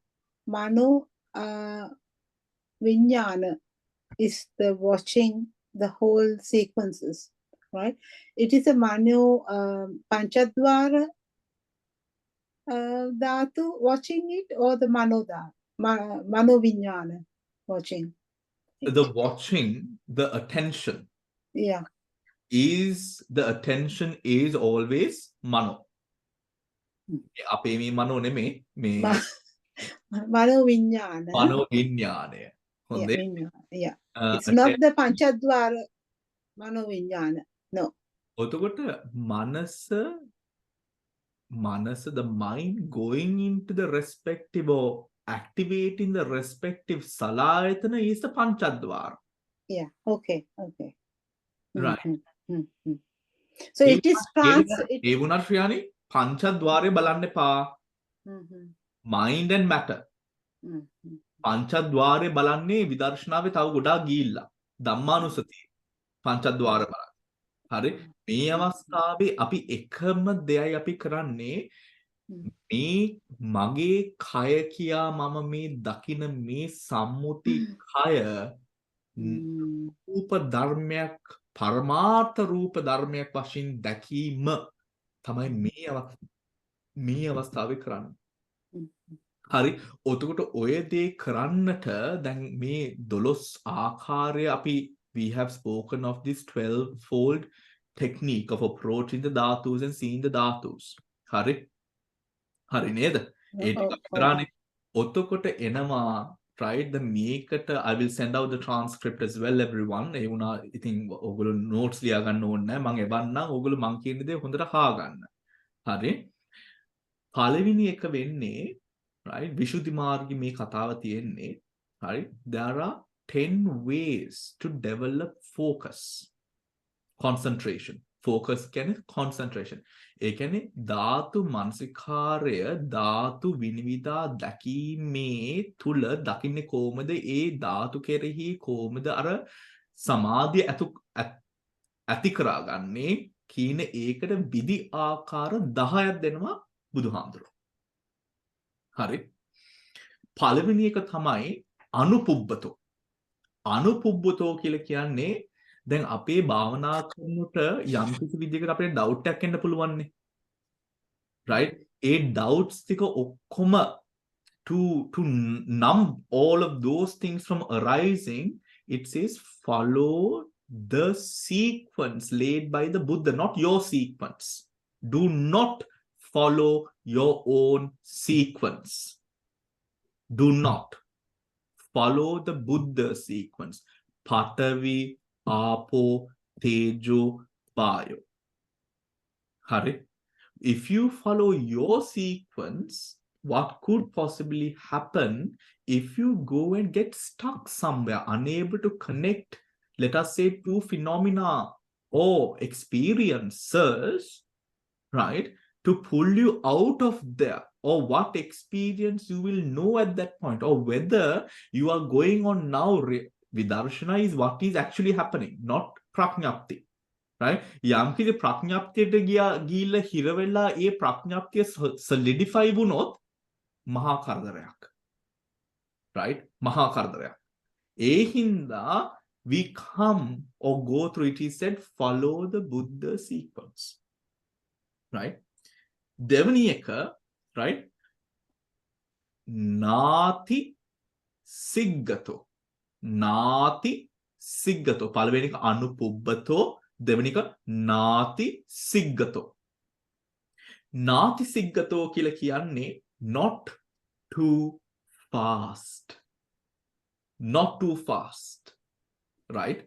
mano vinyana is the watching the whole sequences, right? It is a mano panchadvara dhatu watching it, or the mano vinyana watching? The watching, the attention. Yeah. The attention is always mano. අපේ මේ මනෝ නෙමේ මේ mano vinyana. මනෝ විඥානය. හොඳේ. Yeah. It's not the panchadvara mano vinyana. No. එතකොට මනස, the mind going into the respective activating the respective salayatana is the panchadwara. Yeah. Okay. Okay. Right. So it is ඒ වුණත් ශ්‍රියානි පංචද්වාරය බලන්න එපා. Mind and matter. පංචද්වාරය බලන්නේ විදර්ශනාවේ තව ගොඩාක් ගිහිල්ලා. ධම්මානුසතිය පංචද්වාර බලන්න. හරි. මේ අවස්ථාවේ අපි එකම දෙයයි අපි කරන්නේ මේ මගේ කය කියා මම මේ දකින මේ සම්මුති කය රූප ධර්මයක් පරමාර්ථ රූප ධර්මයක් වශයෙන් දැකීම තමයි මේ අවස්ථාවේ කරන්නේ. හරි. ඔතකොට ඔය දේ කරන්නට දැන් මේ 12 ආකාරය අපි we have spoken of this 12-fold technique of approaching the dhatus and seeing the dhatus. හරි. හරි නේද? ඒ ටික අපි කරානේ. ඔතකොට එනවා right the මේකට I will send out the transcript as well everyone. ඒ වුණා ඉතින් ඔයගොල්ලෝ notes ලියා ගන්න ඕනේ නැහැ. මම එවන්නම් ඔයගොල්ලෝ මං කියන දේ හොඳට අහගන්න. හරි. පළවෙනි එක වෙන්නේ right විසුද්ධි මාර්ගයේ මේ කතාව තියෙන්නේ. හරි. There are 10 ways to develop focus. Concentration. Focus කියන්නේ concentration. ඒ කියන්නේ ධාතු මනසිකාරය ධාතු විනිවිදා දැකීමේ තුල දකින්නේ කොහොමද ඒ ධාතු කෙරෙහි කොහොමද අර සමාධිය ඇති කරගන්නේ කියන ඒකට විදි ආකාර 10ක් දෙනවා බුදුහාමුදුරුවෝ. හරි. පළවෙනි එක තමයි අනුපුබ්බතෝ. අනුපුබ්බතෝ කියලා කියන්නේ දැන් අපේ භාවනා කරනකොට යම් කිසි විදිහකට අපේ ඩවුට් එකක් එන්න පුළුවන් නේ. right? ඒ doubts ටික ඔක්කොම to numb all of those things from arising, it says follow the sequence laid by the Buddha, not your sequence. Do not follow your own sequence. Do not follow the Buddha sequence. Patavi, Apo, Tejo, Vayo. Hari. If you follow your sequence, what could possibly happen if you go and get stuck somewhere, unable to connect, let us say, two phenomena or experiences, right, to pull you out of there, or what experience you will know at that point, or whether you are going on now, Vidarshana is what is actually happening, not Prajñapti. Right? යම් කිසි ප්‍රඥාප්තියට ගිහිල්ලා හිර වෙලා ඒ ප්‍රඥාප්තිය solidify වුණොත් මහා කරදරයක්. Right? මහා කරදරයක්. ඒ හින්දා we come or go through it, he said, follow the Buddha sequence. Right? දෙවැනි එක, right? නාති සිග්ගතෝ. නාති සිග්ගතෝ. පළවෙනි එක අනුපුබ්බතෝ. දෙවෙනි එක නාති සිග්ගතෝ. නාති සිග්ගතෝ කියලා කියන්නේ not too fast. Not too fast. Right?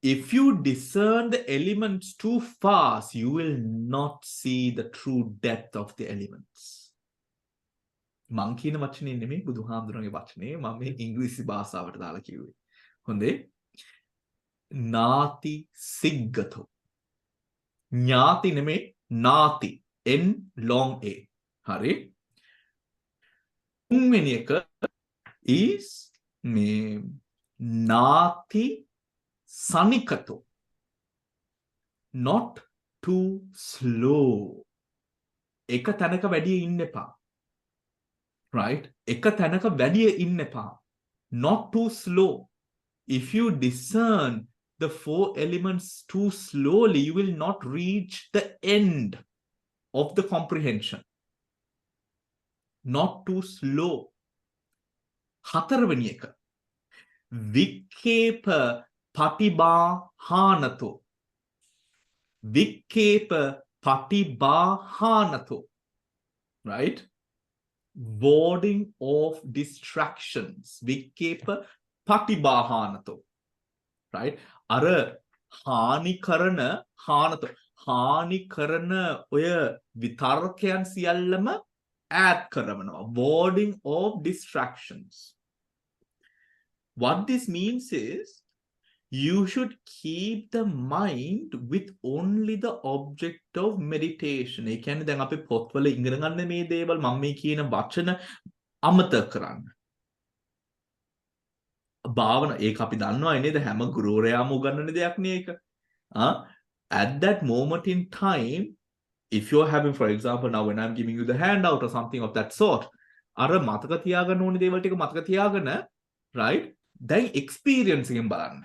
If you discern the elements too fast, you will not see the true depth of the elements. මං කියන වචනේ නෙමෙයි බුදුහාමුදුරන්ගේ වචනේ. මම මේ ඉංග්‍රීසි භාෂාවට දාලා කිව්වේ. හොඳේ? නාති සිග්ගතෝ. ඥාති නෙමේ නාති. N long A. හරි. තුන්වෙනි එක is මේ නාති සනිකතෝ. Not too slow. එක තැනක වැඩිය ඉන්න එපා. Right? එක තැනක වැඩිය ඉන්න එපා. Not too slow. If you discern the 4 elements too slowly, you will not reach the end of the comprehension. Not too slow. හතරවෙනි එක. වික්කේප පටිබාහානතෝ. වික්කේප පටිබාහානතෝ. Right? Warding off distractions. වික්කේප පටිබාහානතෝ. Right? අර හානි කරන හානතෝ. හානි කරන ඔය විතර්කයන් සියල්ලම ඈත් කරනවා. Warding off distractions. What this means is you should keep the mind with only the object of meditation. ඒ කියන්නේ දැන් අපි පොත්වල ඉගෙන ගන්න මේ දේවල් මම මේ කියන වචන අමතක කරන්න. භාවනා ඒක අපි දන්නවයි නේද හැම ගුරුවරයාම උගන්වන දෙයක් නේ ඒක. At that moment in time, if you're having, for example, now when I'm giving you the handout or something of that sort, අර මතක තියාගන්න ඕනේ දේවල් ටික මතක තියාගෙන, right? දැන් experience එකෙන් බලන්න.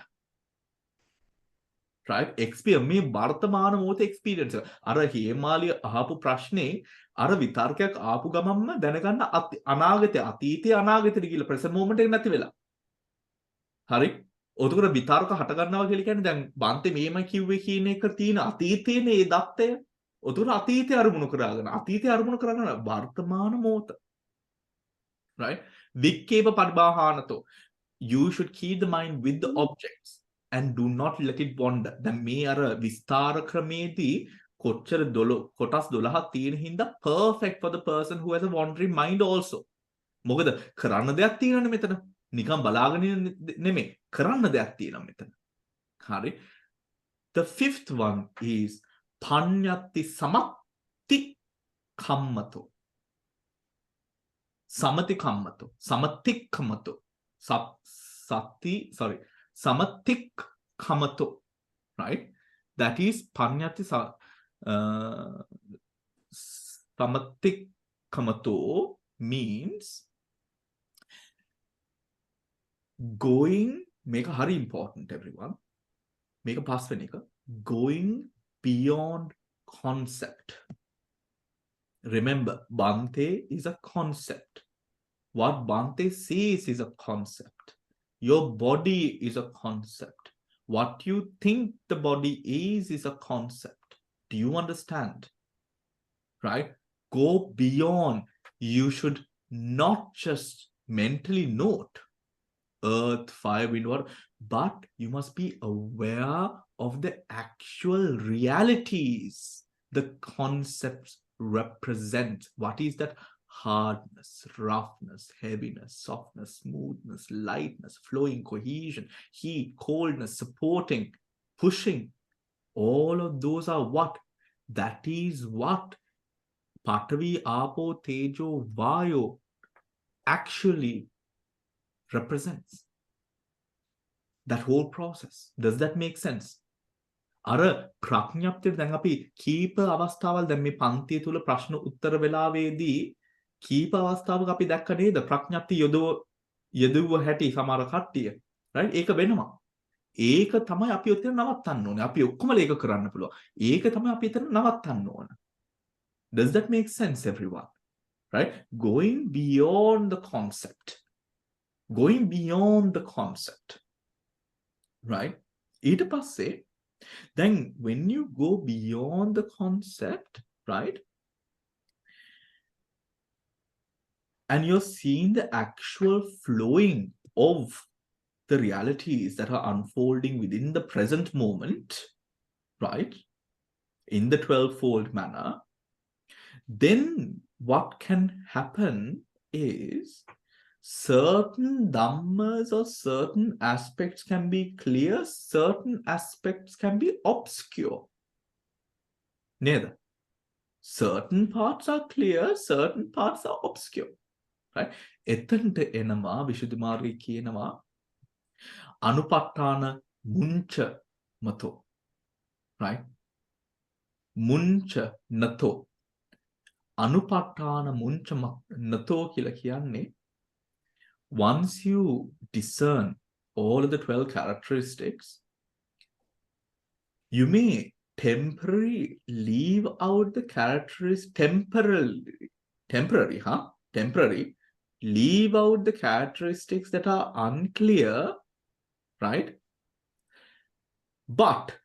Right? Experience මේ වර්තමාන මොහොතේ experience එක. අර හේමාලිය අහපු ප්‍රශ්නේ අර විතර්කයක් ආපු ගමන්ම දැනගන්න අනාගතේ අතීතේ අනාගතේ කියලා present moment එක නැති වෙලා. හරි? ඔතකොට විතර්ක හට ගන්නවා කියලා කියන්නේ දැන් බන්තේ මේමයි කිව්වේ කියන එක තියෙන අතීතයේනේ ඒ දත්තය. ඔතකොට අතීතේ අරමුණු කරගෙන වර්තමාන මොහොත. Right? වික්කේප පරිබාහානතෝ. You should keep the mind with the objects and do not let it wander. දැන් මේ අර විස්තර ක්‍රමේදී කොච්චර කොටස් 12ක් තියෙන හින්දා perfect for the person who has a wandering mind also. මොකද කරන්න දෙයක් තියෙනනේ මෙතන. නිකන් බලාගෙන නෙමෙයි කරන්න දෙයක් තියෙනවා මෙතන. හරි. The fifth one is පඤ්ඤත්ති සමත්ති කම්මතෝ. සමති කම්මතෝ. සමතික් කම්මතෝ. Samatik kamato, right? That is panyati samatik kamato means going, make a very important everyone, make a pass going beyond concept. Remember, Bhante is a concept. What Bhante says is a concept. Your body is a concept. What you think the body is a concept. Do you understand? Right? Go beyond. You should not just mentally note earth, fire, wind, water, but you must be aware of the actual realities the concepts represent. What is that? Hardness, roughness, heaviness, softness, smoothness, lightness, flowing, cohesion, heat, coldness, supporting, pushing. All of those are what? That is what Patavi, Apo, Tejo, Vayo actually represents. That whole process. Does that make sense? අර ප්‍රඥප්තිය දැන් අපි කීප අවස්ථාවල් දැන් මේ පන්තිය තුල ප්‍රශ්න උත්තර වෙලාවේදී කීප අවස්ථාවක අපි දැක්ක නේද ප්‍රඥප්ති යදුව හැටි සමහර කට්ටිය right ඒක වෙනවා ඒක තමයි අපි ඔතන නවත්තන්න ඕනේ අපි ඔක්කොම ඒක කරන්න පුළුවන් ඒක තමයි අපි එතන නවත්තන්න ඕන does that make sense everyone right going beyond the concept right ඊට පස්සේ then when you go beyond the concept right and you're seeing the actual flowing of the realities that are unfolding within the present moment, right? In the 12-fold manner, then what can happen is certain dhammas or certain aspects can be clear, certain aspects can be obscure. Neither. Certain parts are clear, certain parts are obscure. Right? එතනට එනවා විසුද්ධි මාර්ගයේ කියනවා අනුපට්ඨාන මුංච මතෝ right මුංච නතෝ අනුපට්ඨාන මුංච නතෝ කියලා කියන්නේ once you discern all of the 12 characteristics you may temporarily leave out the characteristics temporary leave out the characteristics that are unclear, right? But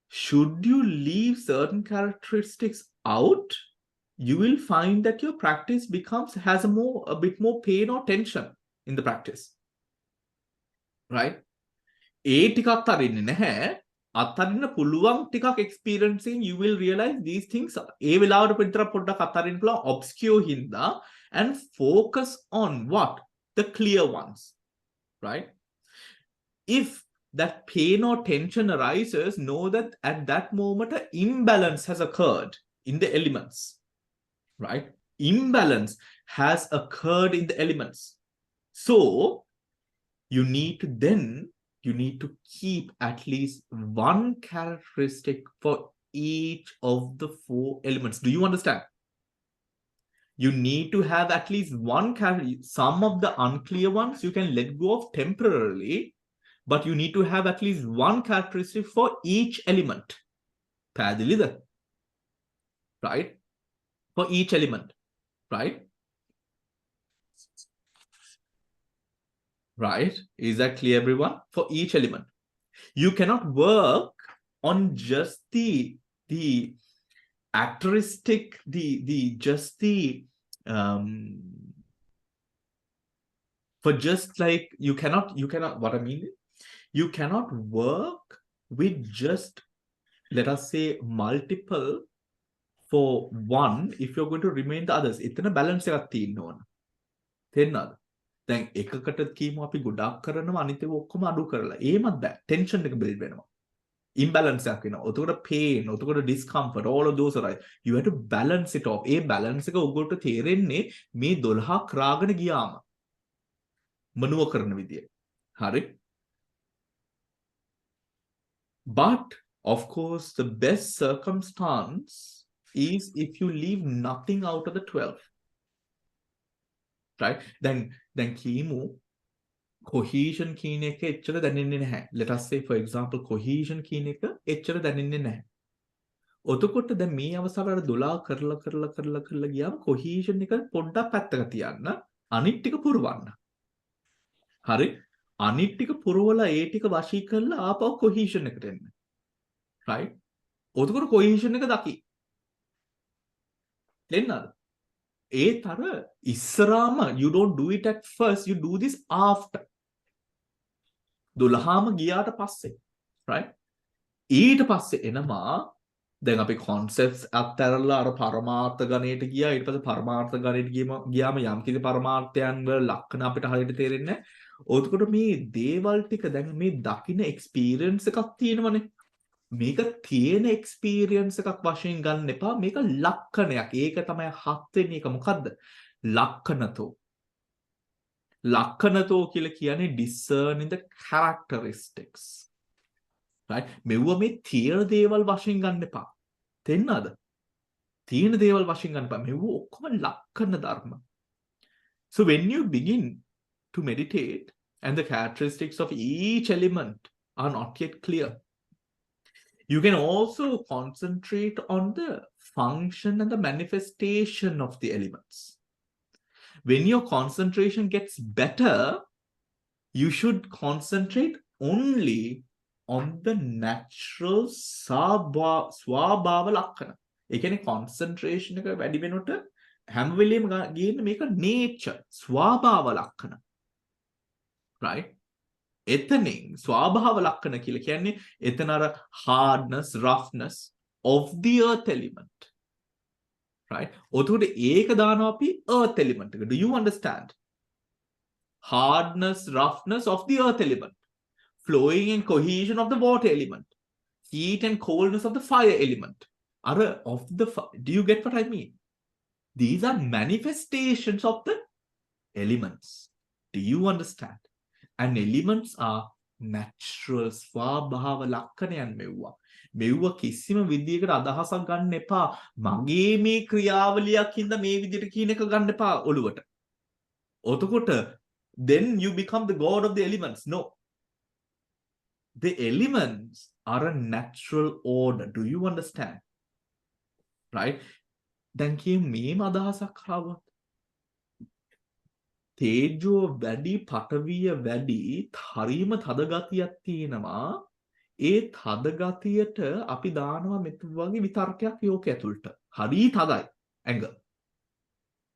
should you leave certain characteristics out, you will find that your practice has a bit more pain or tension in the practice, right? ඒ ටිකක් අරින්නේ නැහැ අත්හරින්න පුළුවන් ටිකක් experiencing you will realize these things ඒ වෙලාවට විතර පොඩ්ඩක් අත්හරින්න පුළුවන් obscure හින්දා and focus on what the clear ones, right? If that pain or tension arises, know that at that moment an imbalance has occurred in the elements, right? Imbalance has occurred in the elements. So you need to keep at least one characteristic for each of the 4 elements. Do you understand? You need to have at least one characteristic. Some of the unclear ones you can let go of temporarily, but you need to have at least one characteristic for each element. පැහැදිලිද? Right? For each element. Right? Right? Is that clear, everyone? For each element. You cannot work on just the characteristic, for just like you cannot what I mean, you cannot work with just, let us say, multiple for one if you're going to remain the others. එතන balance එකක් තියෙන්න ඕන. තේරෙනවද? දැන් එකකට කීමු අපි ගොඩක් කරනවා අනිත් ඒවා ඔක්කොම අඩු කරලා. එහෙමත් බෑ. ටෙන්ෂන් එක build වෙනවා. Imbalance එකක් වෙනවා. එතකොට pain, එතකොට discomfort, all of those are. You have to balance it off. A balance එක ඔයගොල්ලෝ තේරෙන්නේ මේ 12ක් රාගෙන ගියාම. මනුව කරන විදිය. හරි? But of course the best circumstance is if you leave nothing out of the 12. Right? Then කීමු cohesion කියන එක එච්චර දැනෙන්නේ නැහැ. Let us say for example cohesion කියන එක එච්චර දැනෙන්නේ නැහැ. ඔතකොට දැන් මේ අවස්ථාවේ 12 කරලා ගියාම cohesion එක පොඩ්ඩක් පැත්තක තියන්න. අනිත් ටික පුරවන්න. හරි? අනිත් ටික පුරවලා ඒ ටික වශී කරලා ආපහු cohesion එකට එන්න. Right? ඔතකොට cohesion එක දකි. තේන්නද? ඒතර ඉස්සරාම you don't do it at first, you do this after. 12ම ගියාට පස්සේ, right? ඊට පස්සේ එනවා දැන් අපි concepts අත්හැරලා අර පරමාර්ථ ගණයට ගියා. ඊට පස්සේ පරමාර්ථ ගණයට ගියාම යම් කිසි පරමාර්ථයන් වල ලක්ෂණ අපිට හරියට තේරෙන්නේ නැහැ. ඔතකොට මේ දේවල් ටික දැන් මේ දකින්න experience එකක් තියෙනවනේ. මේක තියෙන experience එකක් වශයෙන් ගන්න එපා. මේක ලක්ෂණයක්. ඒක තමයි 7 වෙනි එක. මොකද්ද? ලක්ෂණතෝ. ලක්ෂණතෝ කියලා කියන්නේ discerning the characteristics. right? මෙවුව මේ තියෙන දේවල් වශයෙන් ගන්න එපා. තේන්නද? තියෙන දේවල් වශයෙන් ගන්න එපා. මෙවුව ඔක්කොම ලක්ෂණ ධර්ම. So when you begin to meditate and the characteristics of each element are not yet clear, you can also concentrate on the function and the manifestation of the elements. When your concentration gets better, you should concentrate only on the natural ස්වභාව ලක්ෂණ. ඒ කියන්නේ concentration එක වැඩි වෙනකොට හැම වෙලෙම ගේන්න මේක nature ස්වභාව ලක්ෂණ. right? එතනින් ස්වභාව ලක්ෂණ කියලා කියන්නේ එතන අර hardness, roughness of the earth element. right? ඔතකොට ඒක දානවා අපි earth element එක. Do you understand? Hardness, roughness of the earth element. Flowing and cohesion of the water element. Heat and coldness of the fire element. Do you get what I mean? These are manifestations of the elements. Do you understand? And elements are natural ස්වභාව ලක්ෂණයන් මෙව්වා. මෙව්ව කිසිම විදියකට අදහසක් ගන්න එපා. මගේ මේ ක්‍රියාවලියක් හින්දා මේ විදියට කියන එක ගන්න එපා ඔළුවට. ඔතකොට then you become the god of the elements. No. The elements are a natural order. Do you understand? Right? දැන් කියමු මේම අදහසක් ආවොත් තේජෝ වැඩි පඨවිය වැඩි හරීම තද ගතියක් තියෙනවා. ඒ තද ගතියට අපි දානවා මෙතු වගේ විතර්කයක් යෝක ඇතුළට. හරි තදයි ඇඟ.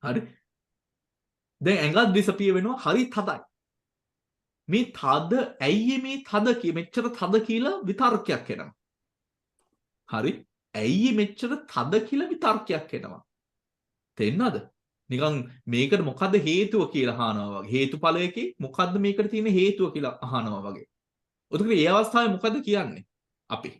හරි. දැන් ඇඟත් disappear වෙනවා හරි තදයි. මේ තද ඇයි මේ තද මෙච්චර තද කියලා විතර්කයක් එනවා. හරි? ඇයි මෙච්චර තද කියලා විතර්කයක් එනවා. තේන්නද? නිකන් මේකට මොකද්ද හේතුව කියලා අහනවා වගේ. හේතුඵලයකේ මොකද්ද මේකට තියෙන හේතුව කියලා අහනවා වගේ. උදේට මේ අවස්ථාවේ මොකද්ද කියන්නේ? අපි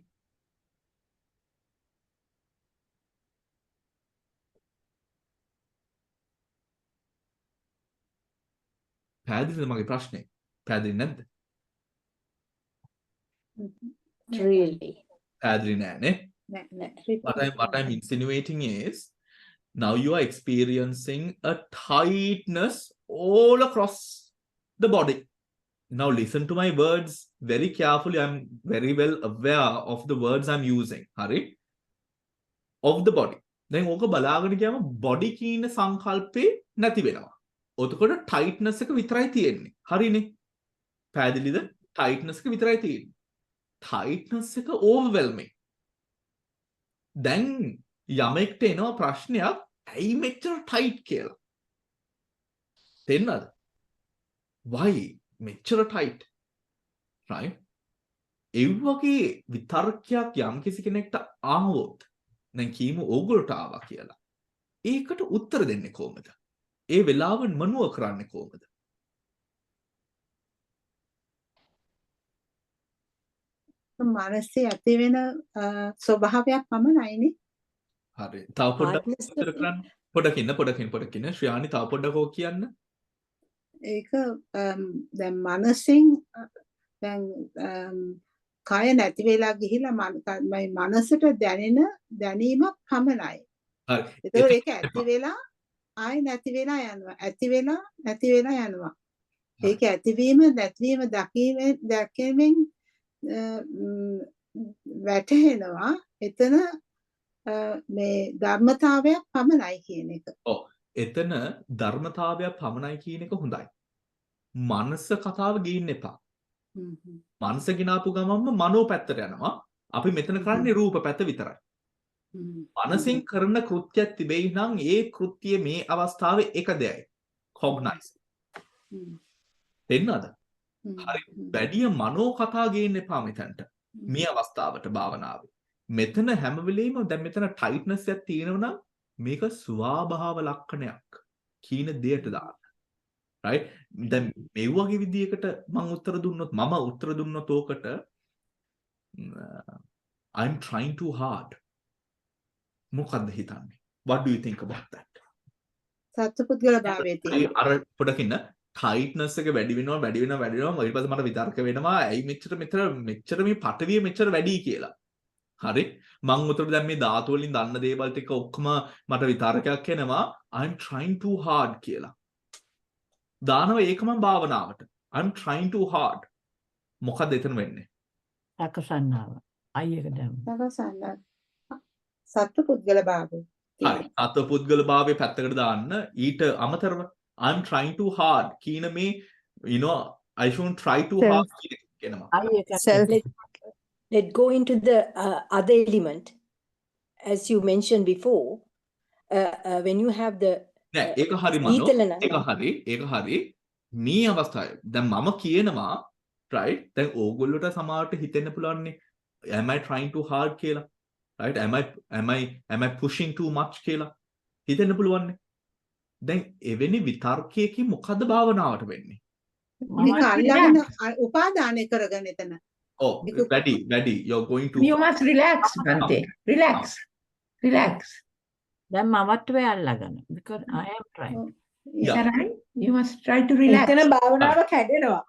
පැහැදිලිද මගේ ප්‍රශ්නේ? පැහැදිලි නැද්ද? Really. පැහැදිලි නෑනේ. What I'm insinuating is now you are experiencing a tightness all across the body. Now listen to my words very carefully. I'm very well aware of the words I'm using. Hari? Of the body. දැන් ඕක බලාගෙන ගියාම body කියන සංකල්පේ නැති වෙනවා. ඔතකොට tightness එක විතරයි තියෙන්නේ. හරිනේ? පැහැදිලිද? tightness එක විතරයි තියෙන්නේ. tightness එක overwhelming. දැන් යමෙක්ට එනවා ප්‍රශ්නයක් ඇයි මෙච්චර tight කියලා. තේන්නද? why මෙච්චර tight? right? ඒ වගේ විතර්කයක් යම්කිසි කෙනෙක්ට ආවොත් දැන් කීමු ඕගොල්ලට ආවා කියලා. ඒකට උත්තර දෙන්නේ කොහොමද? ඒ වෙලාව මනුව කරන්නේ කොහොමද? මනසේ ඇති වෙන ස්වභාවයක් පමණයිනේ. හරි. තව පොඩ්ඩක් විස්තර කරන්න. පොඩකින් ශ්‍රියානි තව පොඩ්ඩක් ඕක කියන්න. ඒක දැන් මනසින් දැන් කය නැති වෙලා ගිහිලා මයි මනසට දැනෙන දැනීමක් පමණයි. හරි. ඒතකොට ඒක ඇති වෙලා ආයි නැති වෙලා යනවා. ඇති වෙලා නැති වෙලා යනවා. ඒක ඇතිවීම නැතිවීම දැකීමෙන් වැටහෙනවා. එතන මේ ධර්මතාවයක් පමණයි කියන එක. ඔව්. එතන ධර්මතාවයක් පමණයි කියන එක හොඳයි. මනස කතාව ගේන්න එපා. මනස ගినాපු ගමන්ම මනෝ පැත්තට යනවා. අපි මෙතන කරන්නේ රූප පැත්ත විතරයි. මනසින් කරන කෘත්‍යයක් තිබෙයි නම් ඒ කෘත්‍යය මේ අවස්ථාවේ එක දෙයයි. cognize. තේන්නද? හරි. වැඩි මනෝ කතා ගේන්න එපා මෙතනට. මේ අවස්ථාවට භාවනාවේ. මෙතන හැම වෙලෙම දැන් මෙතන tightness එකක් තියෙනවා නම් මේක ස්වභාව ලක්ෂණයක් කීන දෙයට දාන්න. right? දැන් මේ වගේ විදියකට මම උත්තර දුන්නොත් ඕකට I'm trying too hard. මොකද්ද හිතන්නේ? What do you think about that? සත්පුද්ගල භාවයේ තියෙන. අර පොඩකින් tightness එක වැඩි වෙනවා ඊට පස්සේ මට විතර්ක වෙනවා ඇයි මෙච්චර මේ පටවිය මෙච්චර වැඩි කියලා. හරි? මං උතර දැන් මේ ධාතු වලින් දන්න දේවල් ටික ඔක්කොම මට විතර්කයක් එනවා I'm trying too hard කියලා. දානව ඒකම භාවනාවට. I'm trying too hard. මොකද එතන වෙන්නේ? සකසන්නාව. අයියක දැම්ම. සකසන්න. සත්පුද්ගල භාවය. හරි. සත්පුද්ගල භාවයේ පැත්තකට දාන්න ඊට අමතරව I'm trying too hard කියන මේ I shouldn't try too hard කියනවා. Let's go into the other element, as you mentioned before. When you have the නෑ ඒක හරි මනෝ. ඒක හරි. මේ අවස්ථාවේ දැන් මම කියනවා right දැන් ඕගොල්ලෝට සමහරට හිතෙන්න පුළුවන්නේ am I trying too hard කියලා. right? Am I pushing too much කියලා හිතෙන්න පුළුවන්නේ. දැන් එවැනි විතර්කයකින් මොකද්ද භාවනාවට වෙන්නේ? මේක අල්ලගෙන උපාදානය කරගෙන එතන. Oh, ready. You're going to. You must relax, Bante. Relax. දැන් මමත් වේ අල්ලගන්න. Because I am trying. Is that right? You must try to relax. එතන භාවනාව කැඩෙනවා.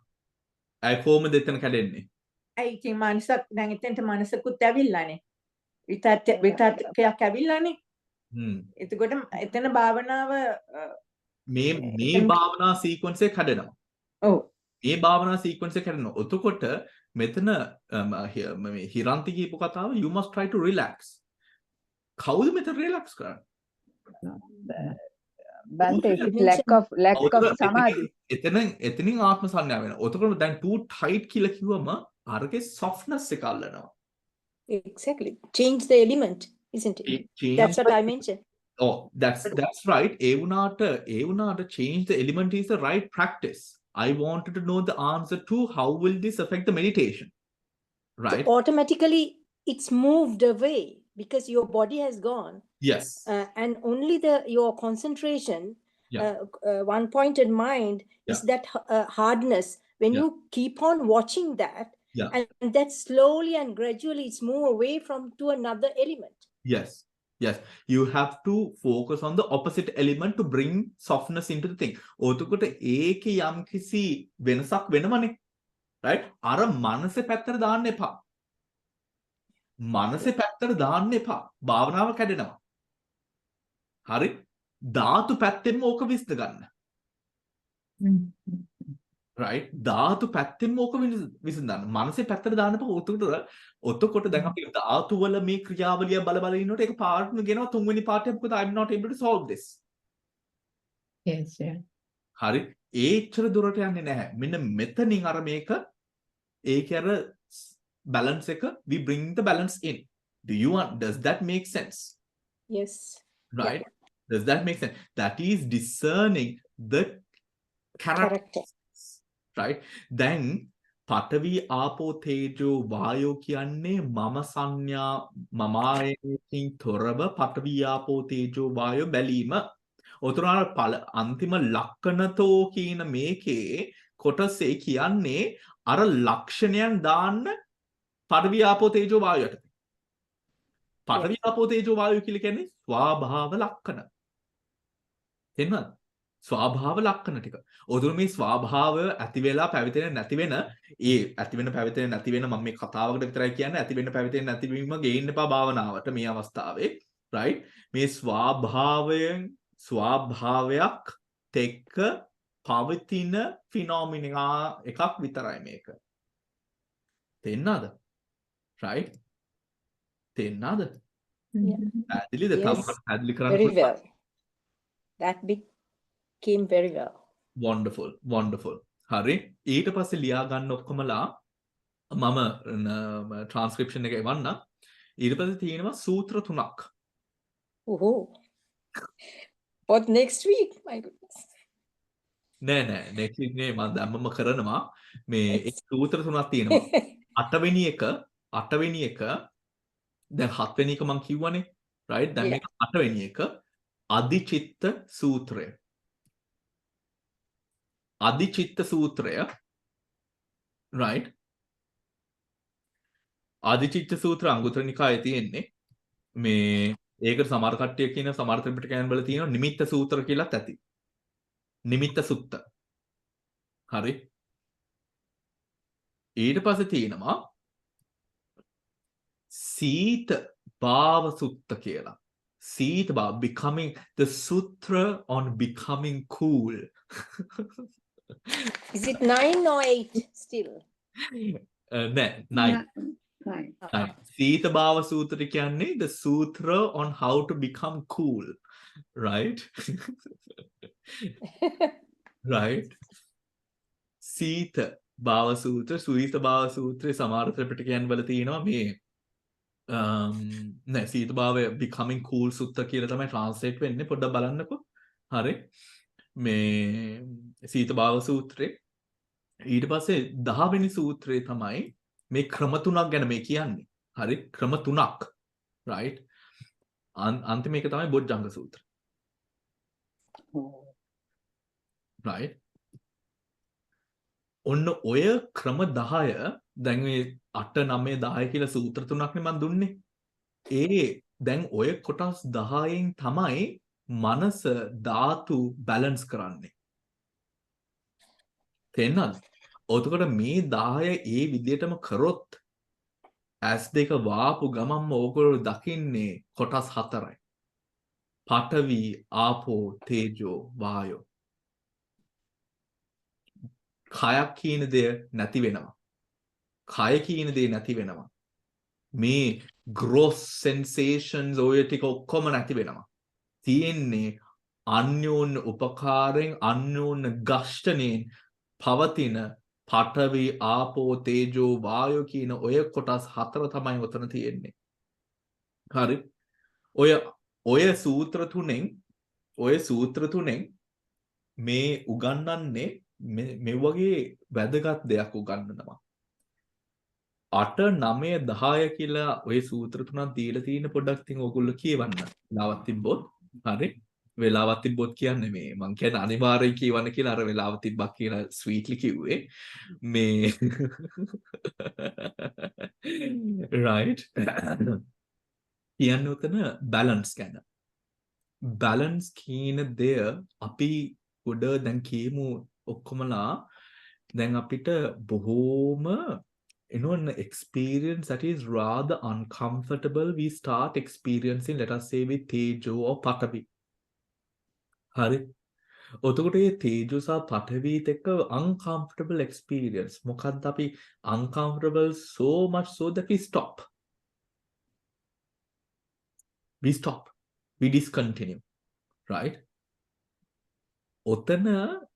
අය කොහොමද එතන කැඩෙන්නේ? ඒ ඉතින් මනසක් දැන් එතෙන්ට මනසකුත් ඇවිල්ලානේ. විතර්කයක් ඇවිල්ලානේ. එතකොට එතන භාවනාව මේ භාවනා සීක්වෙන්ස් එක කැඩෙනවා. ඔව්. මේ භාවනා සීක්වෙන්ස් එක කැඩෙනවා. එතකොට මෙතන මේ හිරන්ති කියපු කතාව you must try to relax. කවුද මෙතන relax කරන්නේ? Bante, lack of samadhi. එතනින් ආත්ම සංඥා වෙනවා. එතකොට දැන් too tight කියලා කිව්වම අරගේ softness එක අල්ලනවා. Exactly. Change the element, isn't it? That's what I mentioned. Oh, that's right. ඒ වුණාට change the element is the right practice. I wanted to know the answer to how will this affect the meditation, So right? automatically it's moved away because your body has gone, Yes. and only your concentration, Yeah. one-pointed mind is that hardness. When Yeah. you keep on watching that, Yeah. and that slowly and gradually it's move away to another element. Yes. Yes. You have to focus on the opposite element to bring softness into the thing. ඔතකොට ඒකේ යම් කිසි වෙනසක් වෙනවනේ. Right? අර මනසේ පැත්තට දාන්න එපා. මනසේ පැත්තට දාන්න එපා. භාවනාව කැඩෙනවා. හරි? ධාතු පැත්තෙන්ම ඕක විශ්ද ගන්න. right? ධාතු පැත්තෙන්ම ඕක විසඳන්න. මනසේ පැත්තට දාන්න එපා. ඔතකොට දැන් අපි ධාතු වල මේ ක්‍රියාවලිය බල බල ඉන්නකොට ඒක පාර්ට්ම ගෙනවා තුන්වෙනි පාර්ට් එක මොකද I'm not able to solve this. Yes, yeah. හරි? ඒච්චර දුරට යන්නේ නැහැ. මෙන්න මෙතනින් අර මේක ඒකේ අර balance එක we bring the balance in. Does that make sense? Yes. Right? Does that make sense? That is discerning the character. Right? Then පඨවි ආපෝ තේජෝ වායෝ කියන්නේ මම සංඥා මමායකින් තොරව පඨවි ආපෝ තේජෝ වායෝ බැලීම. උතුරාන අන්තිම ලක්ෂණතෝ කියන මේකේ කොටසේ කියන්නේ අර ලක්ෂණයන් දාන්න පඨවි ආපෝ තේජෝ වායයට. පඨවි ආපෝ තේජෝ වායෝ කියලා කියන්නේ ස්වභාව ලක්ෂණ. තේරෙනවද? ස්වභාව ලක්ෂණ ටික. ඔතන මේ ස්වභාව ඇති වෙලා පැවිතෙන නැති වෙන ඇති වෙන පැවිතෙන නැති වෙන මම මේ කතාවකට විතරයි කියන්නේ ඇති වෙන පැවිතෙන නැති වීම ගේන්න එපා භාවනාවට මේ අවස්ථාවේ right මේ ස්වභාවයක් තෙක්ක පවතින ෆිනොමිනා එකක් විතරයි මේක. තේන්නද? right තේන්නද? ඇදලිද තව ඇදලි කරන්න Very well. That became very well. wonderful හරි ඊට පස්සේ ලියා ගන්න ඔක්කොමලා මම ට්‍රාන්ස්ක්‍රිප්ෂන් එක එවන්න ඊට පස්සේ තියෙනවා සූත්‍ර 3ක්. Oh. What next week? My goodness. නෑ next week නේ මම දැම්මම කරනවා මේ සූත්‍ර 3ක් තියෙනවා. 8වෙනි එක දැන් 7වෙනි එක මම කිව්වනේ right දැන් මේක 8වෙනි එක අධිචිත්ත සූත්‍රය. අධිචිත්ත සූත්‍රය right අධිචිත්ත සූත්‍ර අංගුත්තර නිකායේ තියෙන්නේ මේ ඒකට සමහර කට්ටිය කියන සමහර ත්‍රිපිටකයන් වල තියෙනවා නිමිත්ත සූත්‍ර කියලාත් ඇති. නිමිත්ත සුත්ත. හරි. ඊට පස්සේ තියෙනවා සීත භාව සුත්ත කියලා. සීත භාව becoming the sutra on becoming cool. Is it 9 or 8 still? නෑ 9. සීත භාව සූත්‍ර කියන්නේ the sutra on how to become cool. Right? right? සීත භාව සූත්‍ර සුවිත භාව සූත්‍රයේ සමහර ත්‍රිපිටකයන් වල තියෙනවා මේ නෑ සීත භාවය becoming cool සුත්ත කියලා තමයි translate වෙන්නේ පොඩ්ඩක් බලන්නකෝ. හරි. මේ සීත භාව සූත්‍රේ ඊට පස්සේ 10 වෙනි සූත්‍රය තමයි මේ ක්‍රම තුනක් ගැන මේ කියන්නේ. හරි ක්‍රම තුනක් right අන්තිම එක තමයි බොජ්ජංග සූත්‍ර. right ඔන්න ඔය ක්‍රම 10 දැන් මේ 8 9 10 කියලා සූත්‍ර තුනක් නේ මම දුන්නේ. දැන් ඔය කොටස් 10න් තමයි මනස ධාතු බැලන්ස් කරන්නේ. තේන්නද? ඔතකොට මේ 10 ඒ විදිහටම කරොත් ඇස් දෙක වාපු ගමන්ම ඕගොල්ලෝ දකින්නේ කොටස් 4යි. පඨවි, ආපෝ, තේජෝ, වායෝ. කයක් කියන දේ නැති වෙනවා. කය කියන දේ නැති වෙනවා. මේ gross sensations ඔය ටික ඔක්කොම නැති වෙනවා. තියෙන්නේ අන්‍යෝන්‍ය උපකාරයෙන් අන්‍යෝන්‍ය ඝෂ්ඨණයෙන් පවතින පඨවි ආපෝ තේජෝ වායෝ කියන ඔය කොටස් 4 තමයි උතන තියෙන්නේ. හරි. ඔය සූත්‍ර තුනෙන් මේ උගන්වන්නේ මේ වගේ වැදගත් දෙයක් උගන්වනවා. 8 9 10 කියලා ওই සූත්‍ර තුනක් දීලා තියෙන පොඩ්ඩක් ඉතින් ඕගොල්ලෝ කියවන්න. වෙලාවක් තිබ්බොත්. හරි. වෙලාවක් තිබ්බොත් කියන්නේ මේ මං කියන්නේ අනිවාර්යයෙන් කියවන්න කියලා අර වෙලාව තිබ්බක් කියලා ස්වීට්ලි කිව්වේ. මේ right. කියන්න උතන බැලන්ස් ගැන. බැලන්ස් කියන දෙය අපි උඩ දැන් කියමු ඔක්කොමලා දැන් අපිට බොහෝම an experience that is rather uncomfortable we start experiencing, let us say, with tejo or patavi. Hari. ඔතකොට මේ තේජෝ සහ පඨවිත් එක්ක uncomfortable experience. මොකද්ද අපි uncomfortable so much so that we stop. We discontinue. Right? ඔතන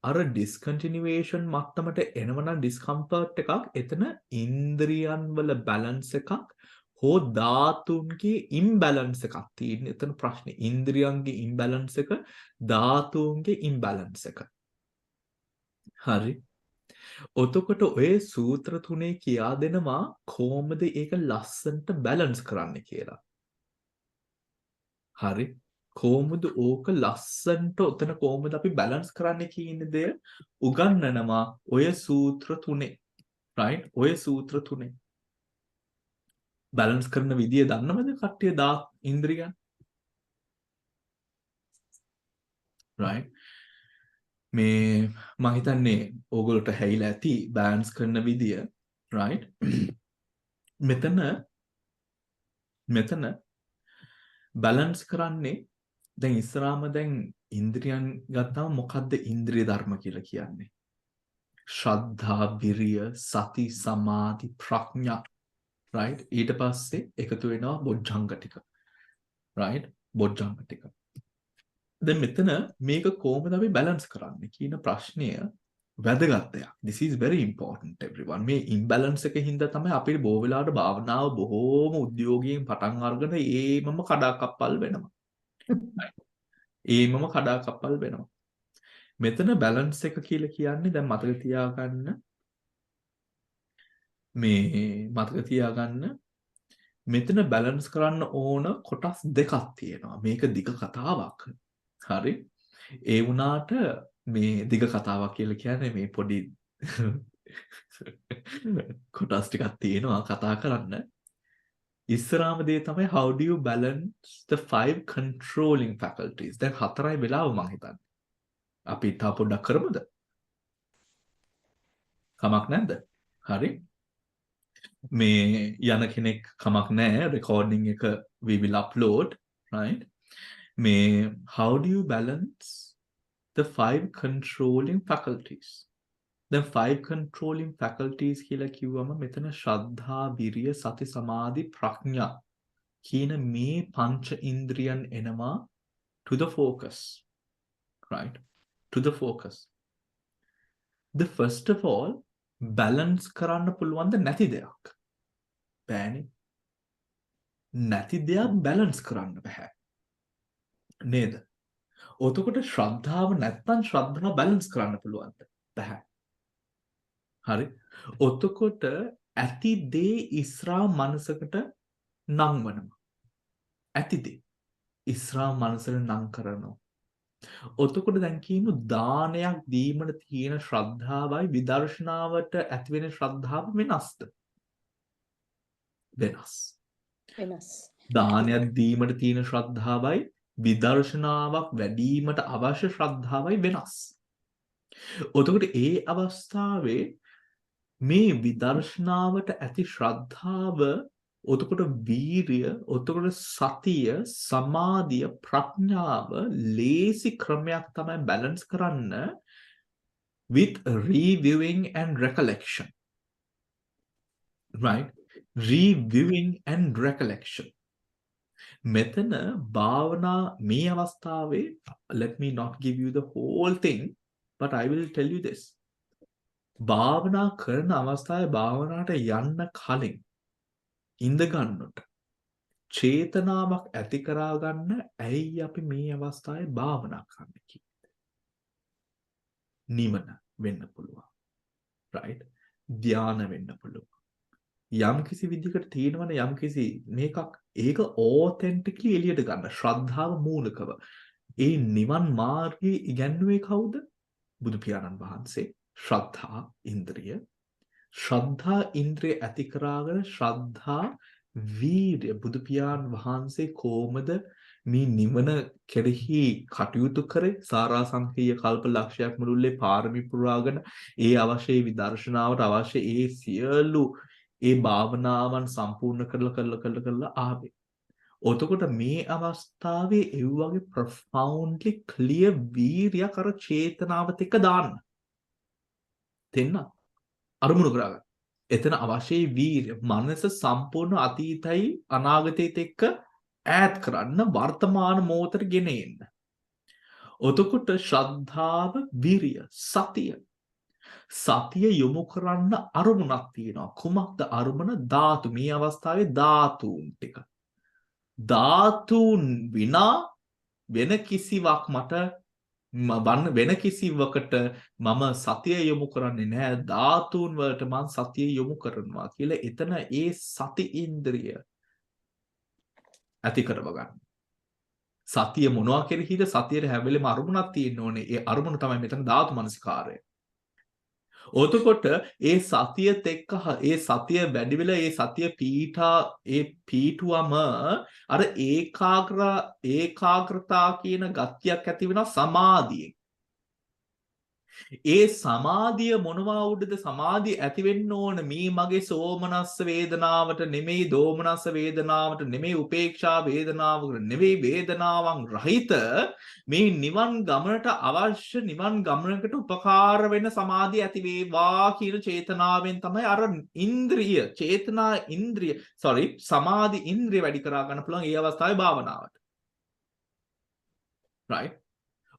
අර discontinuation මට්ටමට එනවනම් discomfort එකක් එතන ඉන්ද්‍රියන් වල balance එකක් හෝ ධාතුන්ගේ imbalance එකක් තියෙන. එතන ප්‍රශ්නේ ඉන්ද්‍රියන්ගේ imbalance එක ධාතුන්ගේ imbalance එක. හරි. ඔතකොට ඔය සූත්‍ර තුනේ කියා දෙනවා කොහොමද ඒක ලස්සනට balance කරන්න කියලා. හරි. කොහොමද ඕක ලස්සනට ඔතන කොහොමද අපි බැලන්ස් කරන්න කියන දේ උගන්වනවා ඔය සූත්‍ර තුනේ. right? ඔය සූත්‍ර තුනේ. බැලන්ස් කරන විදිය දන්නවද කට්ටිය ඉන්ද්‍රියන්? right? මේ මම හිතන්නේ ඕගොල්ලෝට හැයිලා ඇති බැලන්ස් කරන විදිය. right? මෙතන බැලන්ස් කරන්නේ දැන් ඉස්සරහම දැන් ඉන්ද්‍රියන් ගත්තාම මොකද්ද ඉන්ද්‍රිය ධර්ම කියලා කියන්නේ? ශ්‍රද්ධා, විරිය, සති, සමාධි, ප්‍රඥා. right? ඊට පස්සේ එකතු වෙනවා බොජ්ජංග ටික. right? බොජ්ජංග ටික. දැන් මෙතන මේක කොහොමද අපි බැලන්ස් කරන්නේ කියන ප්‍රශ්නය වැදගත් දෙයක්. This is very important everyone. මේ imbalance එකකින් හින්දා තමයි අපිට බොහෝ වෙලාවට භාවනාව බොහෝම උද්‍යෝගයෙන් පටන් අරගෙන ඒමම කඩාකප්පල් වෙනවා. ඒමම කඩාකප්පල් වෙනවා. මෙතන බැලන්ස් එක කියලා කියන්නේ දැන් මතක තියාගන්න මෙතන බැලන්ස් කරන්න ඕන කොටස් දෙකක් තියෙනවා. මේක දිග කතාවක්. හරි. ඒ වුණාට මේ දිග කතාවක් කියලා කියන්නේ මේ පොඩි කොටස් ටිකක් තියෙනවා කතා කරන්න. ඉස්සරහම දේ තමයි how do you balance the 5 controlling faculties. දැන් 4යි වෙලාව මං හිතන්නේ. අපි තා පොඩ්ඩක් කරමුද? කමක් නැද්ද? හරි. මේ යන කෙනෙක් කමක් නැහැ. recording එක we will upload, right? මේ how do you balance the 5 controlling faculties. දැන් 5 controlling faculties කියලා කිව්වම මෙතන ශ්‍රද්ධා, විරිය, සති, සමාධි, ප්‍රඥා කියන මේ පංච ඉන්ද්‍රියන් එනවා to the focus. right? to the focus. The first of all balance කරන්න පුළුවන් ද නැති දෙයක්? බෑනේ. නැති දෙයක් balance කරන්න බෑ. නේද? ඔතකොට ශ්‍රද්ධාව නැත්තම් ශ්‍රද්ධාව balance කරන්න පුළුවන්ද? බෑ. හරි. ඔතකොට ඇති දේ ඉස්රා මනසකට නම් වෙනවා. ඇති දේ ඉස්රා මනසට නම් කරනවා. ඔතකොට දැන් කියමු දානයක් දීමට තියෙන ශ්‍රද්ධාවයි විදර්ශනාවට ඇති වෙන ශ්‍රද්ධාව වෙනස්ද? වෙනස්. දානයක් දීමට තියෙන ශ්‍රද්ධාවයි විදර්ශනාවක් වැඩිවීමට අවශ්‍ය ශ්‍රද්ධාවයි වෙනස්. ඔතකොට ඒ අවස්ථාවේ මේ විදර්ශනාවට ඇති ශ්‍රද්ධාව ඔතකොට වීරිය, ඔතකොට සතිය, සමාධිය, ප්‍රඥාව ලේසි ක්‍රමයක් තමයි බැලන්ස් කරන්න with reviewing and recollection. right? reviewing and recollection. මෙතන භාවනා මේ අවස්ථාවේ let me not give you the whole thing but I will tell you this. භාවනා කරන අවස්ථාවේ භාවනාවට යන්න කලින් ඉඳ ගන්නට චේතනාවක් ඇති කරගන්න ඇයි අපි මේ අවස්ථාවේ භාවනා කරන්නේ කියන්නේ? නිවන. වෙන්න පුළුවන්. right? ධ්‍යාන වෙන්න පුළුවන්. යම් කිසි විදිහකට තියෙනවනේ යම් කිසි මේකක් ඒක authentically එළියට ගන්න ශ්‍රද්ධාව මූලිකව. ඒ නිවන් මාර්ගයේ ඉගැන්වුවේ කවුද? බුදු පියාණන් වහන්සේ. ශ්‍රද්ධා ඉන්ද්‍රිය. ශ්‍රද්ධා ඉන්ද්‍රිය ඇති කරාගෙන ශ්‍රද්ධා වීර්ය බුදු පියාණන් වහන්සේ කොහොමද මේ නිවන කෙරෙහි කටයුතු කරේ සාරාංශකීය කල්ප ලක්ෂයක් මුළුල්ලේ පාරමී පුරාගෙන ඒ අවශ්‍ය විදර්ශනාවට අවශ්‍ය ඒ සියලු ඒ භාවනාවන් සම්පූර්ණ කරලා ආවේ. ඔතකොට මේ අවස්ථාවේ ඒ වගේ profoundly clear වීර්යයක් අර චේතනාවත් එක්ක දාන්න. දෙන්න අරමුණු කරගන්න. එතන අවශ්‍ය වීර්ය මනස සම්පූර්ණ අතීතයි අනාගතයත් එක්ක ඈත් කරන්න වර්තමාන මොහොතට ගෙන එන්න. ඔතකොට ශ්‍රද්ධාව, විරිය, සතිය. සතිය යොමු කරන්න අරමුණක් තියෙනවා. කුමක්ද අරමුණ? ධාතු. මේ අවස්ථාවේ ධාතුන් ටික. ධාතුන් විනා වෙන කිසිවක් මට වෙන කිසිවකට මම සතිය යොමු කරන්නේ නැහැ. ධාතුන් වලට මම සතිය යොමු කරනවා කියලා එතන ඒ සති ඉන්ද්‍රිය ඇති කරව ගන්න. සතිය මොනවා කෙරෙහිද? සතියේ හැම වෙලෙම අරමුණක් තියෙන්න ඕනේ. ඒ අරමුණ තමයි මෙතන ධාතු මනසිකාරය. ඔතකොට ඒ සතියත් එක්ක ඒ සතිය වැඩි වෙලා ඒ සතිය පීඨුවම අර ඒකාග්‍රතා කියන ගතියක් ඇති වෙනවා සමාධියෙන්. ඒ සමාධිය මොනවා උඩද? සමාධිය ඇති වෙන්න ඕන මේ මගේ සෝමනස්ස වේදනාවට නෙමෙයි, දෝමනස්ස වේදනාවට නෙමෙයි, උපේක්ෂා වේදනාවකට නෙමෙයි, වේදනාවන් රහිත මේ නිවන් ගමනට අවශ්‍ය නිවන් ගමනකට උපකාර වෙන සමාධිය ඇති වේවා කියන චේතනාවෙන් තමයි අර ඉන්ද්‍රිය චේතනා ඉන්ද්‍රිය සමාධි ඉන්ද්‍රිය වැඩි කරා ගන්න පුළුවන් ඒ අවස්ථාවේ භාවනාවට. right?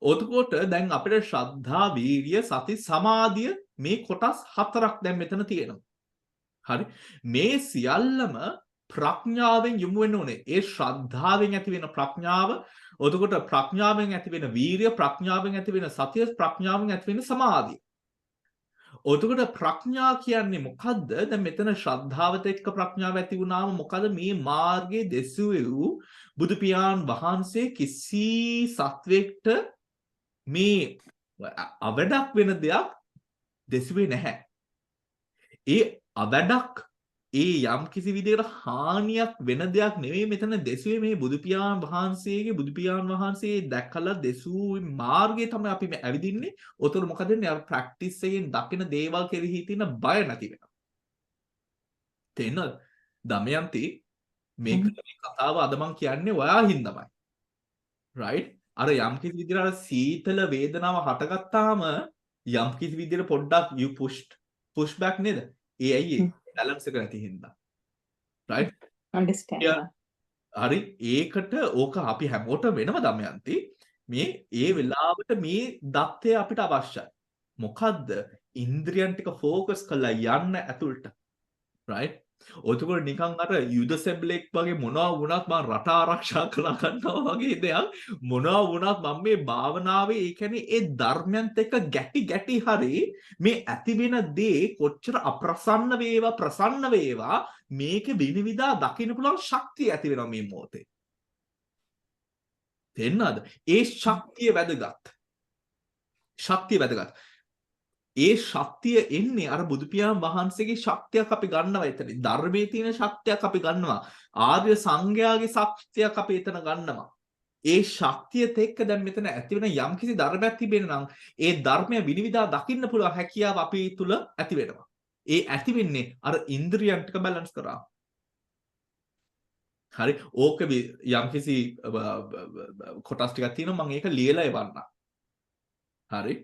ඔතකොට දැන් අපිට ශ්‍රද්ධා, වීර්ය, සති, සමාධිය මේ කොටස් 4ක් දැන් මෙතන තියෙනවා. හරි? මේ සියල්ලම ප්‍රඥාවෙන් යොමු වෙන්න ඕනේ. ඒ ශ්‍රද්ධාවෙන් ඇති වෙන ප්‍රඥාව, ඔතකොට ප්‍රඥාවෙන් ඇති වෙන වීර්ය, ප්‍රඥාවෙන් ඇති වෙන සතිය, ප්‍රඥාවෙන් ඇති වෙන සමාධිය. ඔතකොට ප්‍රඥා කියන්නේ මොකද්ද? දැන් මෙතන ශ්‍රද්ධාවත් එක්ක ප්‍රඥාව ඇති වුණාම මොකද මේ මාර්ගයේ දෙසූ බුදු පියාණන් වහන්සේ කිසි සත්වෙක්ට මේ අවඩක් වෙන දෙයක් දෙසුවේ නැහැ. ඒ අවඩක් ඒ යම් කිසි විදිහකට හානියක් වෙන දෙයක් නෙවෙයි මෙතන දෙසුවේ මේ බුදු පියාණන් වහන්සේ දැකලා දෙසූ මාර්ගය තමයි අපි ඇවිදින්නේ. ඔතන මොකද වෙන්නේ? අර ප්‍රැක්ටිස් එකෙන් දකින දේවල් කෙරෙහි තියෙන බය නැති වෙනවා. තේරෙනවද? දමයන්ති මේක කතාව අද මම කියන්නේ ඔයා හින්දාමයි. right? අර යම් කිසි විදිහට අර සීතල වේදනාව හටගත්තාම යම් කිසි විදිහට පොඩ්ඩක් you push back නේද? ඒ ඇයි balance එක නැති හින්දා. right? understand. හරි ඒකට ඕක අපි හැමෝටම වෙනව දමයන්ති. මේ ඒ වෙලාවට මේ දත්තය අපිට අවශ්‍යයි. මොකද්ද? ඉන්ද්‍රියන් ටික ફોකස් කරලා යන්න ඇතුළට. right? ඔතකොට නිකන් අර යුද සෙබ්ලෙක් වගේ මොනවා වුණත් මම රට ආරක්ෂා කරලා ගන්නවා වගේ දෙයක් මොනවා වුණත් මම මේ භාවනාවේ ඒ කියන්නේ ඒ ධර්මයන්ත් එක්ක ගැටි හරි මේ ඇති වෙන දේ කොච්චර අප්‍රසන්න වේවා ප්‍රසන්න වේවා මේක විනිවිදා දකින්න පුළුවන් ශක්තිය ඇති වෙනවා මේ මොහොතේ. තේන්නද? ඒ ශක්තිය වැදගත්. ඒ ශක්තිය එන්නේ අර බුදු පියාණන් වහන්සේගේ ශක්තියක් අපි ගන්නවා එතන. ධර්මයේ තියෙන ශක්තියක් අපි ගන්නවා. ආර්ය සංඝයාගේ ශක්තියක් අපි එතන ගන්නවා. ඒ ශක්තියත් එක්ක දැන් මෙතන ඇති වෙන යම්කිසි ධර්මයක් තිබෙන නම් ඒ ධර්මය විනිවිදා දකින්න පුළුවන් හැකියාව අපි තුල ඇති වෙනවා. ඒ ඇති වෙන්නේ අර ඉන්ද්‍රියන් ටික බැලන්ස් කරා. හරි ඕක යම්කිසි කොටස් ටිකක් තියෙනවා මම ඒක ලියලා එවන්නම්. හරි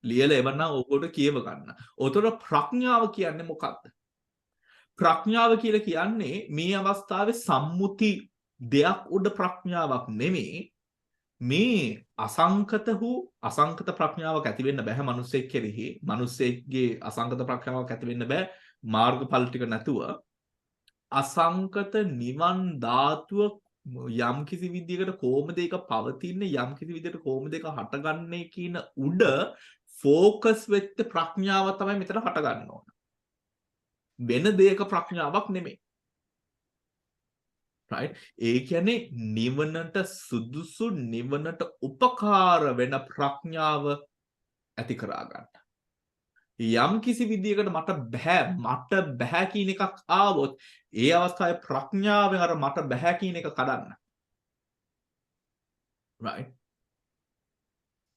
ලියලා එවන්න ඕකට කියව ගන්න. ඔතන ප්‍රඥාව කියන්නේ මොකක්ද? ප්‍රඥාව කියලා කියන්නේ මේ අවස්ථාවේ සම්මුති දෙයක් උඩ ප්‍රඥාවක් නෙමෙයි. මේ අසංකත ප්‍රඥාවක් ඇති වෙන්න බෑ මිනිස්සෙක් කෙරෙහි. මිනිස්සෙක්ගේ අසංකත ප්‍රඥාවක් ඇති වෙන්න බෑ මාර්ගඵල ටික නැතුව. අසංකත නිවන් ධාතුව යම් කිසි විදියකට කොහොමද ඒක පවතින්නේ යම් කිසි විදියකට කොහොමද ඒක හටගන්නේ කියන උඩ ફોකස් වෙච්ච ප්‍රඥාව තමයි මෙතන හටගන්න ඕන. වෙන දෙයක ප්‍රඥාවක් නෙමෙයි. right? ඒ කියන්නේ නිවනට සුදුසු නිවනට උපකාර වෙන ප්‍රඥාව ඇති කරා ගන්න. යම් කිසි විදියකට මට බෑ කියන එකක් ආවොත් ඒ අවස්ථාවේ ප්‍රඥාවෙන් අර මට බෑ කියන එක කඩන්න. right?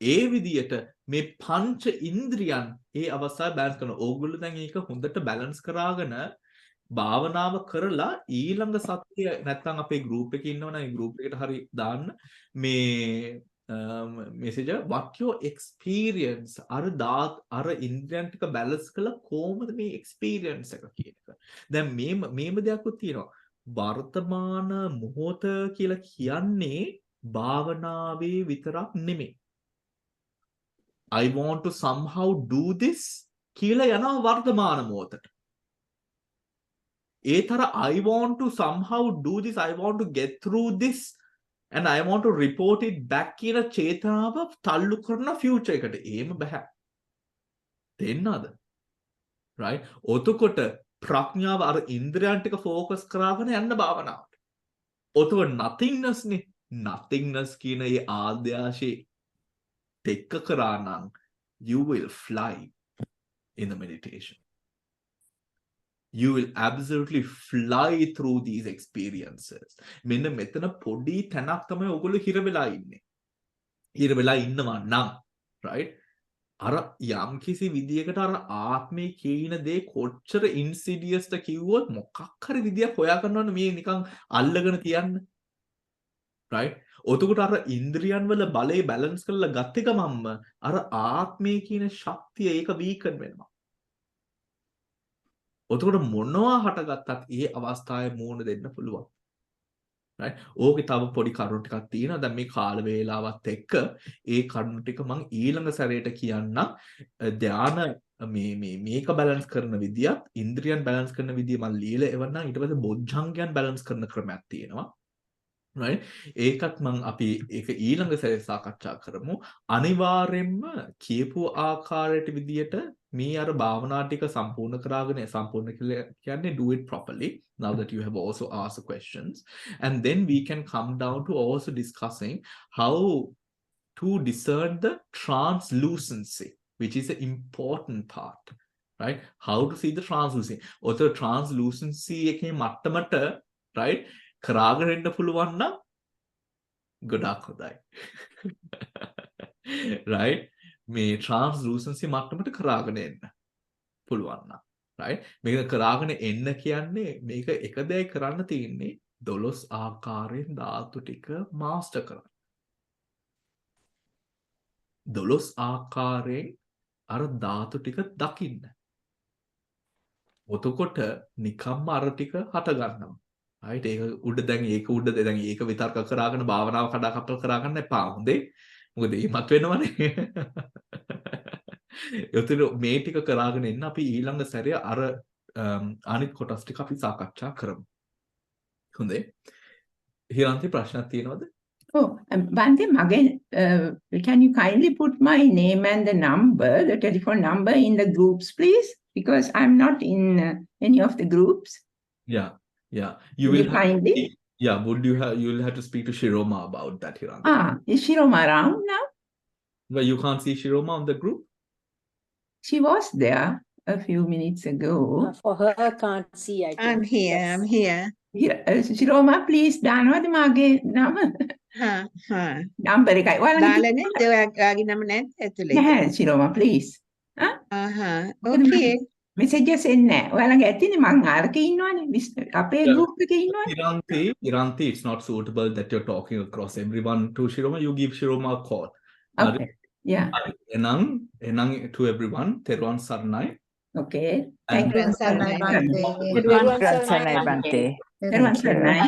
ඒ විදියට මේ පංච ඉන්ද්‍රියන් ඒ අවස්ථාවේ බැලන්ස් කරන ඕගොල්ලෝ දැන් ඒක හොඳට බැලන්ස් කරාගෙන භාවනාව කරලා ඊළඟ සතිය නැත්නම් අපේ ගෲප් එකේ ඉන්නවනම් ඒ ගෲප් එකට හරි දාන්න මේ message what your experience අර ඉන්ද්‍රියන් ටික බැලන්ස් කළා කොහොමද මේ experience එක කියන එක. දැන් මේම දෙයක්ත් තියෙනවා. වර්තමාන මොහොත කියලා කියන්නේ භාවනාවේ විතරක් නෙමෙයි. I want to somehow do this කියලා යනවා වර්තමාන මොහොතට. ඒතර I want to somehow do this, I want to get through this and I want to report it back කියන චේතනාව තල්ලු කරන ෆියුචර් එකට. එහෙම බෑ. තේන්නද? right? ඔතකොට ප්‍රඥාව අර ඉන්ද්‍රියන් ටික ફોකස් කරාගෙන යන්න භාවනාවට. ඔතකොට nothingness නේ. nothingness කියන ඒ ආද්‍යාශේ දෙක කරා නම් you will fly in the meditation. You will absolutely fly through these experiences. මෙන්න මෙතන පොඩි තැනක් තමයි ඔයගොල්ලෝ හිර වෙලා ඉන්නේ. හිර වෙලා ඉන්නවා නම් right? අර යම් කිසි විදියකට අර ආත්මේ කියන දේ කොච්චර ඉන්සිඩියස්ද කිව්වොත් මොකක් හරි විදියක් හොයා ගන්නවනේ මේ නිකන් අල්ලගෙන තියන්න. right? ඔතකොට අර ඉන්ද්‍රියන් වල බලය බැලන්ස් කරලා ගත්ත ගමන්ම අර ආත්මේ කියන ශක්තිය ඒක වීකන් වෙනවා. ඔතකොට මොනවා හටගත්තත් ඒ අවස්ථාවේ මූණ දෙන්න පුළුවන්. right? ඕකේ තව පොඩි කරුණු ටිකක් තියෙනවා. දැන් මේ කාල වේලාවත් එක්ක ඒ කරුණු ටික මම ඊළඟ සැරේට කියන්නම්. ධාන මේක බැලන්ස් කරන විදියත් ඉන්ද්‍රියන් බැලන්ස් කරන විදිය මම লীලා එවන්නම්. ඊට පස්සේ බොජ්ජංගයන් බැලන්ස් කරන ක්‍රමයක් තියෙනවා. right? ඒකත් මම අපි ඒක ඊළඟ සැරේ සාකච්ඡා කරමු. අනිවාර්යෙන්ම කියපු ආකාරයට විදියට මේ අර භාවනා ටික සම්පූර්ණ කරාගෙන සම්පූර්ණ කියන්නේ do it properly now that you have also asked questions, and then we can come down to also discussing how to discern the translucency, which is the important part, right? How to see the translucency. or the translucency එකේ මට්ටමට right කරාගෙන ඉන්න පුළුවන් නම් ගොඩාක් හොඳයි. right? මේ translucency මට්ටමට කරාගෙන එන්න පුළුවන් නම් right? මේක කරාගෙන එන්න කියන්නේ මේක එක දෙයක් කරන්න තියෙන්නේ 12 ආකාරයෙන් ධාතු ටික මාස්ටර් කරන්න. 12 ආකාරයෙන් අර ධාතු ටික දකින්න. ඔතකොට නිකම්ම අර ටික හට ගන්නවා. right? ඒක උඩ දැන් ඒක විතර්ක කරාගෙන භාවනාව කඩාකප්පල් කරාගන්න එපා. හොඳේ. මොකද ඊමත් වෙනවනේ. ඒතර මේ ටික කරාගෙන ඉන්න අපි ඊළඟ සැරේ අර අනිත් කොටස් ටික අපි සාකච්ඡා කරමු. හොඳේ. හිරන්ති ප්‍රශ්නක් තියෙනවද? Oh, Bhante, again, can you kindly put my name and the number, the telephone number in the groups, please? Because I'm not in any of the groups. Yeah. You will kindly? Yeah, you'll have to speak to Shiroma about that, Hiranti. Is Shiroma around now? Well, you can't see Shiroma on the group? She was there a few minutes ago. For her, I can't see. I I'm think. here. Yes. I'm here. Shiroma, please, දානවද මාගේ නම? Number එකයි. දාලා නැද්ද ඔයාගේ නම නැද්ද ඇතුලේ? නැහැ, Shiroma, please. Okay. Messages එන්නේ නැහැ. ඔයාලගේ ඇතිනේ මං ආරක ඉන්නවනේ. අපේ group එකේ ඉන්නවනේ. Iranti, it's not suitable that you're talking across everyone to Shiroma. You give Shiroma a call. Okay. Yeah. Enang to everyone. Teruan Sarnai. Okay. Thank you. Teruwan Sarnai Bhante. Teruwan Sarnai.